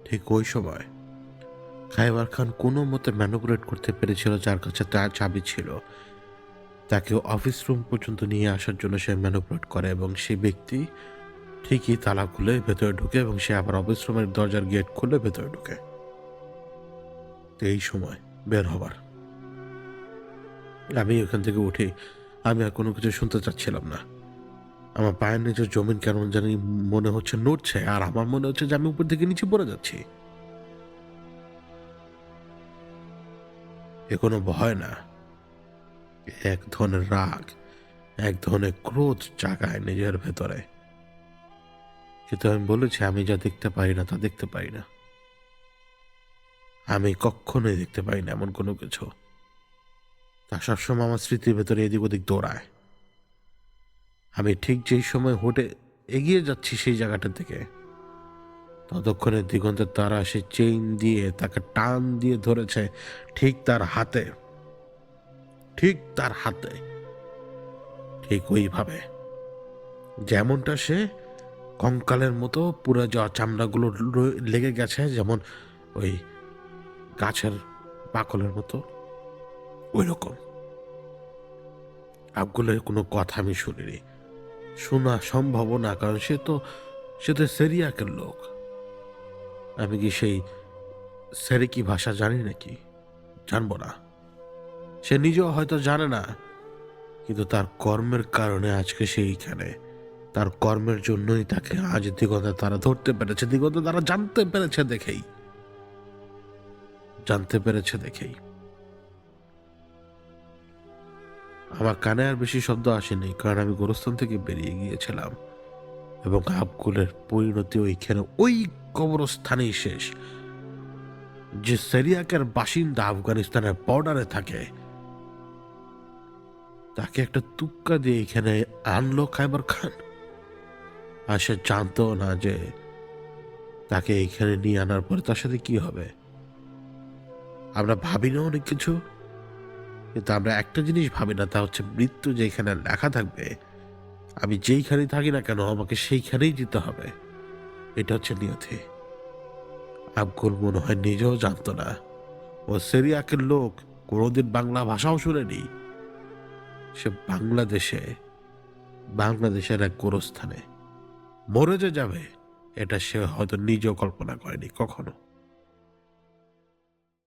ঠিক ওই সময় খায়বার খান কোনো মতে ম্যানুপুলেট করতে পেরেছিল যার কাছে তার চাবি ছিল, তাকে অফিস রুম পর্যন্ত নিয়ে আসার জন্য সে ম্যানুপুলেট করে, এবং সেই ব্যক্তি ঠিকই তালা খুলে ভেতরে ঢুকে, এবং সে আবার অফিস রুমের দরজার গেট খুলে ভেতরে ঢুকে। তো এই সময় বের হবার, আমি ওখান থেকে উঠি। আমি আর কোনো কিছু শুনতে চাচ্ছিলাম না। আমার পায়ের নিচে জমিন কেমন জানি মনে হচ্ছে নড়ছে, আর আমার মনে হচ্ছে যে আমি উপর থেকে নিচে পড়ে যাচ্ছি। এ কোনো ভয় না, এক ধরনের রাগ, এক ধরনের ক্রোধ জাগায় নিজের ভেতরে। কিন্তু আমি বলেছি, আমি যা দেখতে পারি না তা দেখতে পারি না। আমি কখনোই দেখতে পাই না এমন কোনো কিছু। তা সবসময় আমার স্মৃতির ভেতরে এদিক ওদিক দৌড়ায়। আমি ঠিক যেই সময় হোটে এগিয়ে যাচ্ছি সেই জায়গাটা থেকে, ততক্ষণে দিগন্তের তারা সে চেইন দিয়ে তাকে টান দিয়ে ধরেছে ঠিক তার হাতে, ঠিক তার হাতে, ঠিক ওইভাবে যেমনটা সে কঙ্কালের মতো পুরো যাওয়া চামড়াগুলো লেগে গেছে, যেমন ওই গাছের পাকলের মতো, ওই রকম। আবগুলের কোনো কথা আমি শুনিনি, শোনা সম্ভব না, কারণ সে তো সেরিয়াকের লোক। আমি কি সেই সেরিকি ভাষা জানি নাকি? জানবো না। সে নিজেও হয়তো জানে না, কিন্তু তার কর্মের কারণে আজকে সেইখানে, তার কর্মের জন্যই তাকে আজ দিগন্তে তারা ধরতে পেরেছে, দিগন্তে তারা জানতে পেরেছে দেখেই, জানতে পেরেছে দেখেই। আমার কানে আর বেশি শব্দ আসেনি, কারণ আমি গোরস্থান থেকে বেরিয়ে গিয়েছিলাম, এবং আবগুলের পরিণতি ওইখানে ওই কবরস্থানেই শেষ। যে সেরিয়াকের বাসিন্দা আফগানিস্তানের বর্ডারে থাকে, তাকে একটা তুক্কা দিয়ে এখানে আনলো খায়বার খান, আর সে জানতো না যে তাকে এখানে নিয়ে আনার পরে তার সাথে কি হবে। আমরা ভাবি না অনেক কিছু, কিন্তু আমরা একটা জিনিস ভাবি না, তা হচ্ছে মৃত্যু যেখানে লেখা থাকবে, আমি যেইখানেই থাকি না কেন আমাকে সেইখানেই যেতে হবে। এটা হচ্ছে নিয়তি। আবগুল মনে হয় নিজেও জানতো না, ও সেরিয়াকের লোক, কোনোদিন বাংলা ভাষাও শুনেনি। সে বাংলাদেশের এক গোরস্থানে মরে যে যাবে, এটা সে হয়তো নিজেও কল্পনা করেনি কখনো।